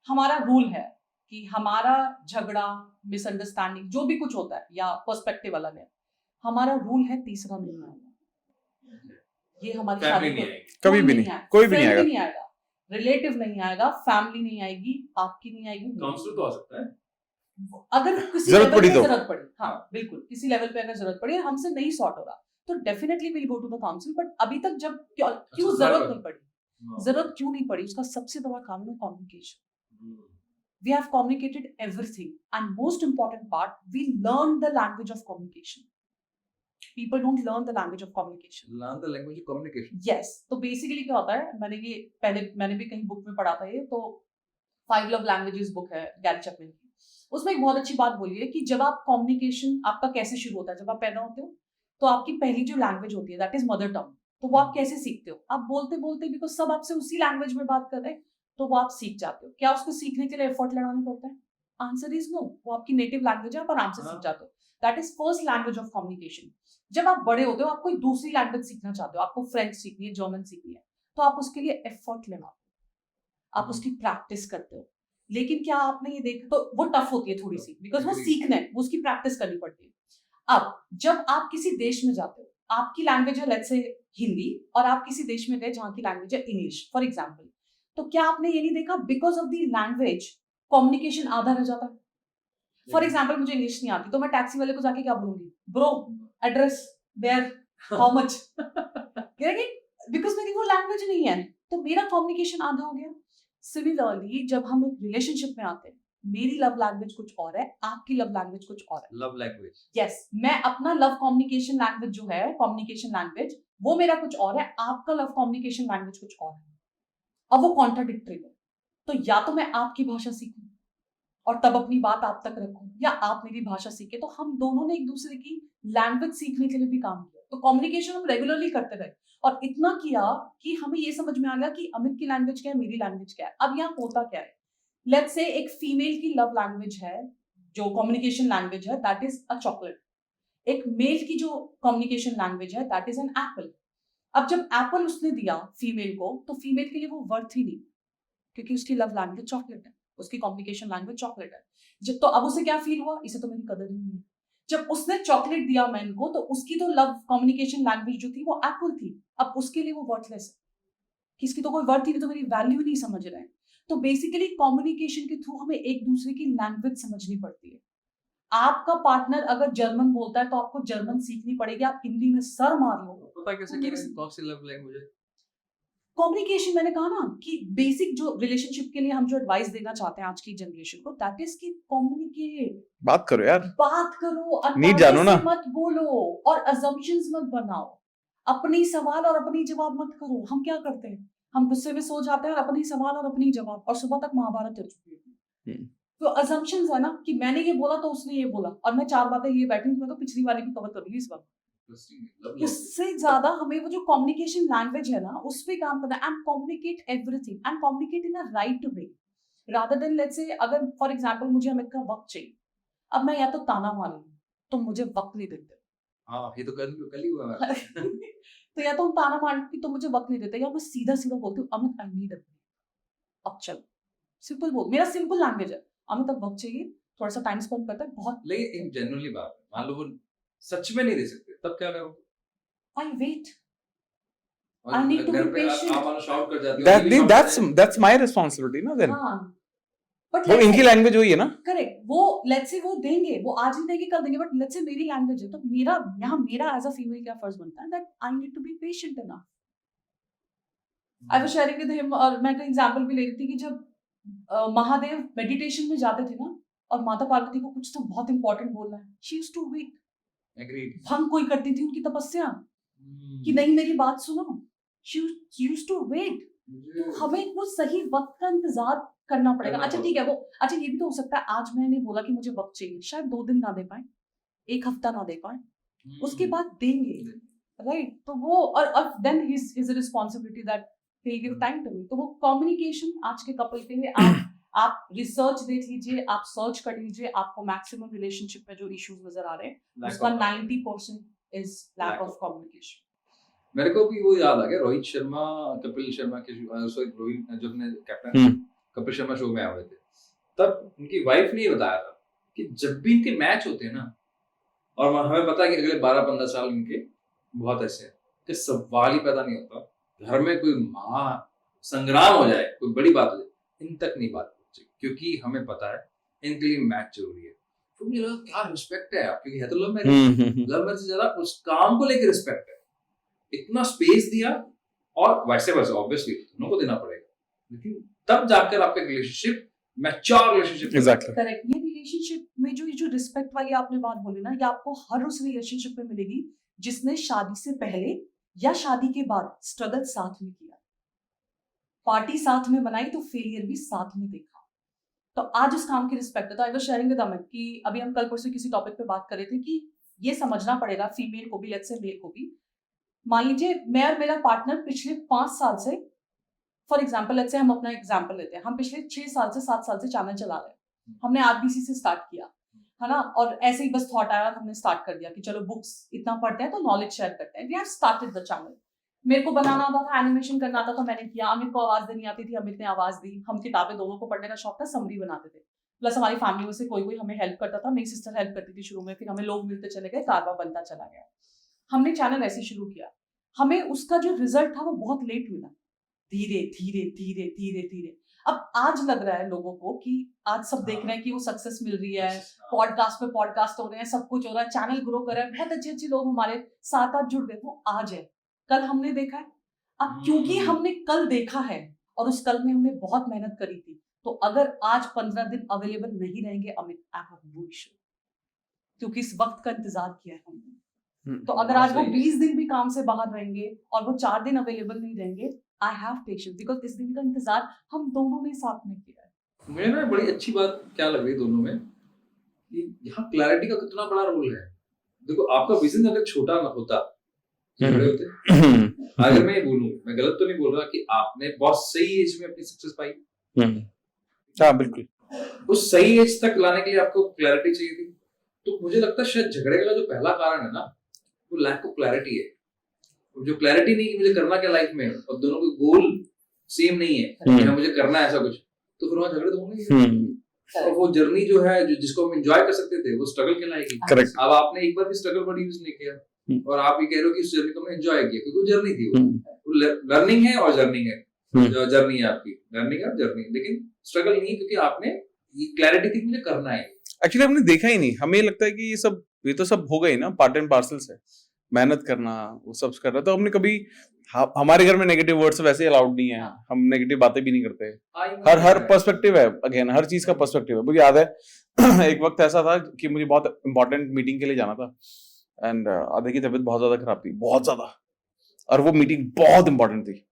हमारा रूल है कि हमारा झगड़ा, मिसअंडरस्टैंडिंग जो भी कुछ होता है या पर्सपेक्टिव अलग है, हमारा रूल है तीसरा नहीं आएगा। ये हमारी शादी कभी भी नहीं, कोई भी नहीं आएगा, रिलेटिव नहीं आएगा, फैमिली नहीं आएगी, आपकी नहीं आएगी। काउंसलर तो आ सकता है अगर किसी जरूरत पड़ी। हाँ बिल्कुल, किसी लेवल पे अगर जरूरत पड़ी, हमसे नहीं सॉर्ट हो रहा तो definitely will go to the council. But अभी तक जब क्यों जरूरत नहीं पड़ी, जरूरत क्यों नहीं पड़ी, उसका सबसे बड़ा कारण है communication. We have communicated everything and most important part, we learn the language of communication. people don't learn the language of communication. Learn the language of communication. Yes, तो बेसिकली क्या होता है, मैंने भी कहीं बुक में पढ़ा था ये, तो 5 लव लैंग्वेजेस बुक है गैरी चैपमैन की, उसमें एक बहुत अच्छी बात बोली है कि जब आप कम्युनिकेशन आपका कैसे शुरू होता है, जब आप पैदा होते हो तो आपकी पहली जो लैंग्वेज होती है दैट इज मदर टंग, तो वो आप कैसे सीखते हो, आप बोलते बोलते, बिकॉज सब आपसे उसी लैंग्वेज में बात कर रहे हैं, तो वो आप सीख जाते हो। क्या उसको सीखने के लिए एफर्ट लगाना पड़ता है? आंसर इज नो, वो आपकी नेटिव लैंग्वेज है, आप आराम से सीख जाते हो। That is first language of communication. जब आप बड़े होते हो, आप कोई दूसरी लैंग्वेज सीखना चाहते हो, आपको फ्रेंच सीखनी है, जर्मन सीखनी है, तो आप उसके लिए एफर्ट लगाते हो, आप उसकी प्रैक्टिस करते हो। लेकिन क्या आपने ये देखा, तो वो टफ होती है थोड़ी सी, बिकॉज वो सीखना है, वो उसकी प्रैक्टिस करनी पड़ती है। अब जब आप किसी देश में जाते हो, आपकी लैंग्वेज है लेट्स से हिंदी, और आप किसी देश में गए जहाँ की लैंग्वेज है इंग्लिश फॉर एग्जाम्पल, तो क्या आपने ये नहीं देखा because of the language communication आधा रह जाता है? फॉर एग्जाम्पल मुझे इंग्लिश नहीं आती, तो मैं टैक्सी वाले को जाके क्या बोलूंगी, bro address where how much, because मेरी वो लैंग्वेज नहीं है, तो मेरा कम्युनिकेशन आधा हो गया। सिमिलरली जब हम एक रिलेशनशिप में आते हैं, मेरी लव लैंग्वेज कुछ और है, आपकी लव लैंग्वेज कुछ और है। लव लैंग्वेज, यस, मैं अपना लव कम्युनिकेशन लैंग्वेज जो है, कम्युनिकेशन लैंग्वेज, वो मेरा कुछ और है, आपका लव कम्युनिकेशन लैंग्वेज कुछ और है, और वो कॉन्ट्राडिक्टरी है। तो या तो मैं आपकी भाषा सीखूं और तब अपनी बात आप तक रखूं, या आप मेरी भाषा सीखे, तो हम दोनों ने एक दूसरे की लैंग्वेज सीखने के लिए भी काम किया। तो कम्युनिकेशन हम रेगुलरली करते रहे, और इतना किया कि हमें ये समझ में आ गया कि अमित की लैंग्वेज क्या है, मेरी लैंग्वेज क्या है। अब यहाँ होता क्या है, लेट्स से एक फीमेल की लव लैंग्वेज है, जो कम्युनिकेशन लैंग्वेज है, दैट इज अ चॉकलेट। एक मेल की जो कम्युनिकेशन लैंग्वेज है, दैट इज एन एप्पल। अब जब एप्पल उसने दिया फीमेल को, तो फीमेल के लिए वो वर्थ ही नहीं, क्योंकि उसकी लव लैंग्वेज चॉकलेट है, उसकी कम्युनिकेशन लैंग्वेज चॉकलेट है। जब तो अब उसे क्या फील हुआ, इसे तो मेरी कदर ही नहीं है। जब उसने चॉकलेट दिया मैन को, तो उसकी तो लव कम्युनिकेशन लैंग्वेज जो थी वो एप्पल थी, अब उसके लिए वो वर्थलेस है, किसकी तो कोई वर्थ ही नहीं, तो मेरी वैल्यू नहीं समझ रहे हैं। तो बेसिकली कम्युनिकेशन के थ्रू हमें एक दूसरे की लैंग्वेज समझनी पड़ती है। आपका पार्टनर अगर जर्मन बोलता है, तो आपको जर्मन सीखनी पड़ेगी, आप हिंदी में सर मार लो। पता कैसे करें कौन सी लव लैंग्वेज है? कम्युनिकेशन, मैंने कहा ना कि बेसिक जो रिलेशनशिप के लिए हम जो एडवाइस देना चाहते हैं आज की जनरेशन को, दैट इज कि कम्युनिकेट, बात करो यार, बात करो, नीड जानो ना, मत बोलो और अजम्पशंस मत बनाओ, अपनी सवाल और अपनी जवाब मत करो। हम क्या करते हैं, हम गुस्से में सो जाते हैं और अपनी सवाल और अपनी जवाब, और सुबह तक महाभारत चल चुकी है। तो अजम्पशंस है ना कि मैंने ये बोला तो उसने ये बोला, और मैं 4 बातें ये बैठी हूँ, मैं तो पिछली वाली भी कवर करूंगी इस बार। उससे ज्यादा हमें वो जो कम्युनिकेशन लैंग्वेज है ना, उस पे काम करना है, and communicate everything, and communicate in a right way, rather than let's say अगर फॉर एग्जांपल मुझे अमित का वक्त चाहिए, अब मैं या तो ताना मारूं, तो मुझे वक्त नहीं देते। हाँ, ये तो कल ही हुआ है। तो या तो हम ताना मारती तो मुझे वक्त नहीं देते, या मैं सीधा सीधा बोलती हूँ Amit I need a break, अब चल, सिंपल बोल, मेरा सिंपल लैंग्वेज है, अमित अब वक्त चाहिए, थोड़ा सा टाइम स्पेंड करता है बहुत। लेकिन जनरली बात, मान लो वो सच में नहीं दे सकते, तब क्या करो? I wait, I need to be patient. आप मान लो शाउट कर जाते हो, that's my responsibility ना then, हाँ, बट वो इनकी लैंग्वेज वही है ना, करेक्ट, वो लेट्स से वो देंगे, वो आज नहीं देंगे कल देंगे, बट लेट्स से मेरी लैंग्वेज है, तो मेरा यहाँ मेरा एज अ फीमेल क्या फर्ज बनता है, that I need to be patient enough. I was sharing with him, और मैं एक एग्जांपल भी ले रही थी कि जब महादेव मेडिटेशन में जाते थे ना, और माता पार्वती को कुछ तो बहुत इंपॉर्टेंट बोलना है, she used to wait, agreed, भंग कोई करती थी उनकी तपस्या कि नहीं मेरी बात सुनो, शी यूज्ड टू वेट। तो हमें वो सही वक्त का इंतजार करना पड़ेगा। अच्छा ठीक है, वो अच्छा ये भी तो हो सकता है आज मैंने बोला कि मुझे वक्त चाहिए, शायद 2 दिन ना दे पाए, 1 हफ्ता ना दे पाए, उसके बाद देंगे, राइट? तो वो और then his responsibility that he give time to me. तो वो कम्युनिकेशन आज के कपल के लिए आप रिसर्च देख लीजिए, आप सर्च कर लीजिए, आपको मैक्सिमम रिलेशनशिप में जो इश्यूज नजर आ रहे हैं उसका 90% इज लैक ऑफ कम्युनिकेशन। मेरे को भी वो याद आ गया, रोहित शर्मा, कपिल शर्मा के रोहित जब ने कैप्टन कपिल शर्मा शो में आए हुए थे, तब उनकी वाइफ ने ये बताया था कि जब भी इनके मैच होते हैं ना, और हमें पता है कि अगले 12-15 साल इनके बहुत ऐसे हैं कि सवाल ही पैदा नहीं होता, घर में कोई महा संग्राम हो जाए, कोई बड़ी बात हो जाए, इन तक नहीं बात होती, क्योंकि हमें पता है इनके लिए मैच जरूरी है। तो मुझे लगा क्या रिस्पेक्ट है आपकी, है तो लव मैरिज से ज्यादा उस काम को लेकर रिस्पेक्ट है, इतना स्पेस दिया, और वैसे ऑब्वियसली दोनों को देना पड़ेगा, लेकिन तब जाकर आपका relationship mature relationship. Exactly, correct. ये रिलेशनशिप में जो रिस्पेक्ट वाली आपने बात बोली ना, ये आपको हर उस रिलेशनशिप में मिलेगी जिसने शादी से पहले या शादी के बाद स्ट्रगल साथ में किया, पार्टी साथ में बनाई तो फेलियर भी साथ में देखा। तो आज उस काम की रिस्पेक्ट है। तो आई वाज शेयरिंग विद अमित कि अभी हम कल परसों किसी टॉपिक पे बात कर रहे थे कि ये समझना पड़ेगा फीमेल को भी, लेट्स से मेल को भी। मान लीजिए मैं और मेरा पार्टनर पिछले 5 साल से, फॉर एग्जाम्पल लेट्स से हम अपना एग्जाम्पल लेते हैं, हम पिछले 6 साल से 7 साल से चैनल चला रहे हैं। हमने आरबीसी से स्टार्ट किया है ना, और ऐसे ही बस थॉट आया और हमने स्टार्ट कर दिया कि चलो बुक्स इतना पढ़ते हैं तो नॉलेज शेयर करते हैं। We have started the channel. मेरे को बनाना आता था, एनिमेशन करना आता था, मैंने किया। अमित को आवाज देनी आती थी, अमित ने आवाज दी। हम किताबें दोनों को पढ़ने का शौक था, समरी बनाते थे। प्लस हमारी फैमिली में से कोई कोई हमें हेल्प करता था। मेरी सिस्टर हेल्प करती थी शुरू में, फिर हमें लोग मिलते चले गए, कारवा बनता चला गया। हमने चैनल ऐसे शुरू किया। हमें उसका जो रिजल्ट था वो बहुत लेट मिला, धीरे धीरे धीरे धीरे धीरे। अब आज लग रहा है लोगों को कि आज सब देख रहे हैं कि वो सक्सेस मिल रही है, पॉडकास्ट पे पॉडकास्ट हो रहे हैं, सब कुछ हो रहा है, चैनल ग्रो कर रहा है, बहुत अच्छे अच्छे लोग हमारे साथ आज जुड़ गए। वो आज है, कल हमने देखा है। अब क्योंकि हमने कल देखा है और उस कल में हमने बहुत मेहनत करी थी, तो अगर आज 15 दिन अवेलेबल नहीं रहेंगे Amit, I have no issue, क्योंकि इस वक्त का इंतजार किया है हमने। तो अगर आज वो 20 दिन भी काम से बाहर रहेंगे और वो 4 दिन अवेलेबल नहीं रहेंगे, आई हैव पेशेंस, बिकॉज इस दिन का इंतजार हम दोनों ने साथ में किया है। मुझे ना बड़ी अच्छी बात क्या लग रही दोनों में कि यहाँ क्लैरिटी का कितना बड़ा रोल है। देखो आपका विजन अगर छोटा ना होता, झगड़े होते। अगर मैं ये बोलूं, मैं गलत तो नहीं बोल रहा कि आपने बहुत सही एज में अपनी सक्सेस पाई। हाँ बिल्कुल। उस सही एज तक लाने के लिए आपको क्लैरिटी चाहिए थी। तो मुझे लगता है शायद झगड़े का जो पहला कारण है ना, वो लैक ऑफ क्लैरिटी है। जो क्लैरिटी नहीं कि मुझे करना क्या लाइफ में, और दोनों के गोल सेम नहीं है कि मुझे करना है ऐसा कुछ, तो फिर वहां झगड़े तो होंगे। और वो जर्नी जो है जिसको हम एंजॉय कर सकते थे, वो स्ट्रगल कहलाएगी। करेक्ट। अब आपने एक बार भी स्ट्रगल वर्ड यूज नहीं किया और आप ये कह रहे हो कि इस जर्नी को हमने एंजॉय किया, क्योंकि वो जर्नी थी, वो लर्निंग है और जर्निंग है। जर्नी है आपकी, लर्निंग है और जर्नी, लेकिन स्ट्रगल नहीं, क्योंकि आपने ये क्लैरिटी थी मुझे करना है। एक्चुअली हमने देखा ही नहीं, हमें लगता है कि ये तो सब हो गई ना, पार्ट एंड पार्सल से मेहनत करना, वो सब करना। तो हमने कभी, हमारे घर में नेगेटिव वर्ड्स वैसे अलाउड नहीं है, हम नेगेटिव बातें भी नहीं करते। हर पर्सपेक्टिव है, अगेन हर चीज का पर्सपेक्टिव है। मुझे याद है एक वक्त ऐसा था कि मुझे बहुत इंपॉर्टेंट मीटिंग के लिए जाना था, एंड आधे की तबीयत बहुत ज्यादा खराब थी, बहुत ज्यादा, और वो मीटिंग बहुत इंपॉर्टेंट थी।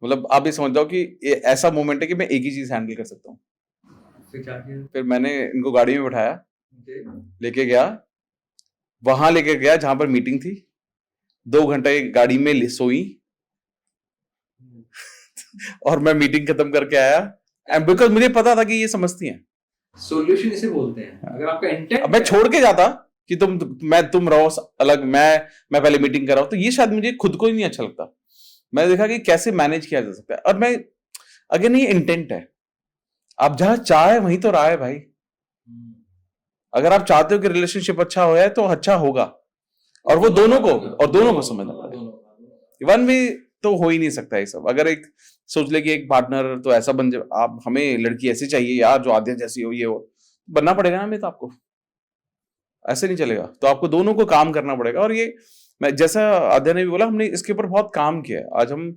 मतलब आप ये समझ जाओ कि ऐसा मोमेंट है कि मैं एक ही चीज हैंडल कर सकता हूँ। फिर मैंने इनको गाड़ी में बैठाया, लेके गया, वहां लेके गया जहां पर मीटिंग थी, 2 घंटे गाड़ी में सोई और मैं मीटिंग खत्म करके आया, एंड बिकॉज मुझे पता था कि ये समझती हैं। सॉल्यूशन इसे बोलते हैं। अगर आपका इंटेंट, मैं छोड़ के जाता कि तुम रहो अलग, मैं पहले मीटिंग कर रहा हूं, तो ये शायद मुझे खुद को ही नहीं अच्छा लगता। मैंने देखा कि कैसे मैनेज किया जा सकता है, और मैं अगेन ये इंटेंट है, आप जहां चाहे वहीं तो रहा है भाई। अगर आप चाहते हो कि रिलेशनशिप अच्छा हो जाए तो अच्छा होगा, और वो दोनों को समझना पड़ेगा। वन वे तो हो ही नहीं सकता ये सब। अगर एक सोच ले कि एक पार्टनर तो ऐसा बन जाए, आप हमें लड़की ऐसी चाहिए यार जो आद्या जैसी हो, ये हो, बनना पड़ेगा ना। मैं तो आपको ऐसे नहीं चलेगा, तो आपको दोनों को काम करना पड़ेगा। और ये मैं, जैसा आद्या ने भी बोला, हमने इसके ऊपर बहुत काम किया है। आज हम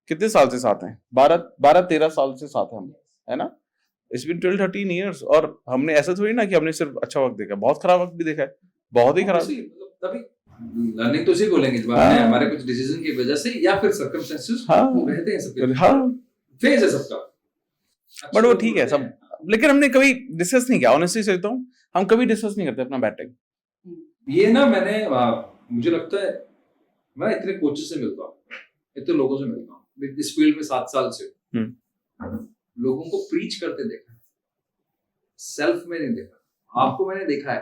कितने साल से साथ हैं? 12-13 साल से साथ हैं हम, है ना? It's been 12-13 years। और हमने ऐसा थोड़ी ना कि हमने सिर्फ अच्छा वक्त देखा, बहुत खराब वक्त भी देखा है, बहुत ही खराब। तभी लर्निंग तो इसी बोलेंगे जब हमारे कुछ डिसीजन की वजह से या फिर सर्कमस्टेंसेस रहते हैं सबके। फेज है सबका, बट वो ठीक है सब, लेकिन हमने कभी डिस्कस नहीं किया। ऑनेस्टली कहता हूँ, हम कभी डिस्कस नहीं करते अपना बैड टाइम। ये ना मुझे लगता है मैं इतने कोचेस से मिलता हूँ, इतने लोगों से मिलता हूँ इस फील्ड में 7 साल से। लोगों को प्रीच करते देखा है, सेल्फ में नहीं देखा। आपको मैंने देखा है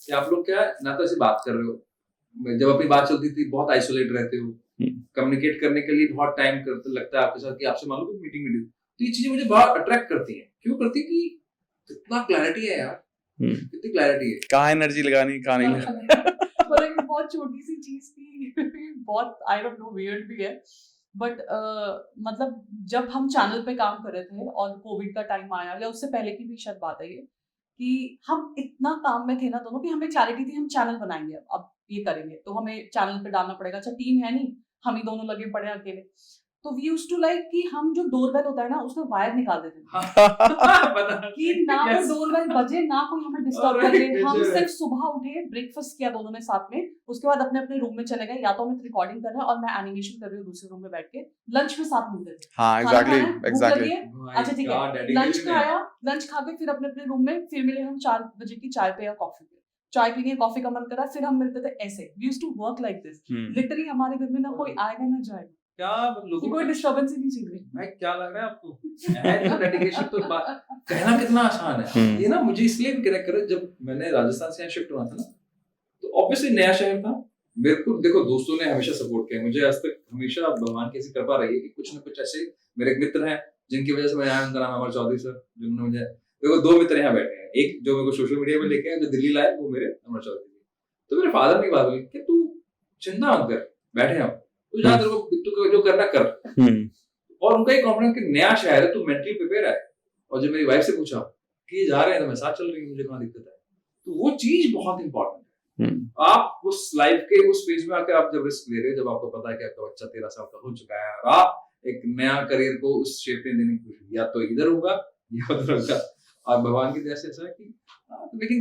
कि आप लोग क्या ना तो ऐसे बात कर रहे हो, जब अपनी बात चलती थी बहुत आइसोलेट रहते हो, कम्युनिकेट करने के लिए बहुत टाइम लगता है आपके साथ कि आपसे मान लो कोई मीटिंग। तो ये चीजें मुझे बहुत अट्रैक्ट करती हैं। क्यों करती? कि कितना क्लैरिटी है यार, कितनी क्लैरिटी है, कहाँ एनर्जी लगानी, कहाँ नहीं लगानी। मतलब बहुत छोटी सी चीज थी, बहुत आई डोंट नो वियर्ड भी है, बट मतलब जब हम चैनल पे काम कर रहे थे और कोविड का टाइम आया, या उससे पहले की भी शायद बात है ये, कि हम इतना काम में थे ना दोनों, कि हमें क्लैरिटी थी हम चैनल बनाएंगे, अब ये करेंगे तो हमें चैनल पे डालना पड़ेगा। अच्छा टीम है नहीं, हम ही दोनों लगे पड़े अकेले। तो वी यूज्ड टू लाइक कि हम जो डोरबेल होता है ना उसमें वायर निकाल देते थे कि ना वो डोरबेल बजे ना कोई हमें डिस्टर्ब करे। हम सिर्फ सुबह उठे, ब्रेकफास्ट किया दोनों ने साथ में, उसके बाद अपने अपने रूम में चले गए, या तो हम रिकॉर्डिंग कर रहे हैं और मैं एनिमेशन कर रही हूँ दूसरे रूम में बैठ के, लंच में साथ मिलते थे। हाँ एग्जैक्टली अच्छा ठीक है, लंच खाया, लंच खा के फिर अपने अपने रूम में फिर मिले हम 4 बजे की चाय पे या कॉफी पे, चाय पीनी है, कॉफी का मन करा, फिर हम मिलते थे ऐसे। We used to work like this literally. हमारे घर में ना कोई आएगा ना जाएगा, क्या लोगों कोई डिस्टर्बेंस ही नहीं चाहिए। भाई क्या लग रहा है आपको? है तो डेडिकेशन तो कहना कितना आसान है। ये ना मुझे इसलिए भी कनेक्ट करे, जब मैंने राजस्थान से यहाँ शिफ्ट हुआ था ना, तो ऑब्वियसली नया शहर था मेरे को। देखो दोस्तों ने हमेशा सपोर्ट किया मुझे, आज तक हमेशा भगवान की ऐसी कृपा रही है कि कुछ ना कुछ ऐसे मेरे एक मित्र हैं जिनकी वजह से मैं यहाँ, उनका नाम अमर चौधरी सर, जिन्होंने मुझे, देखो 2 मित्र यहाँ बैठे हैं, एक जो मेरे को सोशल मीडिया पे लेके आए, जो दिल्ली लाए, वो मेरे अमर चौधरी। तो मेरे फादर की बात हुई कि तू चिंता मत कर, बैठे हम, तू जहाँ तेरे को जो करना कर। और उनका एक कॉन्फिडेंस कि नया शहर है, तू मेंटली प्रिपेयर है। और जब मेरी वाइफ से पूछा कि जा रहे हैं तो मैं साथ चल रही हूँ, मुझे कहाँ दिक्कत है, तो वो चीज बहुत इंपॉर्टेंट है। आप उस लाइफ के उस फेज में आकर आप जब रिस्क ले रहे हो, जब आपको पता है कि आपका बच्चा 13 साल का हो चुका है और आप एक नया करियर को उस शेप में देने की कोशिश, या तो इधर होगा या उधर होगा। और भगवान की दया से ऐसा है कि लेकिन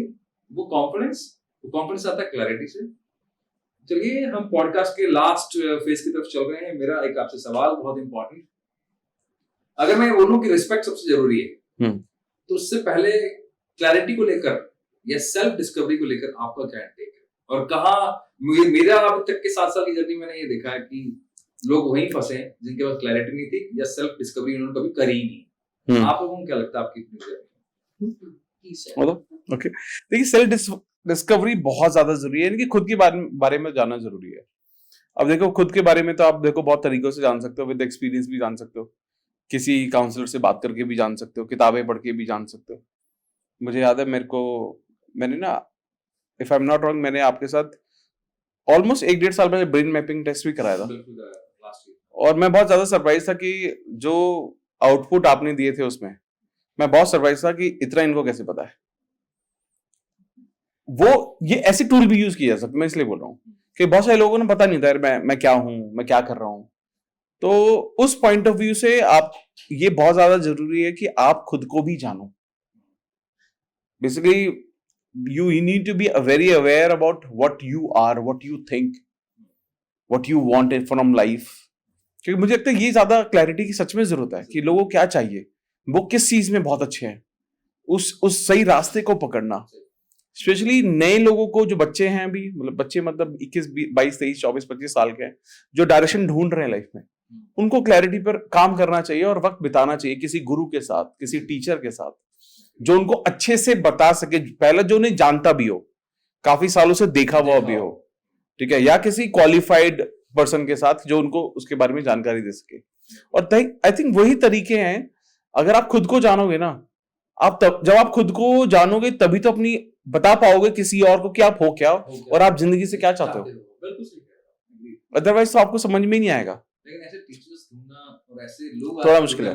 वो कॉन्फिडेंस आता है क्लैरिटी से। चलिए हम पॉडकास्ट के लास्ट फेज की तरफ चल रहे हैं। मेरा एक आपसे सवाल बहुत इंपॉर्टेंट, अगर मैं बोलूं कि रिस्पेक्ट सबसे जरूरी है, तो उससे पहले क्लैरिटी को लेकर या सेल्फ डिस्कवरी को लेकर आपका क्या टेक है? और कहाँ मेरा अभी तक के 7 साल की जर्नी मैंने ये देखा है कि लोग वहीं फंसे हैं जिनके पास क्लैरिटी नहीं थी या सेल्फ डिस्कवरी उन्होंने कभी करी ही नहीं। आप लोगों को क्या लगता है आपकी जर्नी? ओके, देखिए सेल्फ डिस्कवरी बहुत ज्यादा जरूरी है, इनकी खुद के बारे में जानना जरूरी है। अब देखो खुद के बारे में तो आप देखो बहुत तरीकों से जान सकते हो, विद एक्सपीरियंस भी जान सकते हो, किसी काउंसलर से बात करके भी जान सकते हो, किताबें पढ़ के भी जान सकते हो। मुझे याद है मैंने ना, if I am not wrong, मैंने आपके साथ ऑलमोस्ट 1-1.5 साल पहले ब्रेन मैपिंग टेस्ट भी कराया था, और मैं बहुत ज्यादा सरप्राइज था कि जो आउटपुट आपने दिए थे उसमें मैं बहुत सरप्राइज था कि इतना इनको कैसे पता है। वो ये ऐसे टूल भी यूज किया जा सकता, मैं इसलिए बोल रहा हूँ कि बहुत सारे लोगों ने पता नहीं था यार मैं क्या हूं, मैं क्या कर रहा हूं। तो उस पॉइंट ऑफ व्यू से आप, ये बहुत ज्यादा जरूरी है कि आप खुद को भी जानो। Basically you need to be very aware about what you are, what you think, what you want from life। क्योंकि मुझे लगता है ये ज्यादा क्लैरिटी की सच में जरूरत है कि लोगों को क्या चाहिए, वो किस चीज में बहुत अच्छे हैं, उस सही रास्ते को पकड़ना। स्पेशली नए लोगों को, जो बच्चे हैं अभी, बच्चे मतलब 21, 22, 23, 24, 25 साल के हैं, जो डायरेक्शन ढूंढ रहे हैं लाइफ में, उनको क्लैरिटी पर काम करना चाहिए और वक्त बिताना चाहिए किसी गुरु के साथ, किसी टीचर के साथ, जो उनको अच्छे से बता सके, पहले जो उन्हें जानता भी हो, काफी सालों से देखा हुआ भी हो, ठीक है, या किसी क्वालिफाइड पर्सन के साथ जो उनको उसके बारे में जानकारी दे सके। और आई थिंक वही तरीके हैं। अगर आप खुद को जानोगे ना, जब आप खुद को जानोगे तभी तो अपनी बता पाओगे किसी और को कि आप हो क्या और आप जिंदगी से क्या चाहते हो। अदरवाइज तो आपको समझ में ही नहीं आएगा। लेकिन ऐसे टीचर्स ढूंढना और ऐसे लोग थोड़ा मुश्किल है।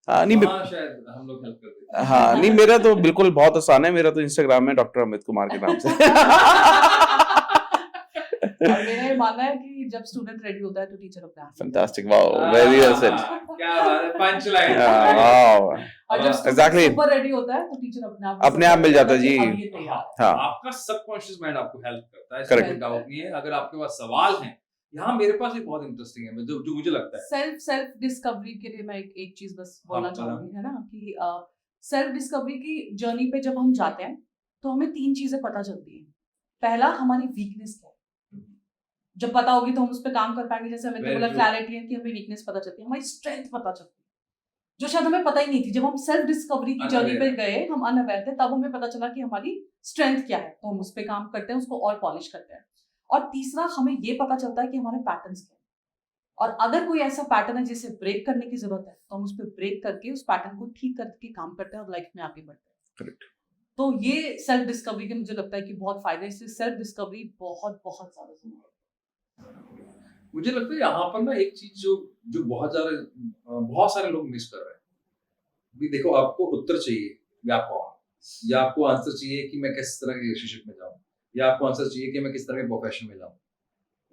हाँ नहीं, शायद हम लोग हेल्प करते हैं। हाँ नहीं, मेरा तो बिल्कुल बहुत आसान है। मेरा तो इंस्टाग्राम में डॉक्टर अमित कुमार के नाम से। मेरा ये मानना है कि जब स्टूडेंट रेडी होता है तो टीचर अपने आप। Fantastic, wow, very well said. क्या बात है, पंच लाइन। वाओ, और जब एग्जैक्टली सुपर रेडी होता है तो टीचर अपने आप मिल जाता है जी। हाँ, आपका सबकॉन्शियस माइंड आपको हेल्प करता है, इसमें डाउट नहीं है। अगर आपके पास सवाल हैं, यहाँ मेरे पास एक बहुत इंटरेस्टिंग है जो मुझे लगता है सेल्फ डिस्कवरी के लिए मैं एक चीज बस बोलना चाहूंगी, है ना, कि सेल्फ डिस्कवरी की जर्नी पे जब हम जाते हैं तो हमें 3 चीजें पता चलती हैं। पहला, हमारी वीकनेस क्या है, जब पता होगी तो हम उस पर काम कर पाएंगे। जैसे हमें बोला क्लैरिटी है कि हमें वीकनेस पता चलती है, हमारी स्ट्रेंथ पता चलती है, जो शायद हमें पता ही नहीं थी। जब हम सेल्फ डिस्कवरी की जर्नी पे गए, हम अनअवेयर थे, तब हमें पता चला कि हमारी स्ट्रेंथ क्या है, तो हम उस पर काम करते हैं, उसको और पॉलिश करते हैं। और तीसरा, हमें ये पता चलता है कि हमारे पैटर्न्स क्या हैं, और अगर कोई ऐसा पैटर्न है जिसे ब्रेक करने की जरूरत है तो हम उस पर ब्रेक करके उस पैटर्न को ठीक करके काम करते हैं और लाइफ में आगे बढ़ते हैं। करेक्ट। तो ये सेल्फ डिस्कवरी के मुझे लगता है कि बहुत फायदे, इससे सेल्फ डिस्कवरी बहुत बहुत ज्यादा जरूरी है। मुझे लगता है यहाँ पर ना एक चीज जो बहुत सारे लोग मिस कर रहे हैं। देखो, आपको उत्तर चाहिए या आपको आंसर चाहिए कि मैं किस तरह के रिलेशनशिप में जाऊं, या आपको आंसर चाहिए कि मैं किस तरह के प्रोफेशन में जाऊं।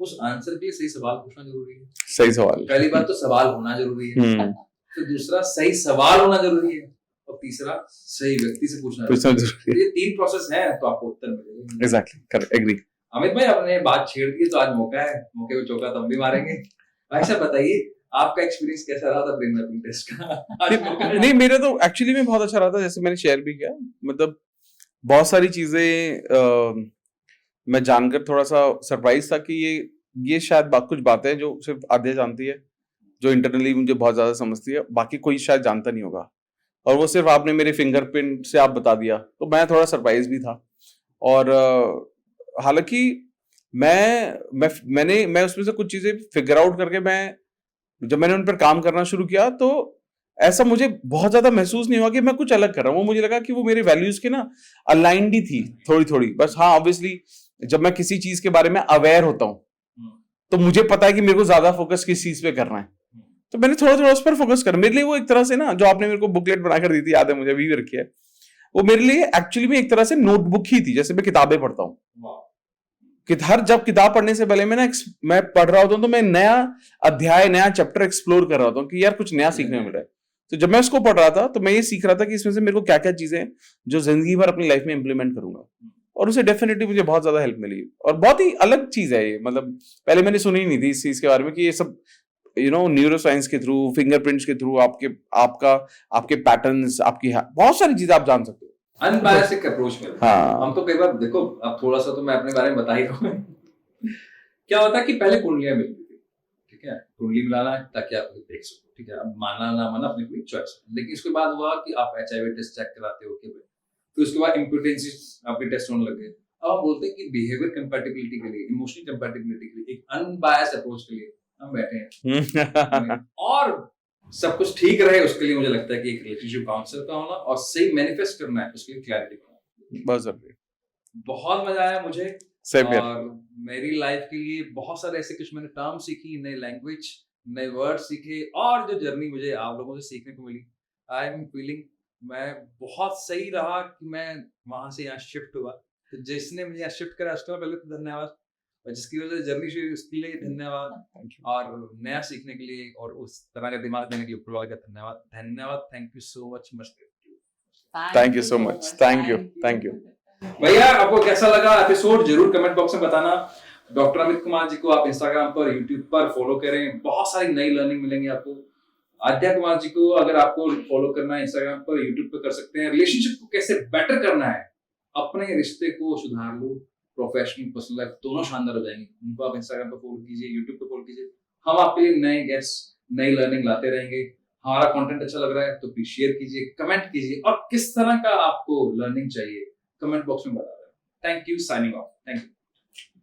उस आंसर के लिए सही सवाल पूछना जरूरी है। सही सवाल। पहली बात तो सवाल होना जरूरी है, तो दूसरा सही सवाल होना जरूरी है, और तीसरा सही व्यक्ति से पूछना जरूरी है। ये 3 प्रोसेस है तो आपको उत्तर मिलेगा। Exactly, correct, agree. अमित भाई, आपने बात छेड़ दी तो आज मौका है, मौके को चौका तो हम भी मारेंगे। भाई साहब बताइए, आपका एक्सपीरियंस कैसा रहा था ब्रेन मैपिंग टेस्ट का? नहीं, मेरा तो एक्चुअली में बहुत अच्छा रहा था, जैसे मैंने शेयर भी किया। मतलब बहुत सारी चीजें मैं जानकर थोड़ा सा सरप्राइज था कि ये शायद कुछ बातें जो सिर्फ आद्या जानती है, जो इंटरनली मुझे बहुत ज्यादा समझती है, बाकी कोई शायद जानता नहीं होगा, और वो सिर्फ आपने मेरे फिंगरप्रिंट से आप बता दिया, तो मैं थोड़ा सरप्राइज भी था। और हालांकि मैं उसमें से कुछ चीजें फिगर आउट करके जब मैंने उन पर काम करना शुरू किया, तो ऐसा मुझे बहुत ज्यादा महसूस नहीं हुआ कि मैं कुछ अलग कर रहा हूँ। वो मुझे लगा कि वो मेरे वैल्यूज के ना अलाइंड ही थी थोड़ी थोड़ी, बस। हाँ, ऑब्वियसली जब मैं किसी चीज के बारे में अवेयर होता हूँ तो मुझे पता है कि मेरे को ज्यादा फोकस किस चीज पे करना है, तो मैंने थोड़ा थोड़ा उस पर फोकस कर। मेरे लिए वो एक तरह से ना, जो आपने मेरे को बुकलेट बनाकर दी थी, याद है मुझे, अभी भी रखी है, वो मेरे लिए एक्चुअली में एक तरह से नोटबुक ही थी, जैसे मैं किताबें पढ़ता हूँ कि जब किताब पढ़ने से पहले मैं पढ़ रहा होता हूँ तो मैं नया अध्याय, नया चैप्टर एक्सप्लोर कर रहा होता हूँ कि यार कुछ नया सीखने को मिल रहा है। तो जब मैं उसको पढ़ रहा था तो मैं ये सीख रहा था कि इसमें से मेरे को क्या क्या चीजें हैं जो जिंदगी भर अपनी लाइफ में इंप्लीमेंट करूंगा, और उसे डेफिनेटली मुझे बहुत ज्यादा हेल्प मिली। और बहुत ही अलग चीज है ये, मतलब पहले मैंने सुनी नहीं थी इस चीज के बारे में कि ये सब न्यूरो साइंस के थ्रू, फिंगरप्रिंट्स के थ्रू आपके पैटर्न्स, आपकी बहुत सारी चीजें आप जान सकते हो अनबायस्ड अप्रोच में। हाँ। हम तो कई बार, देखो अब थोड़ा सा तो मैं अपने बारे में बता ही रहा हूँ। क्या होता है कि पहले कुंडलियां मिलती थी, ठीक है, कुंडली मिलाना है ताकि आप देख सको, ठीक है, अब मानना ना मानना अपनी कोई चॉइस है। लेकिन इसके बाद हुआ कि आप HIV टेस्ट चेक कराते हो, फिर उसके बाद इम्पोर्टेंस आपके टेस्ट होने लगे। अब हम बोलते हैं कि बिहेवियर कंपैटिबिलिटी के लिए, इमोशनल कंपैटिबिलिटी के लिए, एक अनबायस्ड अप्रोच के लिए हम बैठे हैं। और सब कुछ ठीक रहे उसके लिए मुझे लगता है कि एक रिलेशनशिप काउंसलर का होना और सही मैनिफेस्ट करना है, उसके लिए क्लैरिटी होना बहुत जरूरी। बहुत मजा आया मुझे। Same here. और मेरी लाइफ के लिए बहुत सारे ऐसे कुछ मैंने टर्म सीखी, नए लैंग्वेज, नए वर्ड सीखे, और जो जर्नी मुझे आप लोगों से सीखने को मिली, आई एम फीलिंग मैं बहुत सही रहा कि मैं वहां से यहाँ शिफ्ट हुआ। तो जिसने मुझे यहाँ शिफ्ट करा उसका पहले तो धन्यवाद, और जिसकी वजह से जर्नी शुरू उसके लिए धन्यवाद, और नया सीखने के लिए और उस तरह का दिमाग देने के लिए ऊपर वाले का धन्यवाद। Thank you so much. Thank you so much. Thank you. भैया, आपको कैसा लगा एपिसोड जरूर कमेंट बॉक्स में बताना। डॉक्टर अमित कुमार जी को आप इंस्टाग्राम पर, यूट्यूब पर फॉलो करें, बहुत सारी नई लर्निंग मिलेंगी आपको। आद्या कुमार जी को अगर आपको फॉलो करना है इंस्टाग्राम पर, यूट्यूब पर कर सकते हैं। रिलेशनशिप को कैसे बेटर करना है, अपने रिश्ते को सुधार लो, प्रोफेशनल पर्सनल लाइफ दोनों शानदार हो जाएंगी। उनको आप इंस्टाग्राम पर फॉलो कीजिए, यूट्यूब पर फॉलो कीजिए। हम आपके लिए नए गेस्ट, नई लर्निंग लाते रहेंगे। हमारा कंटेंट अच्छा लग रहा है तो प्लीज शेयर कीजिए, कमेंट कीजिए, और किस तरह का आपको लर्निंग चाहिए कमेंट बॉक्स में बता दें। Thank you, signing off. Thank you.